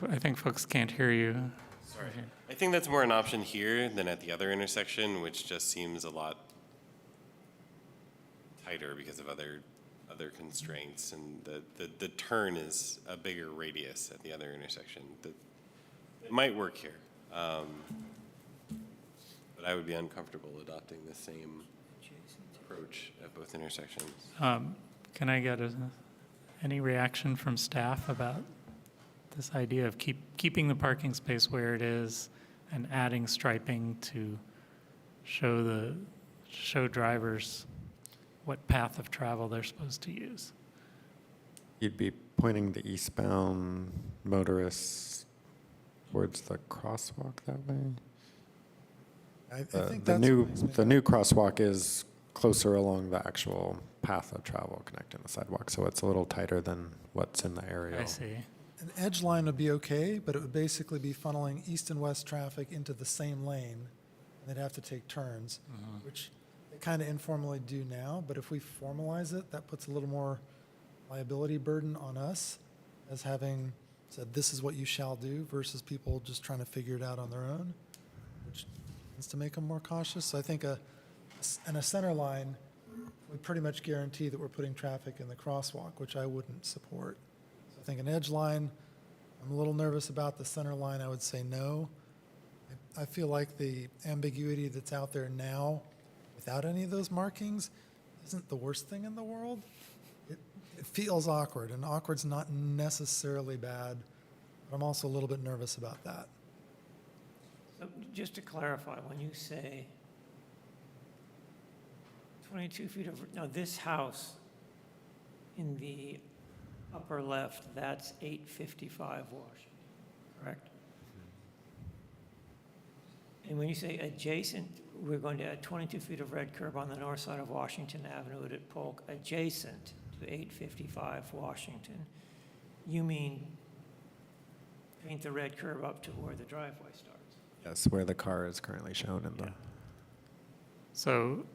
other. I think folks can't hear you. Sorry. I think that's more an option here than at the other intersection, which just seems a lot tighter because of other constraints, and the turn is a bigger radius at the other intersection. It might work here, but I would be uncomfortable adopting the same approach at both intersections. Can I get any reaction from staff about this idea of keeping the parking space where it is and adding striping to show drivers what path of travel they're supposed to use? You'd be pointing the eastbound motorists towards the crosswalk that way? I think The that's new, what makes me the new crosswalk is closer along the actual path of travel connecting the sidewalk, so it's a little tighter than what's in the area. I see. An edge line would be okay, but it would basically be funneling east and west traffic into the same lane. And they'd have to take turns, which they kind of informally do now. But if we formalize it, that puts a little more liability burden on us as having said, this is what you shall do, versus people just trying to figure it out on their own, which tends to make them more cautious. So I think a center line would pretty much guarantee that we're putting traffic in the crosswalk, which I wouldn't support. I think an edge line, I'm a little nervous about. The center line, I would say no. I feel like the ambiguity that's out there now, without any of those markings, isn't the worst thing in the world. It feels awkward, and awkward's not necessarily bad, but I'm also a little bit nervous about that. So just to clarify, when you say 22 feet of, now this house in the upper left, that's 855 Washington, correct? And when you say adjacent, we're going to add 22 feet of red curb on the north side of Washington Avenue at Polk, adjacent to 855 Washington. You mean paint the red curb up to where the driveway starts? Yes, where the car is currently shown in the. Yeah. So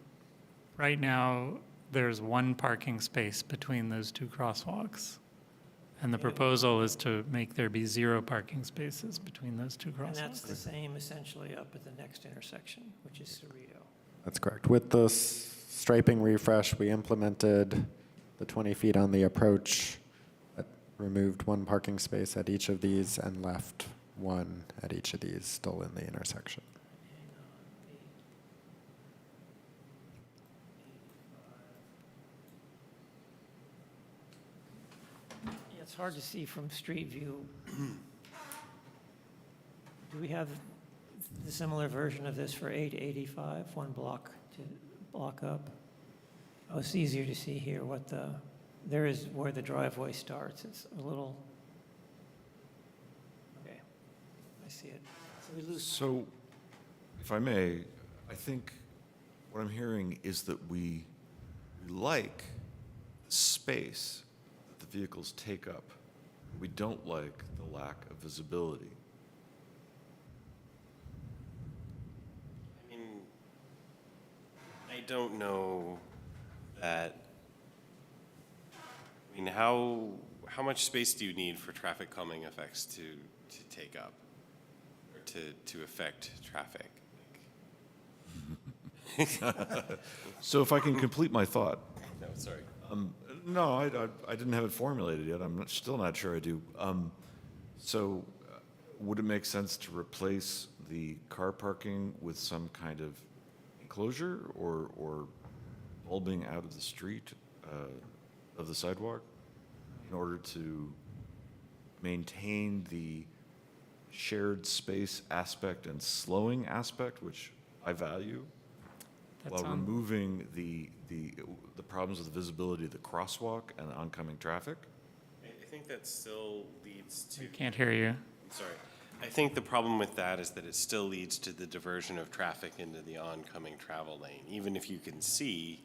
right now, there's one parking space between those two crosswalks. And the proposal is to make there be 0 parking spaces between those two And that's the crosswalks. same essentially up at the next intersection, which is Cerrito. That's correct. With the striping refresh, we implemented the 20 feet on the approach, that removed one parking space at each of these and left one at each of these, still in the intersection. Yeah, it's hard to see from street view. Do we have the similar version of this for 885, one block to block up? Oh, it's easier to see here what the, there is where the driveway starts. It's a little, okay, I see it. So we lose, So, if I may, I think what I'm hearing is that we like the space that the vehicles take up. We don't like the lack of visibility. I mean, I don't know that, I mean, how much space do you need for traffic calming effects to take up? Or to affect traffic? So if I can complete my thought. No, sorry. No, I didn't have it formulated yet. I'm still not sure I do. So would it make sense to replace the car parking with some kind of enclosure or bulbing out of the street, of the sidewalk, in order to maintain the shared space aspect and slowing aspect, which I value, That's while on- removing the problems with the visibility of the crosswalk and oncoming traffic? I think that still leads to. I can't hear you. I'm sorry. I think the problem with that is that it still leads to the diversion of traffic into the oncoming travel lane, even if you can see.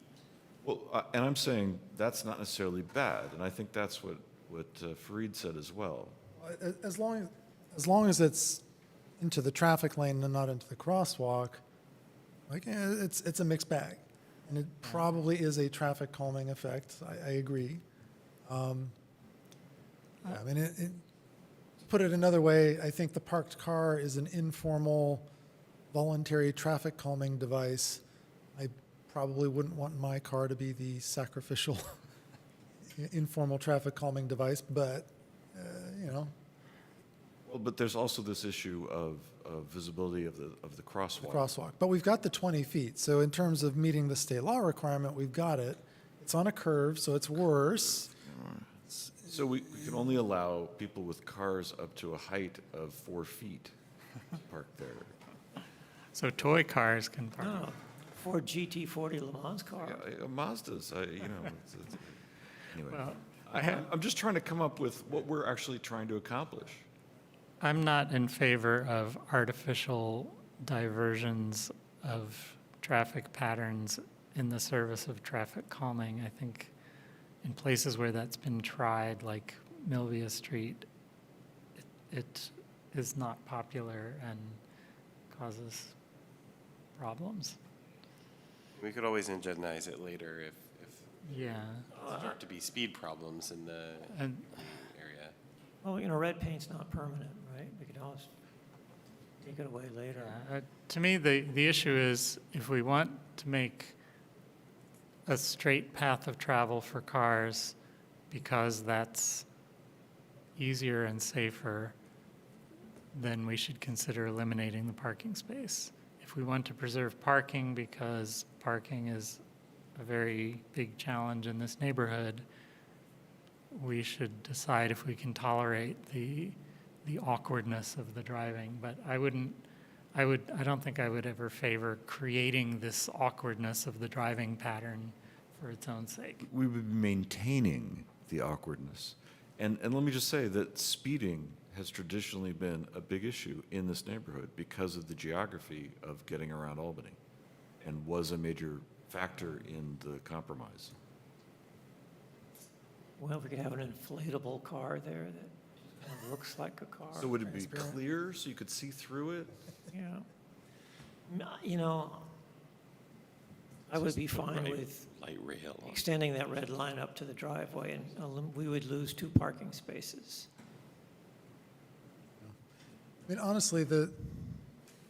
Well, and I'm saying that's not necessarily bad, and I think that's what Fareed said as well. As long as it's into the traffic lane and not into the crosswalk, like, it's a mixed bag. And it probably is a traffic calming effect, I agree. Yeah, I mean, to put it another way, I think the parked car is an informal, voluntary traffic calming device. I probably wouldn't want my car to be the sacrificial informal traffic calming device, but, you know, Well, but there's also this issue of visibility of the crosswalk. the crosswalk. But we've got the 20 feet, so in terms of meeting the state law requirement, we've got it. It's on a curve, so it's worse. So we can only allow people with cars up to a height of 4 feet to park there. So toy cars can park. no, Ford GT40 Le Mans car. Yeah, Mazdas, anyway. Well, I'm just trying to come up with what we're actually trying to accomplish. I'm not in favor of artificial diversions of traffic patterns in the service of traffic calming. I think in places where that's been tried, like Milvia Street, it is not popular and causes problems. We could always ingenize it later if Yeah. there start to be speed problems in the And area. Well, you know, red paint's not permanent, right? We could always take it away later. to me, the issue is if we want to make a straight path of travel for cars because that's easier and safer, then we should consider eliminating the parking space. If we want to preserve parking because parking is a very big challenge in this neighborhood, we should decide if we can tolerate the awkwardness of the driving. But I wouldn't I don't think I would ever favor creating this awkwardness of the driving pattern for its own sake. We would be maintaining the awkwardness. And let me just say that speeding has traditionally been a big issue in this neighborhood because of the geography of getting around Albany, and was a major factor in the compromise. Well, we could have an inflatable car there that kind of looks like a car. So would it be clear so you could see through it? Yeah. You know, I would be fine with Light rail. extending that red line up to the driveway, and we would lose 2 parking spaces. I mean, honestly, the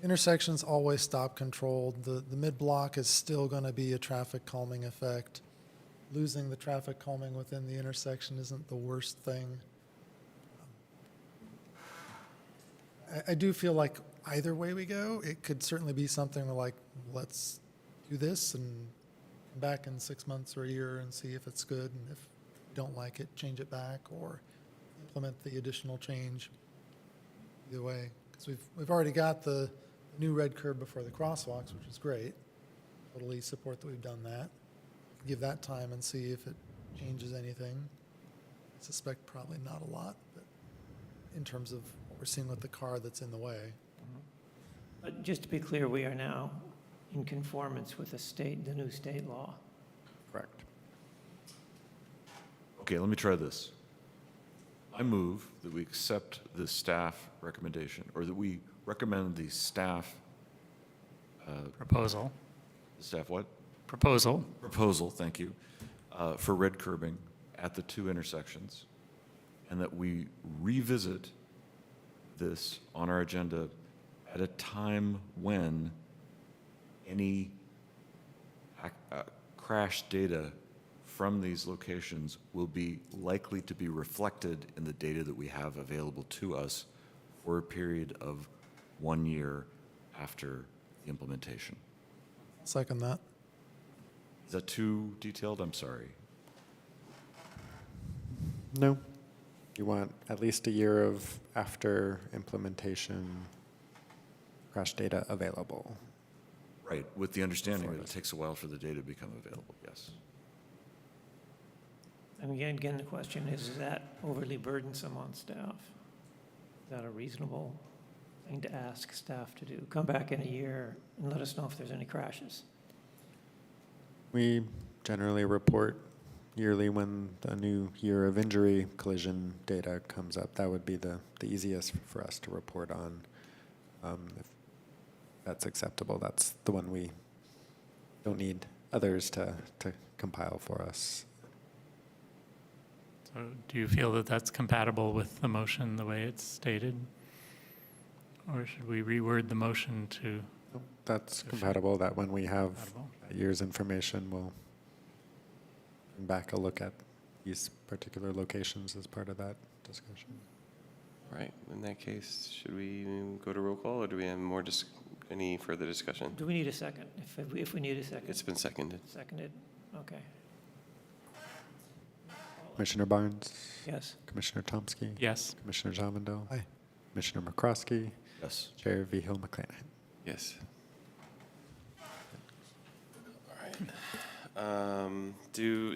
intersection's always stop controlled. The mid-block is still going to be a traffic calming effect. Losing the traffic calming within the intersection isn't the worst thing. I do feel like either way we go, it could certainly be something like, let's do this and come back in 6 months or a year and see if it's good, and if you don't like it, change it back or implement the additional change. Either way, because we've already got the new red curb before the crosswalks, which is great. Totally support that we've done that. Give that time and see if it changes anything. I suspect probably not a lot, but in terms of what we're seeing with the car that's in the way. But just to be clear, we are now in conformance with the new state law. Correct. Okay, let me try this. I move that we accept the staff recommendation, or that we recommend the staff, Proposal. the staff what? Proposal. Proposal, thank you, for red curbing at the 2 intersections, and that we revisit this on our agenda at a time when any crash data from these locations will be likely to be reflected in the data that we have available to us for a period of 1 year after the implementation. Second that. Is that too detailed? I'm sorry. No. You want at least a year of after implementation crash data available. Right, with the understanding that it takes a while for the data to become available, yes. And again, the question is that overly burdensome on staff? Is that a reasonable thing to ask staff to do? Come back in a year and let us know if there's any crashes. We generally report yearly when a new year of injury collision data comes up. That would be the easiest for us to report on. If that's acceptable, that's the one we don't need others to compile for us. So do you feel that that's compatible with the motion the way it's stated? Or should we reword the motion to That's compatible, that when we have compatible? a year's information, we'll bring back a look at these particular locations as part of that discussion. All right, in that case, should we go to roll call, or do we have any further discussion? Do we need a second? If we need a second? It's been seconded. Seconded? Okay. Commissioner Barnes? Yes. Commissioner Tomsky? Yes. Commissioner Zavindel? Aye. Commissioner McCroskey? Yes. Chair Vigil McClanahan? Yes. All right.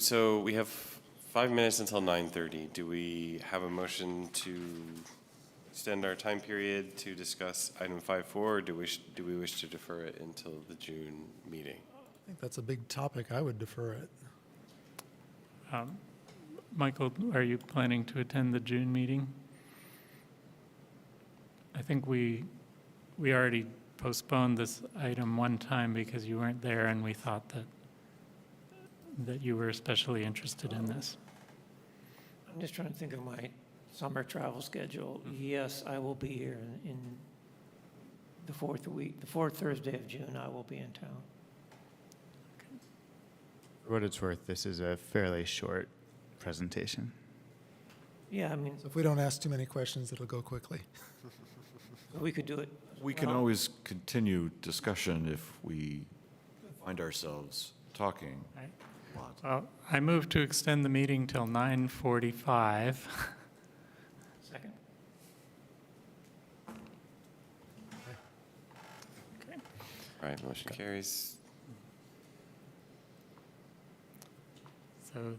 So we have 5 minutes until 9:30. Do we have a motion to extend our time period to discuss item 5.4, or do we wish to defer it until the June meeting? I think that's a big topic. I would defer it. Michael, are you planning to attend the June meeting? I think we already postponed this item one time because you weren't there, and we thought that you were especially interested in this. I'm just trying to think of my summer travel schedule. Yes, I will be here in the fourth Thursday of June, I will be in town. For what it's worth, this is a fairly short presentation. Yeah, I mean, So if we don't ask too many questions, it'll go quickly. we could do it. We can Well- always continue discussion if we find ourselves talking Right. a lot. Well, I move to extend the meeting till 9:45. Second? right, motion carries. So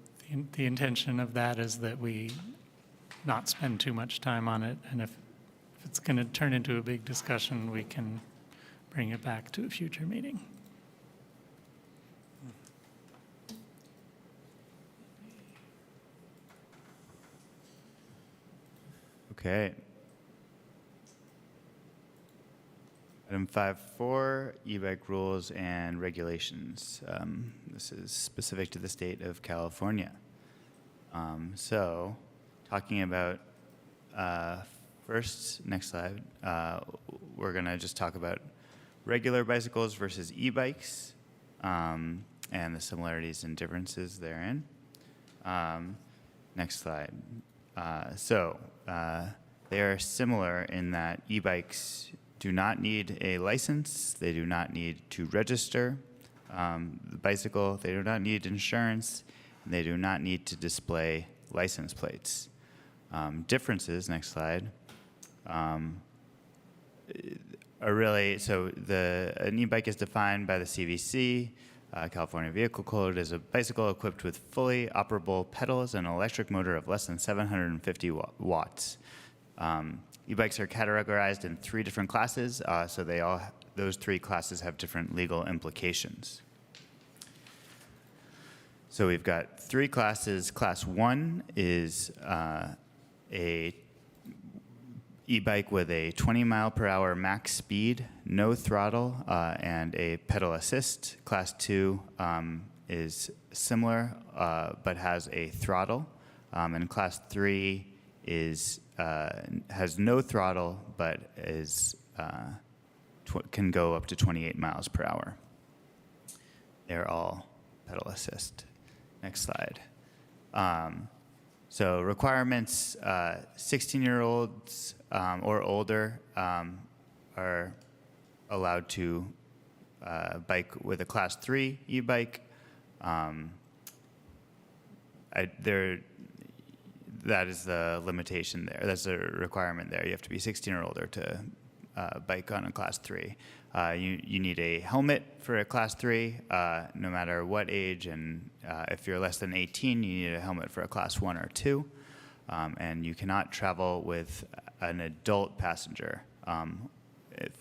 the intention of that is that we not spend too much time on it, and if it's going to turn into a big discussion, we can bring it back to a future meeting. Okay. Item 5.4, e-bike rules and regulations. This is specific to the state of California. So, talking about first, next slide, we're going to just talk about regular bicycles versus e-bikes and the similarities and differences therein. Next slide. They are similar in that e-bikes do not need a license, they do not need to register the bicycle, they do not need insurance, and they do not need to display license plates. Differences, next slide, are really, so an e-bike is defined by the CVC, California Vehicle Code, as a bicycle equipped with fully operable pedals and an electric motor of less than 750 watts. E-bikes are categorized in 3 different classes, so those 3 classes have different legal implications. So we've got 3 classes. Class 1 is a e-bike with a 20 mile per hour max speed, no throttle, and a pedal assist. Class 2 is similar, but has a throttle. And Class 3 has no throttle, but can go up to 28 miles per hour. They're all pedal assist. Next slide. So requirements, 16-year-olds or older are allowed to bike with a Class 3 e-bike. That is the limitation there. That's a requirement there. You have to be 16 or older to bike on a Class 3. You need a helmet for a Class 3, no matter what age, and if you're less than 18, you need a helmet for a Class 1 or 2, and you cannot travel with an adult passenger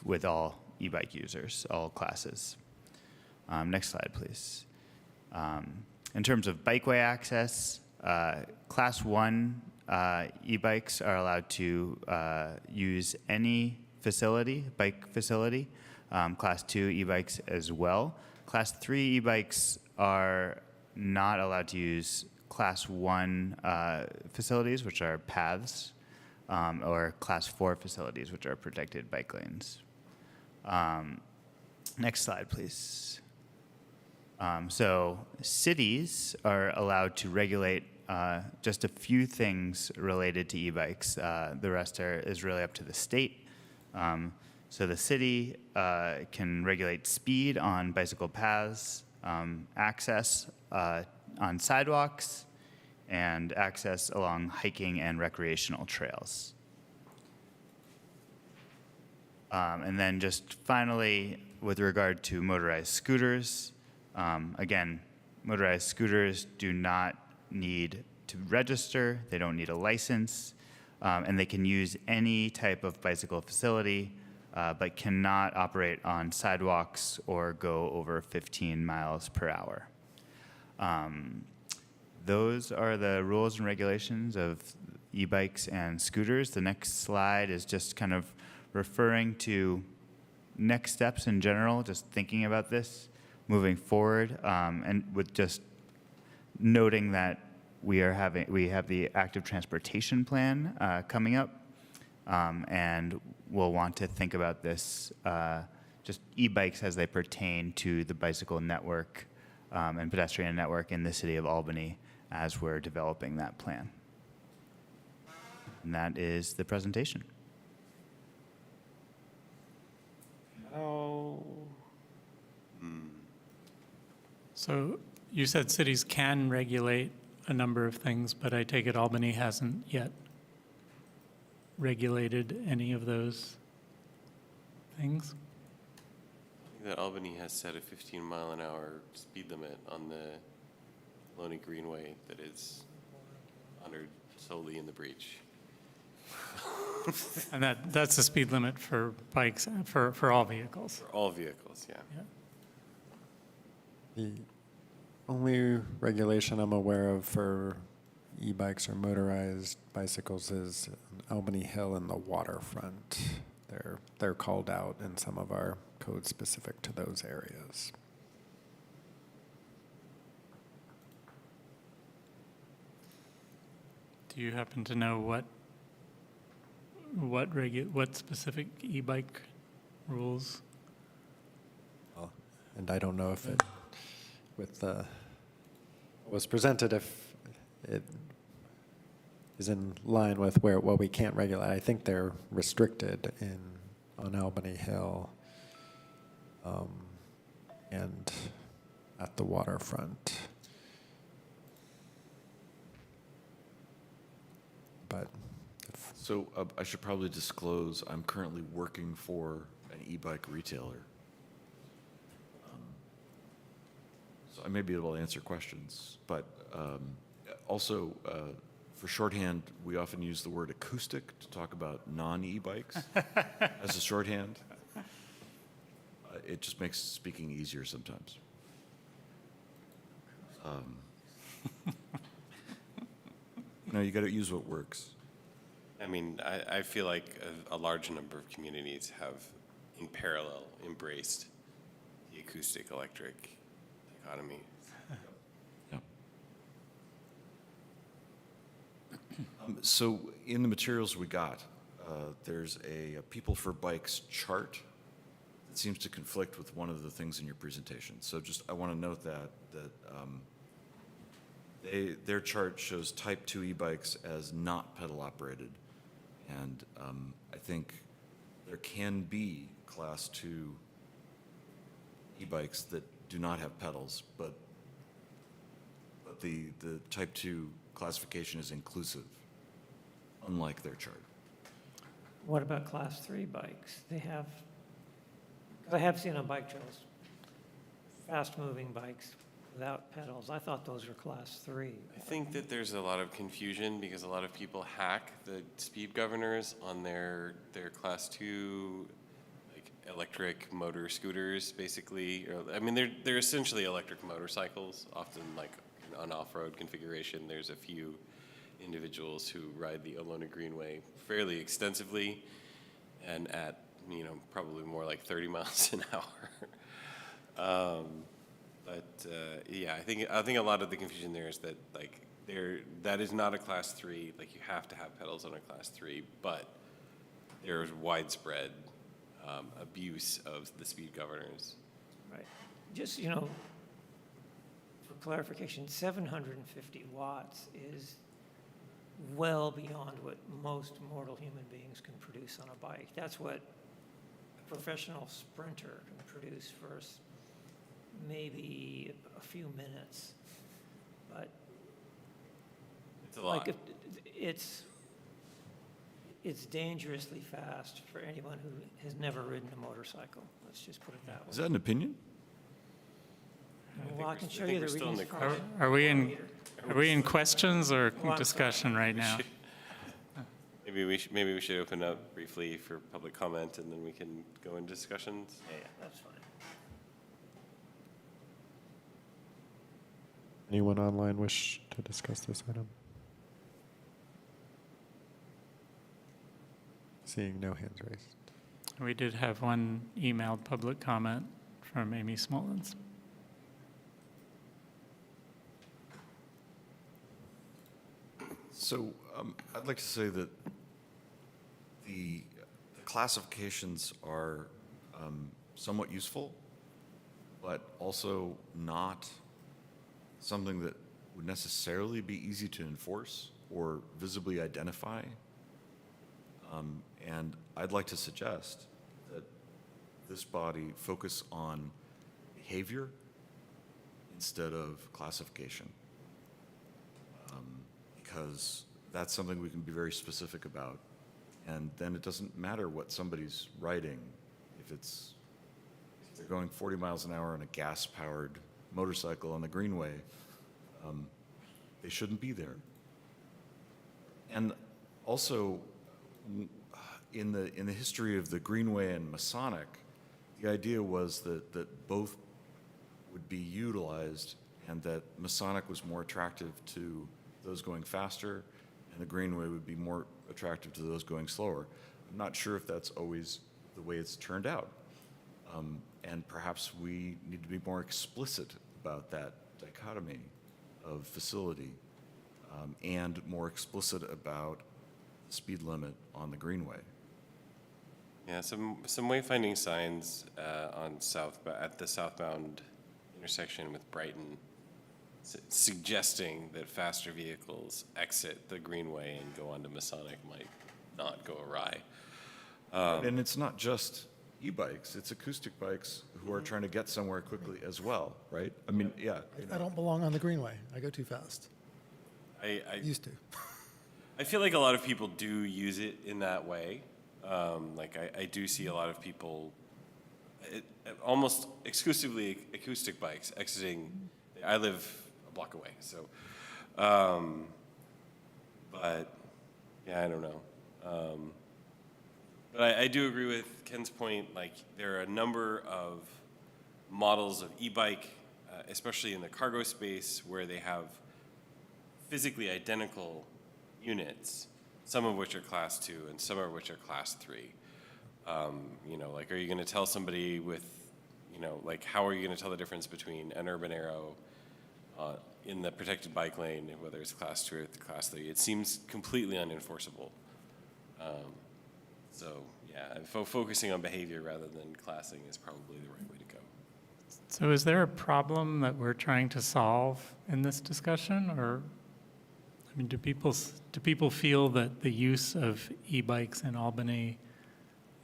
with all e-bike users, all classes. Next slide, please. In terms of bikeway access, Class 1 e-bikes are allowed to use any bike facility. Class 2 e-bikes as well. Class 3 e-bikes are not allowed to use Class 1 facilities, which are paths, or Class 4 facilities, which are protected bike lanes. Next slide, please. So cities are allowed to regulate just a few things related to e-bikes. The rest is really up to the state. So the city can regulate speed on bicycle paths, access on sidewalks, and access along hiking and recreational trails. And then just finally, with regard to motorized scooters, again, motorized scooters do not need to register, they don't need a license, and they can use any type of bicycle facility, but cannot operate on sidewalks or go over 15 miles per hour. Those are the rules and regulations of e-bikes and scooters. The next slide is just kind of referring to next steps in general, just thinking about this moving forward, and with just noting that we have the active transportation plan coming up, and we'll want to think about this, just e-bikes as they pertain to the bicycle network and pedestrian network in the city of Albany as we're developing that plan. And that is the presentation. So you said cities can regulate a number of things, but I take it Albany hasn't yet regulated any of those things? that Albany has set a 15-mile-an-hour speed limit on the Albany Greenway that is honored solely in the breach. And that's the speed limit for bikes, for all vehicles. For all vehicles, yeah. The only regulation I'm aware of for e-bikes or motorized bicycles is Albany Hill and the waterfront. They're called out in some of our codes specific to those areas. Do you happen to know what specific e-bike rules? Well, and I don't know if it, with what was presented, if it is in line with what we can't regulate. I think they're restricted on Albany Hill and at the waterfront. But So I should probably disclose, I'm currently working for an e-bike retailer. So I may be able to answer questions, but also for shorthand, we often use the word acoustic to talk about non-e-bikes as a shorthand. It just makes speaking easier sometimes. You got to use what works. I mean, I feel like a large number of communities have, in parallel, embraced the acoustic electric dichotomy. Yeah. So in the materials we got, there's a People for Bikes chart that seems to conflict with one of the things in your presentation. So I want to note that their chart shows Type 2 e-bikes as not pedal operated. And I think there can be Class 2 e-bikes that do not have pedals, but the Type 2 classification is inclusive, unlike their chart. What about Class 3 bikes? I have seen on bike trails, fast-moving bikes without pedals. I thought those were Class 3. I think that there's a lot of confusion because a lot of people hack the speed governors on their Class 2 like electric motor scooters, basically. I mean, they're essentially electric motorcycles, often like an off-road configuration. There's a few individuals who ride the Albany Greenway fairly extensively and at, probably more like 30 miles an hour. Yeah, I think a lot of the confusion there is that that is not a Class 3. Like, you have to have pedals on a Class 3, but there's widespread abuse of the speed governors. Right. Just, for clarification, 750 watts is well beyond what most mortal human beings can produce on a bike. That's what a professional sprinter can produce for maybe a few minutes. But It's a lot. It's dangerously fast for anyone who has never ridden a motorcycle. Let's just put it that way. Is that an opinion? Well, I can show you the still in readings the from Are we in questions or discussion right now? Maybe we should open up briefly for public comment, and then we can go into discussions. Yeah, that's fine. anyone online wish to discuss this item? Seeing no hands raised. We did have one emailed public comment from Amy Smollins. So I'd like to say that the classifications are somewhat useful, but also not something that would necessarily be easy to enforce or visibly identify. And I'd like to suggest that this body focus on behavior instead of classification. Because that's something we can be very specific about. And then it doesn't matter what somebody's writing if it's If they're going 40 miles an hour on a gas-powered motorcycle on the Greenway, they shouldn't be there. And also, in the history of the Greenway and Masonic, the idea was that both would be utilized, and that Masonic was more attractive to those going faster, and the Greenway would be more attractive to those going slower. I'm not sure if that's always the way it's turned out. And perhaps we need to be more explicit about that dichotomy of facility, and more explicit about the speed limit on the Greenway. Yeah, some wayfinding signs at the southbound intersection with Brighton, suggesting that faster vehicles exit the Greenway and go onto Masonic might not go awry. And it's not just e-bikes, it's acoustic bikes who are trying to get somewhere quickly as well, right? I mean, yeah. You I know. don't belong on the Greenway. I go too fast. I Used to. I feel like a lot of people do use it in that way. Like I do see a lot of people, almost exclusively acoustic bikes exiting. I live a block away, so, but yeah, I don't know. But I do agree with Ken's point. Like there are a number of models of e-bike, especially in the cargo space, where they have physically identical units, some of which are class 2 and some of which are class 3. You know, like, are you going to tell somebody with, you know, like, how are you going to tell the difference between an Urban Arrow in the protected bike lane, whether it's class 2 or class 3? It seems completely unenforceable. So, yeah, focusing on behavior rather than classing is probably the right way to go. So is there a problem that we're trying to solve in this discussion, or, I mean, do people feel that the use of e-bikes in Albany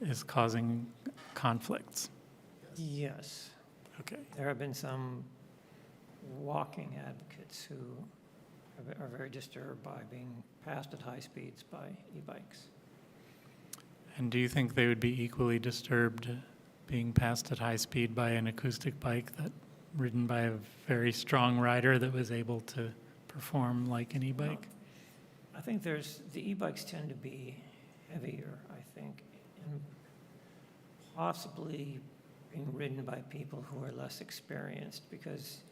is causing conflicts? Yes. Okay. There have been some walking advocates who are very disturbed by being passed at high speeds by e-bikes. And do you think they would be equally disturbed being passed at high speed by an acoustic bike that ridden by a very strong rider that was able to perform like an e-bike? I think the e-bikes tend to be heavier, I think, and possibly being ridden by people who are less experienced, because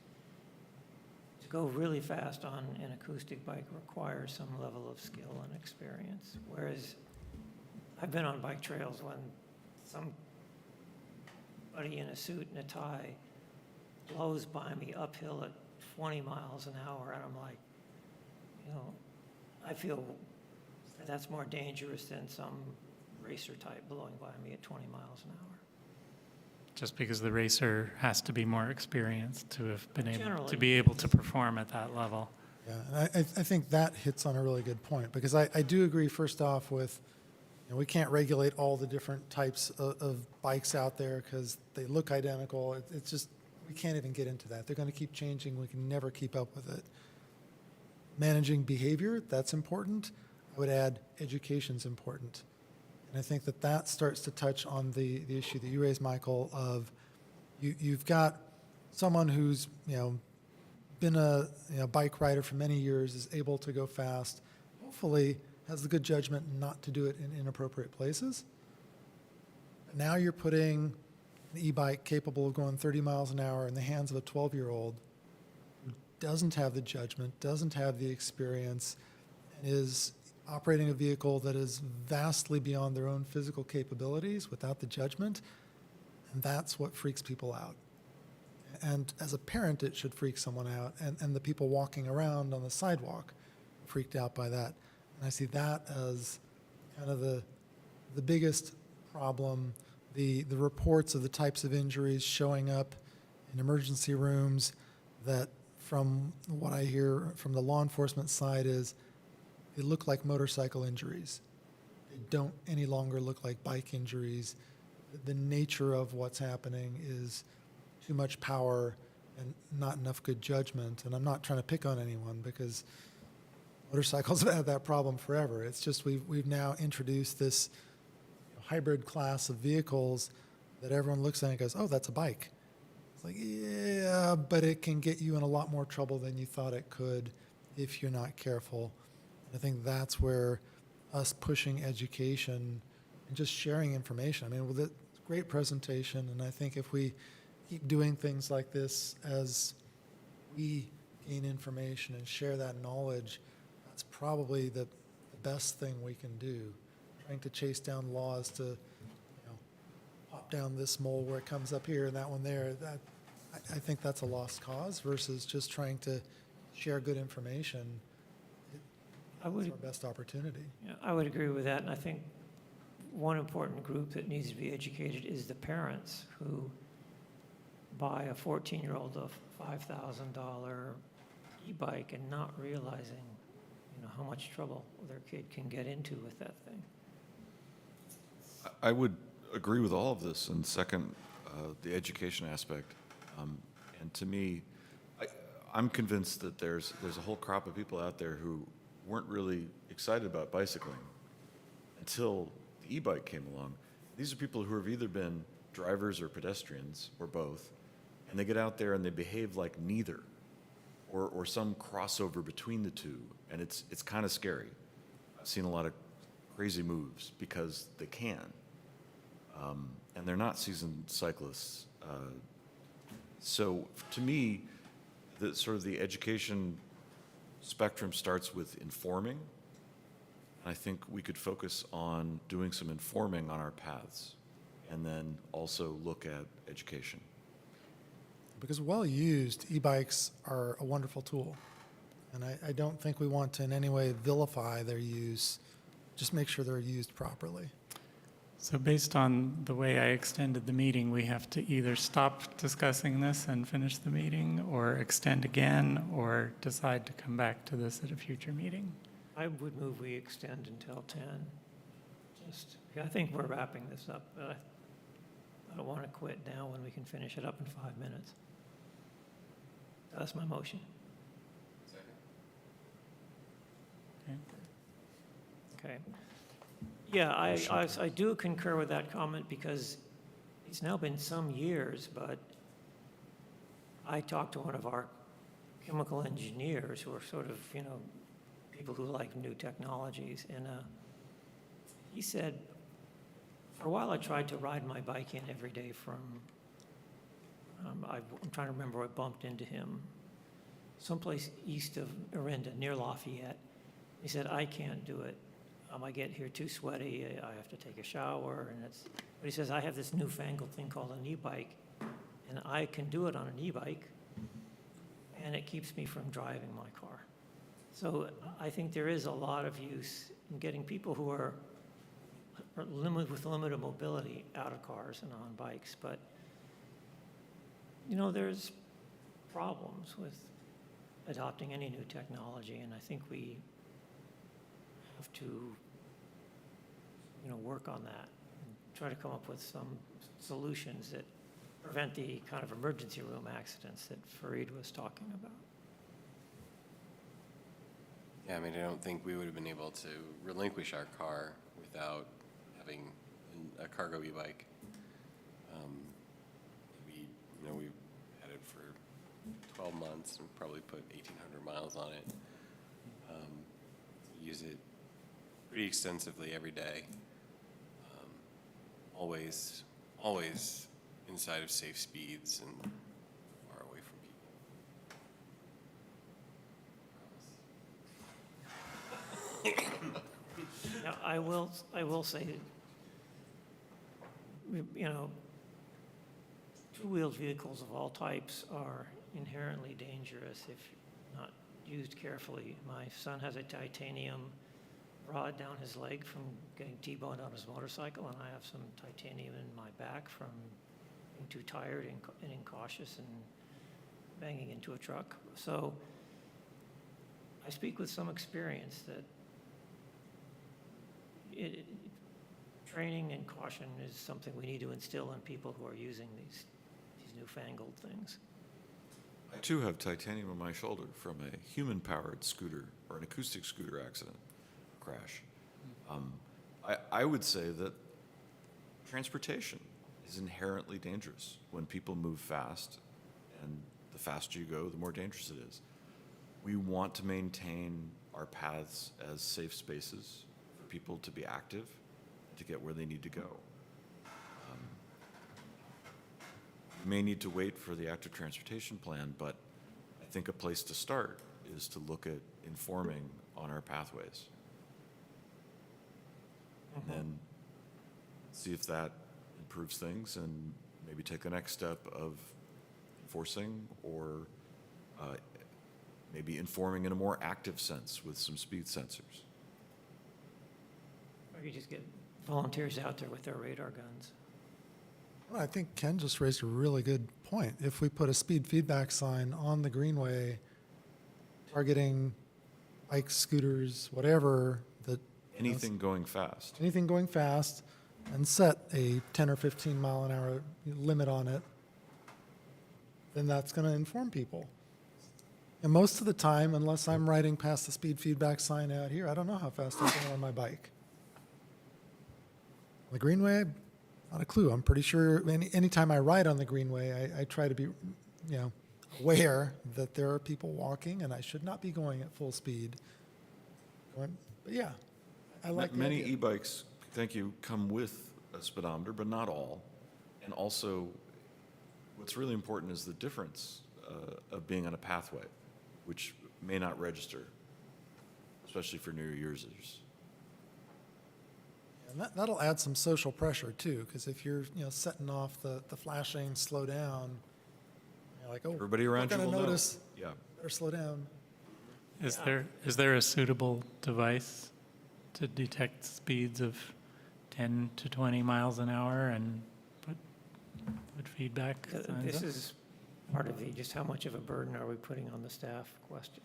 to go really fast on an acoustic bike requires some level of skill and experience. Whereas I've been on bike trails when somebody in a suit and a tie blows by me uphill at 20 miles an hour, and I'm like, you know, I feel that's more dangerous than some racer type blowing by me at 20 miles an hour. Just because the racer has to be more experienced to have been able to Generally, be able to perform at that level. Yeah, and I think that hits on a really good point, because I do agree, first off, with, you know, we can't regulate all the different types of bikes out there because they look identical. It's just, we can't even get into that. They're going to keep changing. We can never keep up with it. Managing behavior, that's important. I would add education's important. And I think that starts to touch on the issue that you raised, Michael, of you've got someone who's, you know, been a bike rider for many years, is able to go fast, hopefully has the good judgment not to do it in inappropriate places. But now you're putting an e-bike capable of going 30 miles an hour in the hands of a 12-year-old who doesn't have the judgment, doesn't have the experience, and is operating a vehicle that is vastly beyond their own physical capabilities without the judgment, and that's what freaks people out. And as a parent, it should freak someone out, and the people walking around on the sidewalk freaked out by that. And I see that as kind of the biggest problem. The reports of the types of injuries showing up in emergency rooms, that from what I hear from the law enforcement side is they look like motorcycle injuries. They don't any longer look like bike injuries. The nature of what's happening is too much power and not enough good judgment. And I'm not trying to pick on anyone, because motorcycles have had that problem forever. It's just we've now introduced this hybrid class of vehicles that everyone looks at and goes, oh, that's a bike. It's like, yeah, but it can get you in a lot more trouble than you thought it could if you're not careful. I think that's where us pushing education and just sharing information. I mean, with a great presentation, and I think if we keep doing things like this as we gain information and share that knowledge, that's probably the best thing we can do. Trying to chase down laws to, pop down this mole where it comes up here and that one there, I think that's a lost cause versus just trying to share good information. That's our best opportunity. Yeah, I would agree with that, and I think one important group that needs to be educated is the parents who buy a 14-year-old a $5,000 e-bike and not realizing, how much trouble their kid can get into with that thing. I would agree with all of this and second the education aspect. And to me, I'm convinced that there's a whole crop of people out there who weren't really excited about bicycling until the e-bike came along. These are people who have either been drivers or pedestrians or both, and they get out there and they behave like neither or some crossover between the two, and it's kind of scary. I've seen a lot of crazy moves because they can. And they're not seasoned cyclists. So to me, the education spectrum starts with informing. I think we could focus on doing some informing on our paths and then also look at education. Because well-used, e-bikes are a wonderful tool. And I don't think we want to in any way vilify their use. Just make sure they're used properly. So based on the way I extended the meeting, we have to either stop discussing this and finish the meeting, or extend again, or decide to come back to this at a future meeting. I would move we extend until 10. I think we're wrapping this up, but I don't want to quit now when we can finish it up in 5 minutes. That's my motion. Okay. Yeah, I do concur with that comment because it's now been some years, but I talked to one of our chemical engineers who are sort of, people who like new technologies, and he said, for a while I tried to ride my bike in every day from, I'm trying to remember where I bumped into him, someplace east of Orinda, near Lafayette. He said, I can't do it. I get here too sweaty, I have to take a shower, but he says, I have this newfangled thing called an e-bike, and I can do it on an e-bike, and it keeps me from driving my car. So I think there is a lot of use in getting people who are with limited mobility out of cars and on bikes, but, there's problems with adopting any new technology, and I think we have to, work on that and try to come up with some solutions that prevent the kind of emergency room accidents that Fareed was talking about. Yeah, I don't think we would have been able to relinquish our car without having a cargo e-bike. We've had it for 12 months and probably put 1,800 miles on it. Use it pretty extensively every day. Always inside of safe speeds and far away from people. Now, I will say, two-wheeled vehicles of all types are inherently dangerous if not used carefully. My son has a titanium rod down his leg from getting T-boned on his motorcycle, and I have some titanium in my back from being too tired and incautious and banging into a truck. So I speak with some experience that training and caution is something we need to instill in people who are using these newfangled things. I too have titanium on my shoulder from a human-powered scooter or an acoustic scooter accident crash. I would say that transportation is inherently dangerous. When people move fast, and the faster you go, the more dangerous it is. We want to maintain our paths as safe spaces for people to be active, to get where they need to go. We may need to wait for the active transportation plan, but I think a place to start is to look at informing on our pathways. And then see if that improves things and maybe take the next step of enforcing or maybe informing in a more active sense with some speed sensors. Or you just get volunteers out there with their radar guns. Well, I think Ken just raised a really good point. If we put a speed feedback sign on the greenway targeting bikes, scooters, whatever, that Anything going fast. anything going fast, and set a 10 or 15 mile an hour limit on it, then that's going to inform people. And most of the time, unless I'm riding past the speed feedback sign out here, I don't know how fast I'm going on my bike. The greenway, not a clue. I'm pretty sure anytime I ride on the greenway, I try to be, aware that there are people walking and I should not be going at full speed. But yeah, I like the Many idea. e-bikes, thank you, come with a speedometer, but not all. And also, what's really important is the difference of being on a pathway, which may not register, especially for newer users. And that'll add some social pressure too, because if you're, setting off the flashing, slow down, you're like, oh, Everybody around you we're will gonna know. notice, Yeah. better slow down. Is there a suitable device to detect speeds of 10 to 20 miles an hour and put feedback signs This up? is part of the, just how much of a burden are we putting on the staff question?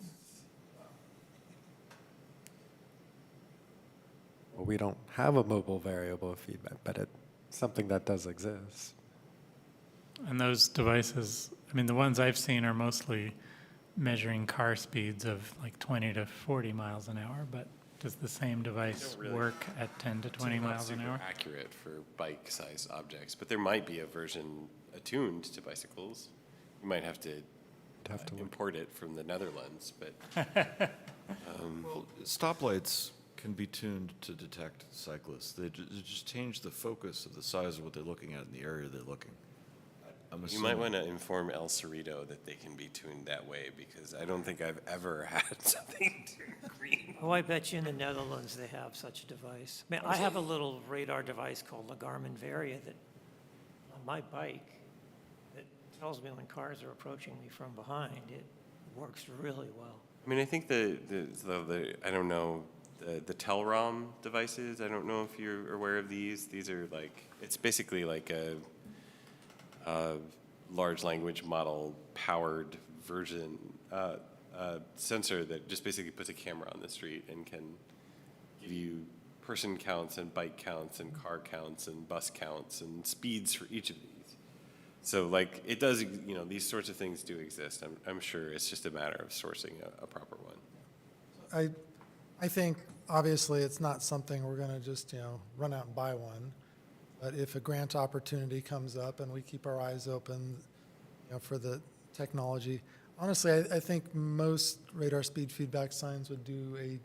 Well, we don't have a mobile variable of feedback, but it's something that does exist. And those devices, I mean, the ones I've seen are mostly measuring car speeds of like 20 to 40 miles an hour, but does the same device Don't really- work at 10 to 20 miles an hour? Super accurate for bike-sized objects, but there might be a version attuned to bicycles. You might have to Have to look. import it from the Netherlands, but Well, stoplights can be tuned to detect cyclists. They just change the focus of the size of what they're looking at in the area they're looking. I'm you might assuming- want to inform El Cerrito that they can be tuned that way, because I don't think I've ever had something tuned green. Oh, I bet you in the Netherlands they have such a device. Man, I have a little radar device called the Garmin Varia that, on my bike, that tells me when cars are approaching me from behind. It works really well. I mean, I think the I don't know, the Telrom devices, I don't know if you're aware of these. These are like, it's basically like a large language model powered version sensor that just basically puts a camera on the street and can give you person counts and bike counts and car counts and bus counts and speeds for each of these. So like it does, these sorts of things do exist. I'm sure it's just a matter of sourcing a proper one. I think, obviously, it's not something we're going to just, run out and buy one. But if a grant opportunity comes up and we keep our eyes open, for the technology, honestly, I think most radar speed feedback signs would do a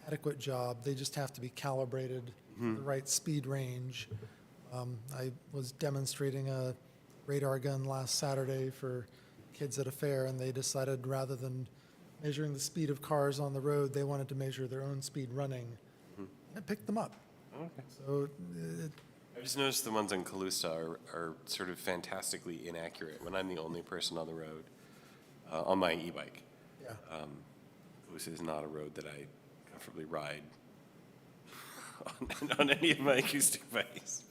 adequate job. They just have to be calibrated for the right speed range. I was demonstrating a radar gun last Saturday for kids at a fair, and they decided rather than measuring the speed of cars on the road, they wanted to measure their own speed running. And it picked them up. Okay. So I just noticed the ones on Calusa are sort of fantastically inaccurate when I'm the only person on the road on my e-bike. yeah. Calusa is not a road that I comfortably ride on any of my acoustic bikes.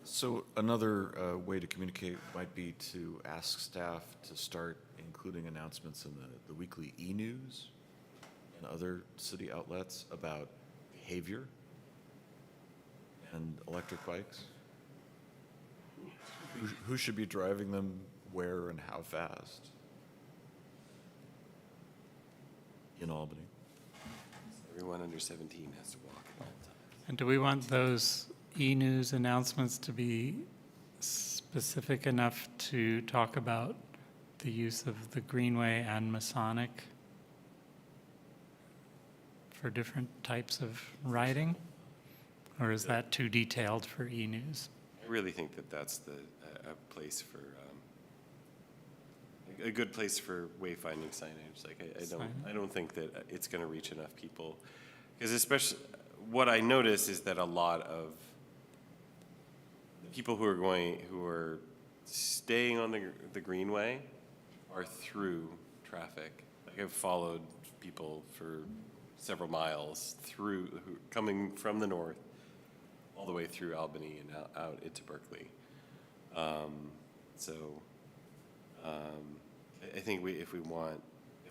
So another way to communicate might be to ask staff to start including announcements in the weekly e-news and other city outlets about behavior and electric bikes. Who should be driving them, where, and how fast in Albany? Everyone under 17 has to walk at all times. And do we want those e-news announcements to be specific enough to talk about the use of the Greenway and Masonic for different types of riding? Or is that too detailed for e-news? I really think that that's a place for, a good place for wayfinding signage. Like, I don't think that it's gonna reach enough people. Because especially, what I notice is that a lot of the people who are staying on the Greenway are through traffic. Like, I've followed people for several miles coming from the north all the way through Albany and out into Berkeley. I think if we want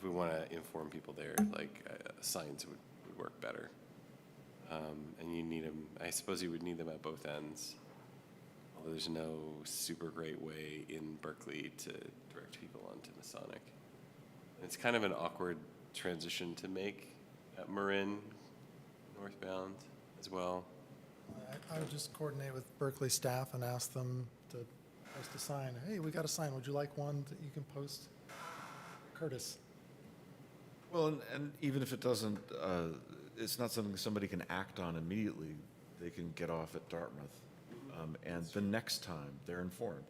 to inform people there, like, signs would work better. And you need them. I suppose you would need them at both ends. Although there's no super great way in Berkeley to direct people onto Masonic. It's kind of an awkward transition to make at Marin, northbound, as well. I would just coordinate with Berkeley staff and ask them to post a sign. Hey, we got a sign. Would you like one that you can post? Curtis. Well, and even if it doesn't, it's not something somebody can act on immediately. They can get off at Dartmouth, and the next time they're informed.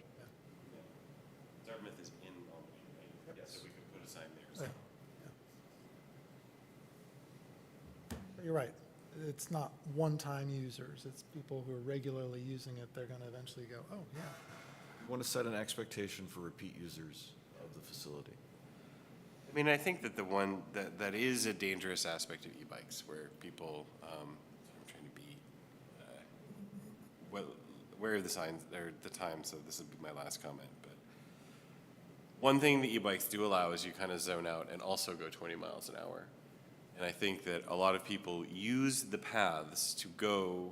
Dartmouth is in Albany, right? Yeah, so we could put a sign there. But you're right. It's not one-time users. It's people who are regularly using it. They're going to eventually go, oh, yeah. We want to set an expectation for repeat users of the facility. I mean, I think that the one that is a dangerous aspect of e-bikes, where people, I'm trying to be, where are the signs, or the time, so this will be my last comment, but one thing that e-bikes do allow is you kind of zone out and also go 20 miles an hour. And I think that a lot of people use the paths to go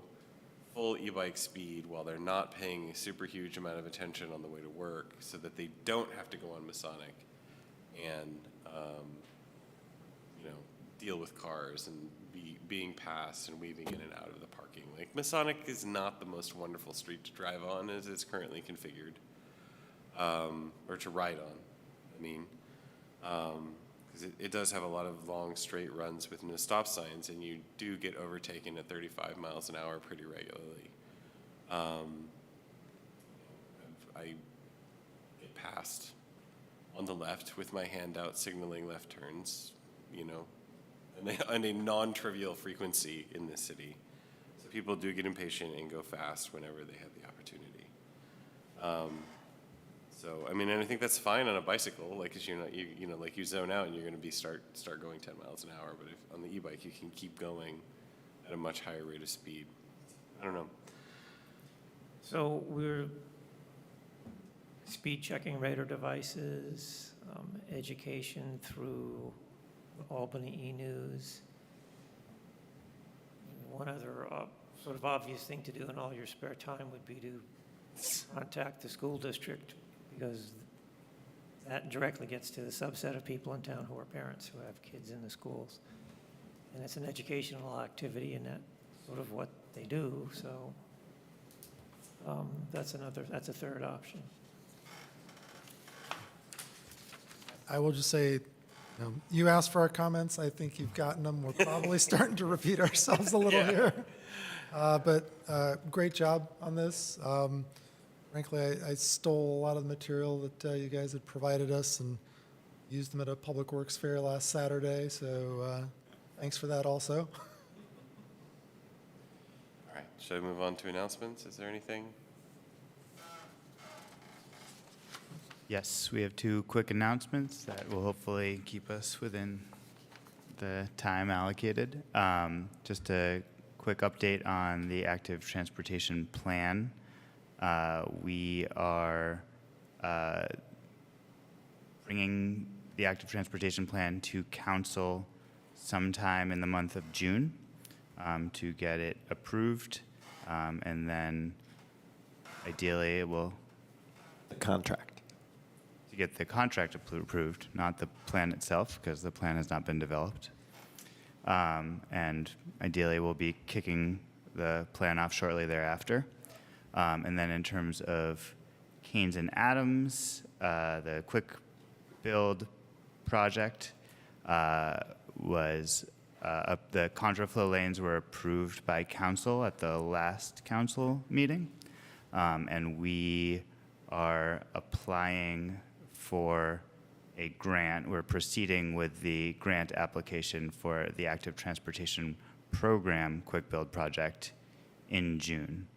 full e-bike speed while they're not paying a super huge amount of attention on the way to work, so that they don't have to go on Masonic and deal with cars and being passed and weaving in and out of the parking. Like, Masonic is not the most wonderful street to drive on as it's currently configured, or to ride on, I mean. Because it does have a lot of long straight runs with no stop signs, and you do get overtaken at 35 miles an hour pretty regularly. I get passed on the left with my hand out signaling left turns, and a non-trivial frequency in this city. So people do get impatient and go fast whenever they have the opportunity. So, I mean, and I think that's fine on a bicycle, like, cause like, you zone out and you're gonna start going 10 miles an hour, but if on the e-bike, you can keep going at a much higher rate of speed. I don't know. So we're speed checking radar devices, education through Albany e-news. One other sort of obvious thing to do in all your spare time would be to contact the school district, because that directly gets to the subset of people in town who are parents who have kids in the schools. And it's an educational activity, and that's sort of what they do, so that's a third option. I will just say, you asked for our comments. I think you've gotten them. We're probably starting to repeat ourselves a little here. But great job on this. Frankly, I stole a lot of the material that you guys had provided us and used them at a Public Works fair last Saturday. So thanks for that also. All right, should I move on to announcements? Is there anything? Yes, we have two quick announcements that will hopefully keep us within the time allocated. Just a quick update on the active transportation plan. We are bringing the active transportation plan to council sometime in the month of June to get it approved, and then ideally it will The contract. to get the contract approved, not the plan itself, because the plan has not been developed. And ideally, we'll be kicking the plan off shortly thereafter. And then in terms of Keynes and Adams, the quick build project was the contraflow lanes were approved by council at the last council meeting. And we are applying for a grant. We're proceeding with the grant application for the Active Transportation Program Quick Build project in June.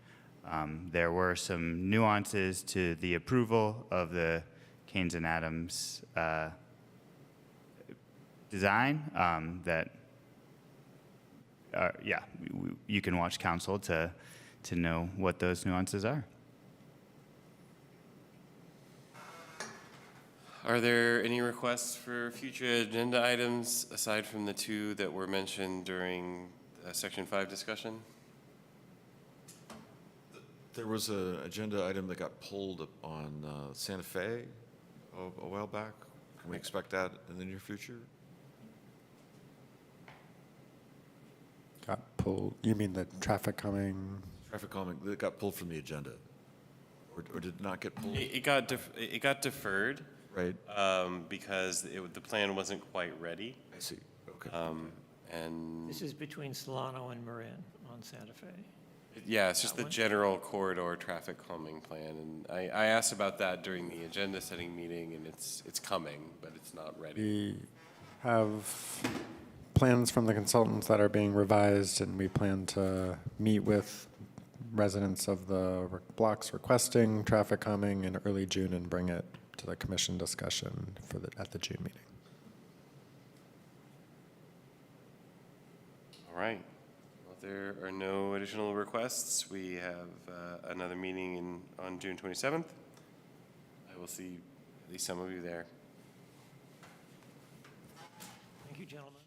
There were some nuances to the approval of the Keynes and Adams design that you can watch council to know what those nuances are. Are there any requests for future agenda items aside from the two that were mentioned during Section 5 discussion? There was an agenda item that got pulled on Santa Fe a while back. Can we expect that in the near future? Got pulled, you mean the traffic calming? Traffic calming, that got pulled from the agenda. Or did it not get pulled? It got deferred Right, because the plan wasn't quite ready. I see, okay. And This is between Solano and Marin on Santa Fe. yeah, it's just That the one? general corridor traffic calming plan. And I asked about that during the agenda setting meeting, and it's coming, but it's not ready. We have plans from the consultants that are being revised, and we plan to meet with residents of the blocks requesting traffic calming in early June and bring it to the commission discussion at the June meeting. All right. Well, if there are no additional requests, we have another meeting on June 27th. I will see at least some of you there. Thank you, gentlemen.